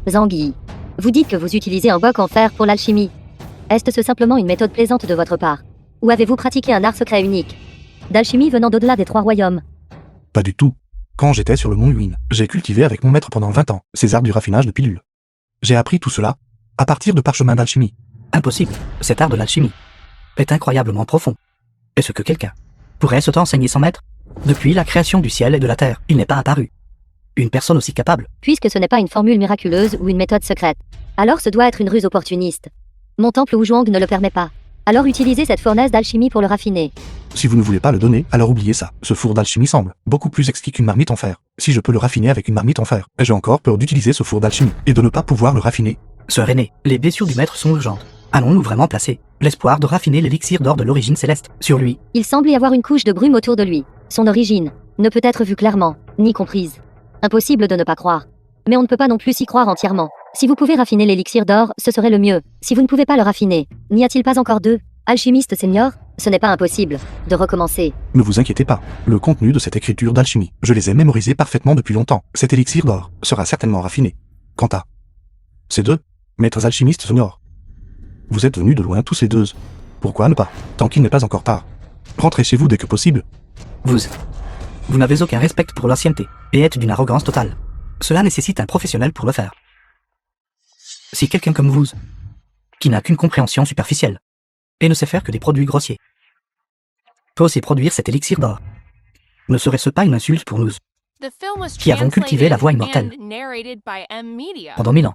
Zangui, vous dites que vous utilisez un wok en fer pour l'alchimie. Est-ce simplement une méthode plaisante de votre part? Ou avez-vous pratiqué un art secret unique d'alchimie venant d'au-delà des 3 royaumes? Pas du tout. Quand j'étais sur le mont Yuin, j'ai cultivé avec mon maître pendant 20 ans ces arts du raffinage de pilules. J'ai appris tout cela à partir de parchemins d'alchimie. Impossible, cet art de l'alchimie est incroyablement profond. Est-ce que quelqu'un pourrait se enseigner sans maître? Depuis la création du ciel et de la terre, il n'est pas apparu une personne aussi capable. Puisque ce n'est pas une formule miraculeuse ou une méthode secrète, alors ce doit être une ruse opportuniste. Mon temple Wuzhuang ne le permet pas. Alors utilisez cette fournaise d'alchimie pour le raffiner. Si vous ne voulez pas le donner, alors oubliez ça. Ce four d'alchimie semble beaucoup plus exquis qu'une marmite en fer. Si je peux le raffiner avec une marmite en fer, j'ai encore peur d'utiliser ce four d'alchimie et de ne pas pouvoir le raffiner. Sœur aînée, les blessures du maître sont urgentes. Allons-nous vraiment placer l'espoir de raffiner l'élixir d'or de l'origine céleste sur lui? Il semble y avoir une couche de brume autour de lui. Son origine ne peut être vue clairement, ni comprise. Impossible de ne pas croire. Mais on ne peut pas non plus s'y croire entièrement. Si vous pouvez raffiner l'élixir d'or, ce serait le mieux. Si vous ne pouvez pas le raffiner, n'y a-t-il pas encore deux alchimistes seniors? Ce n'est pas impossible de recommencer. Ne vous inquiétez pas, le contenu de cette écriture d'alchimie, je les ai mémorisés parfaitement depuis longtemps. Cet élixir d'or sera certainement raffiné. Quant à ces deux maîtres alchimistes seniors, vous êtes venus de loin tous les deux. Pourquoi ne pas, tant qu'il n'est pas encore tard? Rentrez chez vous dès que possible. Vous n'avez aucun respect pour l'ancienneté, et êtes d'une arrogance totale. Cela nécessite un professionnel pour le faire. Si quelqu'un comme vous, qui n'a qu'une compréhension superficielle, et ne sait faire que des produits grossiers, peut aussi produire cet élixir d'or, ne serait-ce pas une insulte pour nous, The film was qui avons cultivé la voie immortelle translated and narrated by Media. pendant 1000 ans?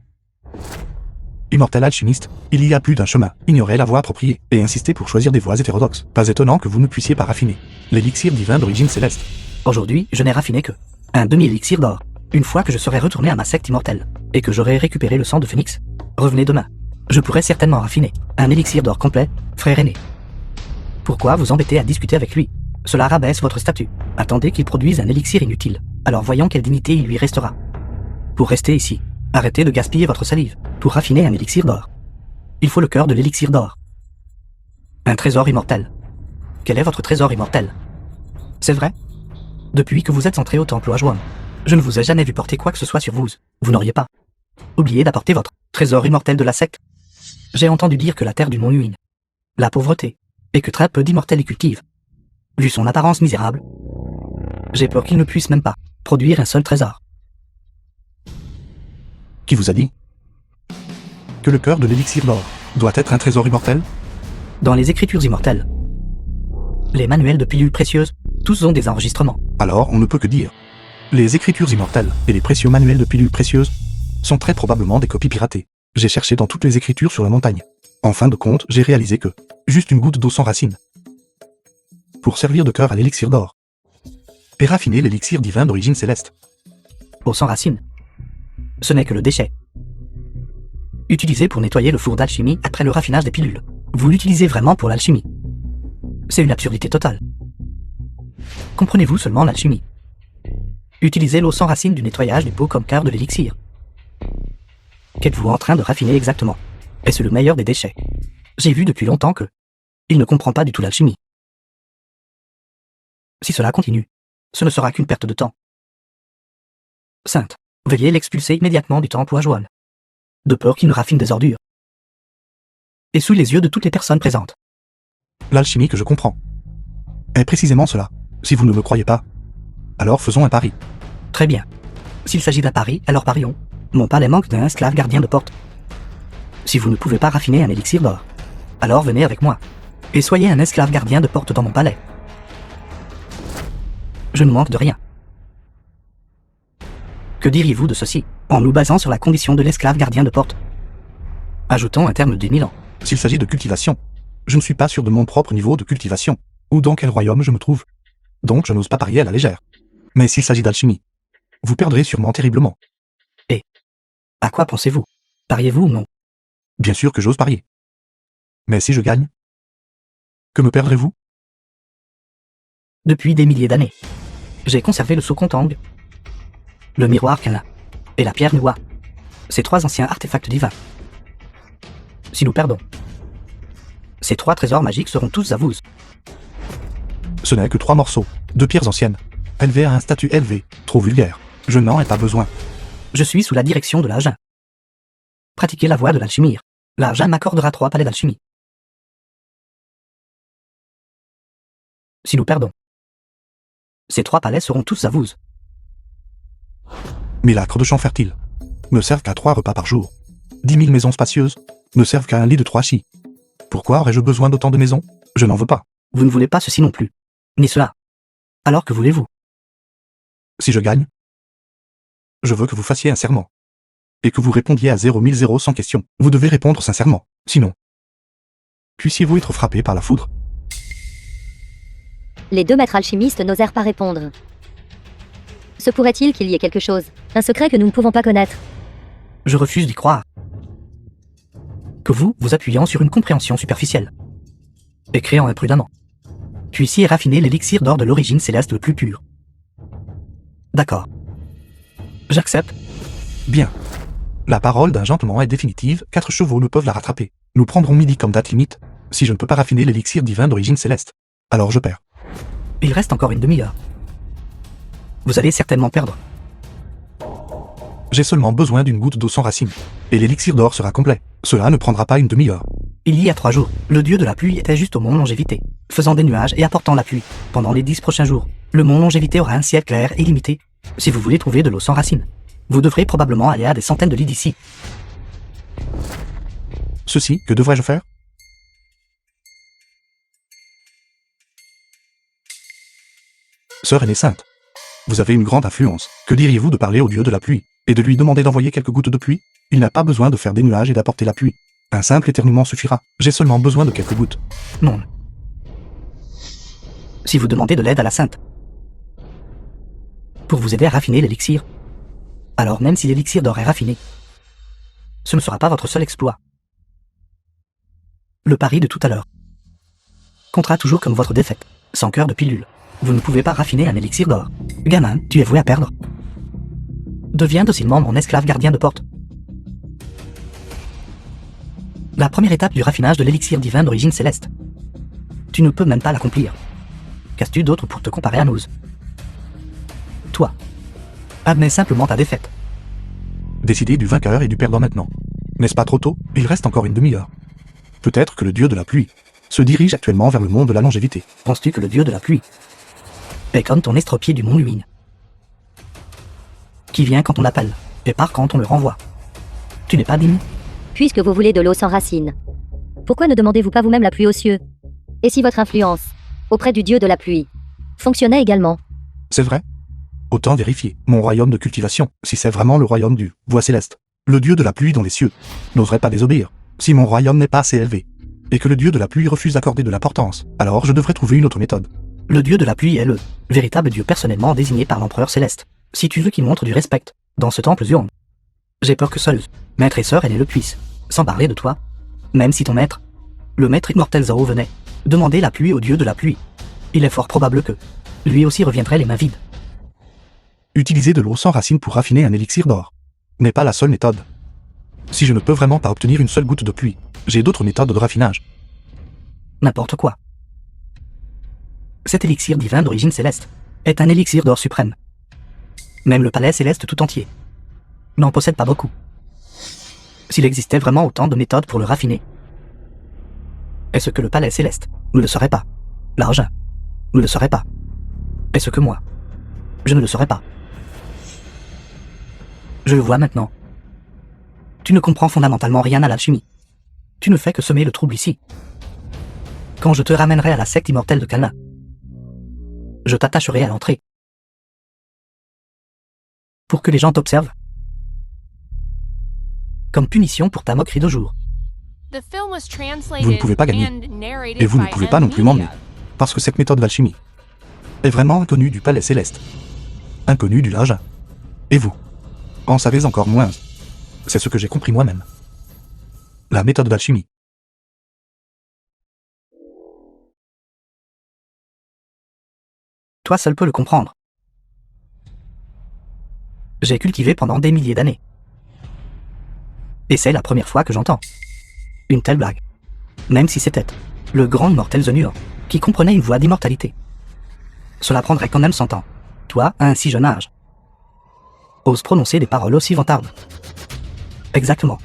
Immortel alchimiste, il y a plus d'un chemin. Ignorez la voie appropriée, et insistez pour choisir des voies hétérodoxes. Pas étonnant que vous ne puissiez pas raffiner l'élixir divin d'origine céleste. Aujourd'hui, je n'ai raffiné que un demi-élixir d'or. Une fois que je serai retourné à ma secte immortelle, et que j'aurai récupéré le sang de Phénix, revenez demain. Je pourrai certainement raffiner un élixir d'or complet, frère aîné. Pourquoi vous embêter à discuter avec lui? Cela rabaisse votre statut. Attendez qu'il produise un élixir inutile. Alors voyons quelle dignité il lui restera. Pour rester ici, arrêtez de gaspiller votre salive pour raffiner un élixir d'or. Il faut le cœur de l'élixir d'or. Un trésor immortel. Quel est votre trésor immortel? C'est vrai? Depuis que vous êtes entré au temple Wuzhuang, je ne vous ai jamais vu porter quoi que ce soit sur vous. Vous n'auriez pas oublié d'apporter votre trésor immortel de la secte. J'ai entendu dire que la terre du mont Yuin, la pauvreté, et que très peu d'immortels y cultivent. Vu son apparence misérable, j'ai peur qu'il ne puisse même pas produire un seul trésor. Qui vous a dit que le cœur de l'élixir d'or doit être un trésor immortel? Dans les écritures immortelles, les manuels de pilules précieuses, tous ont des enregistrements. Alors on ne peut que dire. Les écritures immortelles et les précieux manuels de pilules précieuses sont très probablement des copies piratées. J'ai cherché dans toutes les écritures sur la montagne. En fin de compte, j'ai réalisé que juste une goutte d'eau sans racine pour servir de cœur à l'élixir d'or et raffiner l'élixir divin d'origine céleste. Eau sans racine. Ce n'est que le déchet utilisé pour nettoyer le four d'alchimie après le raffinage des pilules. Vous l'utilisez vraiment pour l'alchimie. C'est une absurdité totale. Comprenez-vous seulement l'alchimie? Utilisez l'eau sans racine du nettoyage des pots comme cœur de l'élixir. Qu'êtes-vous en train de raffiner exactement? Est-ce le meilleur des déchets? J'ai vu depuis longtemps que il ne comprend pas du tout l'alchimie. Si cela continue, ce ne sera qu'une perte de temps. Sainte, veuillez l'expulser immédiatement du temple Wuzhuang, de peur qu'il ne raffine des ordures. Et sous les yeux de toutes les personnes présentes. L'alchimie que je comprends est précisément cela. Si vous ne me croyez pas, alors faisons un pari. Très bien. S'il s'agit d'un pari, alors parions. Mon palais manque d'un esclave gardien de porte. Si vous ne pouvez pas raffiner un élixir d'or, alors venez avec moi, et soyez un esclave gardien de porte dans mon palais. Je ne manque de rien. Que diriez-vous de ceci, en nous basant sur la condition de l'esclave gardien de porte? Ajoutons un terme de 1000 ans. S'il s'agit de cultivation, je ne suis pas sûr de mon propre niveau de cultivation, ou dans quel royaume je me trouve. Donc je n'ose pas parier à la légère. Mais s'il s'agit d'alchimie, vous perdrez sûrement terriblement. Et à quoi pensez-vous? Pariez-vous ou non? Bien sûr que j'ose parier. Mais si je gagne, que me perdrez-vous? Depuis des milliers d'années, j'ai conservé le Sokong, le miroir Kana et la pierre Nuwa, ces trois anciens artefacts divins. Si nous perdons, ces trois trésors magiques seront tous à vous. Ce n'est que 3 morceaux, de pierres anciennes, élevées à un statut élevé, trop vulgaire. Je n'en ai pas besoin. Je suis sous la direction de la Jin. Pratiquez la voie de l'alchimie. La Jin m'accordera 3 palais d'alchimie. Si nous perdons, ces 3 palais seront tous à vous. Mes lacres de champ fertile me servent qu'à 3 repas par jour. 10 000 maisons spacieuses ne servent qu'à un lit de 3 chis. Pourquoi aurais-je besoin d'autant de maisons? Je n'en veux pas. Vous ne voulez pas ceci non plus. Ni cela. Alors que voulez-vous? Si je gagne, je veux que vous fassiez un serment. Et que vous répondiez à 0 sans question. Vous devez répondre sincèrement. Sinon, puissiez-vous être frappé par la foudre? Les deux maîtres alchimistes n'osèrent pas répondre. Se pourrait-il qu'il y ait quelque chose, un secret que nous ne pouvons pas connaître? Je refuse d'y croire. Que vous, vous appuyant sur une compréhension superficielle. Et créant imprudemment. Puissiez raffiner l'élixir d'or de l'origine céleste le plus pur. D'accord. J'accepte. Bien. La parole d'un gentleman est définitive, 4 chevaux ne peuvent la rattraper. Nous prendrons midi comme date limite, si je ne peux pas raffiner l'élixir divin d'origine céleste. Alors je perds. Il reste encore une demi-heure. Vous allez certainement perdre. J'ai seulement besoin d'une goutte d'eau sans racine. Et l'élixir d'or sera complet. Cela ne prendra pas une demi-heure. Il y a 3 jours, le dieu de la pluie était juste au mont Longévité, faisant des nuages et apportant la pluie. Pendant les 10 prochains jours, le mont Longévité aura un ciel clair et limité. Si vous voulez trouver de l'eau sans racine, vous devrez probablement aller à des centaines de lits d'ici. Ceci, que devrais-je faire? Sœur aînée sainte, vous avez une grande influence. Que diriez-vous de parler au dieu de la pluie, et de lui demander d'envoyer quelques gouttes de pluie? Il n'a pas besoin de faire des nuages et d'apporter la pluie. Un simple éternuement suffira. J'ai seulement besoin de quelques gouttes. Non. Si vous demandez de l'aide à la sainte, pour vous aider à raffiner l'élixir, alors même si l'élixir d'or est raffiné, ce ne sera pas votre seul exploit. Le pari de tout à l'heure comptera toujours comme votre défaite, sans cœur de pilule. Vous ne pouvez pas raffiner un élixir d'or. Gamin, tu es voué à perdre. Deviens docilement mon esclave gardien de porte. La première étape du raffinage de l'élixir divin d'origine céleste. Tu ne peux même pas l'accomplir. Qu'as-tu d'autre pour te comparer à nous? Toi, admets simplement ta défaite. Décidez du vainqueur et du perdant maintenant. N'est-ce pas trop tôt? Il reste encore une demi-heure. Peut-être que le dieu de la pluie se dirige actuellement vers le mont de la longévité. Penses-tu que le dieu de la pluie est comme ton estropié du mont Luine, qui vient quand on l'appelle et part quand on le renvoie? Tu n'es pas digne? Puisque vous voulez de l'eau sans racine, pourquoi ne demandez-vous pas vous-même la pluie aux cieux? Et si votre influence, auprès du dieu de la pluie, fonctionnait également? C'est vrai? Autant vérifier. Mon royaume de cultivation, si c'est vraiment le royaume du voie céleste, le dieu de la pluie dans les cieux, n'oserait pas désobéir. Si mon royaume n'est pas assez élevé, et que le dieu de la pluie refuse d'accorder de l'importance, alors je devrais trouver une autre méthode. Le dieu de la pluie est le véritable dieu personnellement désigné par l'empereur céleste. Si tu veux qu'il montre du respect dans ce temple urne, j'ai peur que seuls maître et sœur aînée le puissent, sans parler de toi. Même si ton maître, le maître immortel Zao venait demander la pluie au dieu de la pluie, il est fort probable que lui aussi reviendrait les mains vides. Utiliser de l'eau sans racine pour raffiner un élixir d'or n'est pas la seule méthode. Si je ne peux vraiment pas obtenir une seule goutte de pluie, j'ai d'autres méthodes de raffinage. N'importe quoi. Cet élixir divin d'origine céleste est un élixir d'or suprême. Même le palais céleste tout entier n'en possède pas beaucoup. S'il existait vraiment autant de méthodes pour le raffiner, est-ce que le palais céleste ne le saurait pas? L'argent ne le saurait pas? Est-ce que moi, je ne le saurais pas? Je le vois maintenant. Tu ne comprends fondamentalement rien à l'alchimie. Tu ne fais que semer le trouble ici. Quand je te ramènerai à la secte immortelle de Kalna, je t'attacherai à l'entrée, pour que les gens t'observent, comme punition pour ta moquerie de jour. Vous ne pouvez pas gagner. Et vous ne pouvez pas non plus m'emmener. Parce que cette méthode d'alchimie est vraiment inconnue du palais céleste. Inconnue du Laja. Et vous en savez encore moins. C'est ce que j'ai compris moi-même. La méthode d'alchimie. Toi seul peux le comprendre. J'ai cultivé pendant des milliers d'années. Et c'est la première fois que j'entends une telle blague. Même si c'était le grand immortel Zenur, qui comprenait une voie d'immortalité. Cela prendrait quand même 100 ans. Toi, à un si jeune âge, ose prononcer des paroles aussi vantardes. Exactement.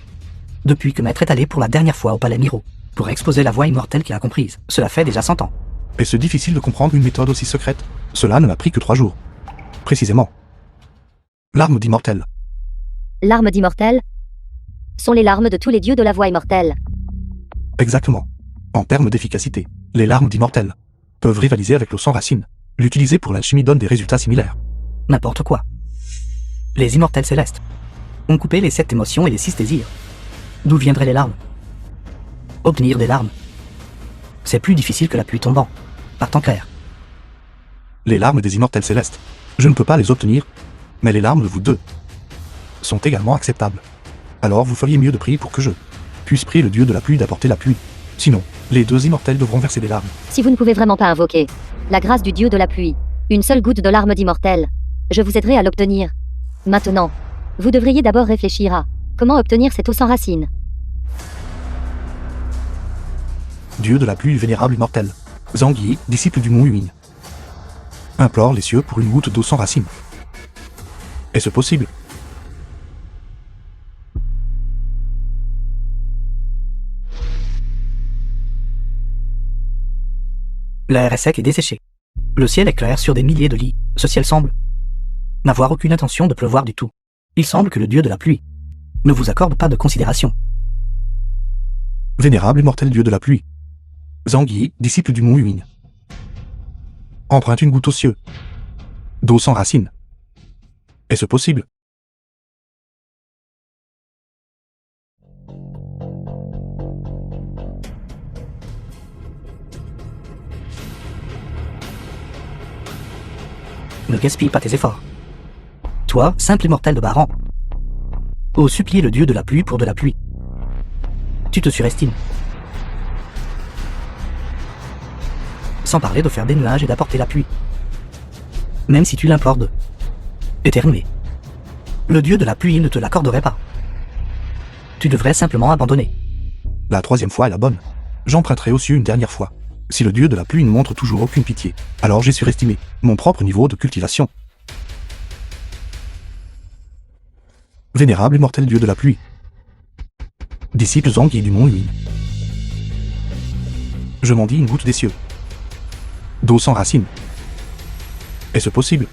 Depuis que Maître est allé pour la dernière fois au palais Miro, pour exposer la voie immortelle qu'il a comprise, cela fait déjà 100 ans. Est-ce difficile de comprendre une méthode aussi secrète? Cela ne m'a pris que 3 jours. Précisément. L'arme d'immortel. L'arme d'immortel? sont les larmes de tous les dieux de la voie immortelle. Exactement. En termes d'efficacité, les larmes d'immortels peuvent rivaliser avec l'eau sans racine. L'utiliser pour l'alchimie donne des résultats similaires. N'importe quoi. Les immortels célestes ont coupé les 7 émotions et les 6 désirs. D'où viendraient les larmes? Obtenir des larmes, c'est plus difficile que la pluie tombant, par temps clair. Les larmes des immortels célestes, je ne peux pas les obtenir, mais les larmes de vous deux sont également acceptables. Alors vous feriez mieux de prier pour que je puisse prier le dieu de la pluie d'apporter la pluie. Sinon, les deux immortels devront verser des larmes. Si vous ne pouvez vraiment pas invoquer la grâce du dieu de la pluie, une seule goutte de larmes d'immortel, je vous aiderai à l'obtenir. Maintenant, vous devriez d'abord réfléchir à comment obtenir cette eau sans racine. Dieu de la pluie vénérable immortel, Zhang Yi, disciple du mont Yuin, implore les cieux pour une goutte d'eau sans racine. Est-ce possible? L'air est sec et desséché. Le ciel est clair sur des milliers de lits. Ce ciel semble n'avoir aucune intention de pleuvoir du tout. Il semble que le dieu de la pluie ne vous accorde pas de considération. Vénérable immortel dieu de la pluie, Zhang Yi, disciple du mont Yuin, emprunte une goutte aux cieux d'eau sans racine. Est-ce possible? Ne gaspille pas tes efforts. Toi, simple immortel de bas rang, ose supplier le dieu de la pluie pour de la pluie. Tu te surestimes. Sans parler de faire des nuages et d'apporter la pluie. Même si tu l'implores de éternuer, le dieu de la pluie ne te l'accorderait pas. Tu devrais simplement abandonner. La troisième fois est la bonne. J'emprunterai aux cieux une dernière fois. Si le dieu de la pluie ne montre toujours aucune pitié, alors j'ai surestimé mon propre niveau de cultivation. Vénérable immortel dieu de la pluie, disciple Zhang Yi du mont Yuin, je m'en dis une goutte des cieux d'eau sans racine. Est-ce possible?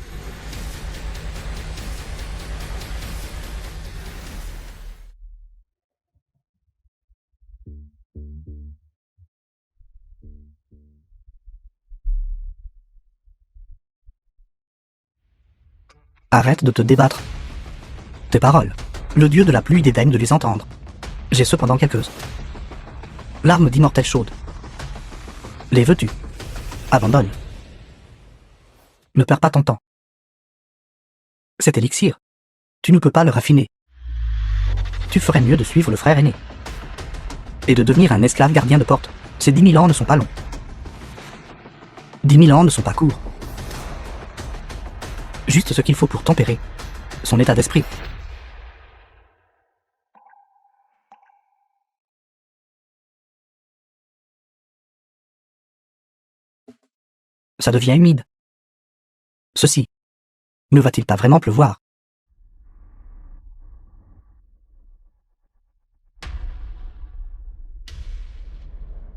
Arrête de te débattre. Tes paroles, le dieu de la pluie dédaigne de les entendre. J'ai cependant quelques larmes d'immortel chaude. Les veux-tu? Abandonne. Ne perds pas ton temps. Cet élixir, tu ne peux pas le raffiner. Tu ferais mieux de suivre le frère aîné et de devenir un esclave gardien de porte. Ces 10 000 ans ne sont pas longs. 10 000 ans ne sont pas courts. Juste ce qu'il faut pour tempérer son état d'esprit. Ça devient humide. Ceci ne va-t-il pas vraiment pleuvoir?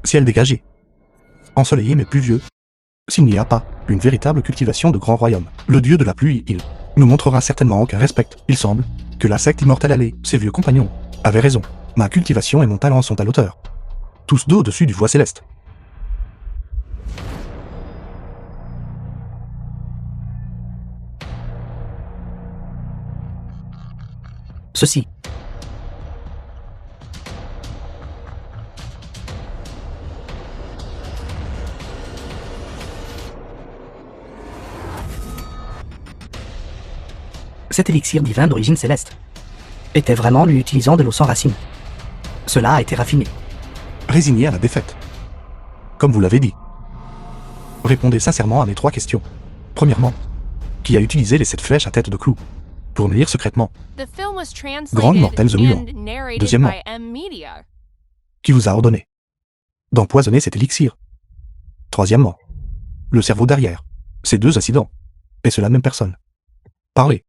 Ciel dégagé, ensoleillé mais pluvieux. S'il n'y a pas une véritable cultivation de grands royaumes, le dieu de la pluie, il nous montrera certainement aucun respect. Il semble que la secte immortelle allée, ses vieux compagnons, avaient raison. Ma cultivation et mon talent sont à l'auteur. Tous deux au-dessus du voie céleste. Ceci cet élixir divin d'origine céleste était vraiment lui utilisant de l'eau sans racine. Cela a été raffiné. Résigné à la défaite. Comme vous l'avez dit. Répondez sincèrement à mes 3 questions. Premièrement, qui a utilisé les 7 flèches à tête de clou pour me lire secrètement? The film was Grande translated mortelle The Mulan. and narrated Deuxièmement. by M Media. Qui vous a ordonné d'empoisonner cet élixir? Troisièmement, le cerveau derrière ces 2 incidents. Est-ce la même personne? Parlez.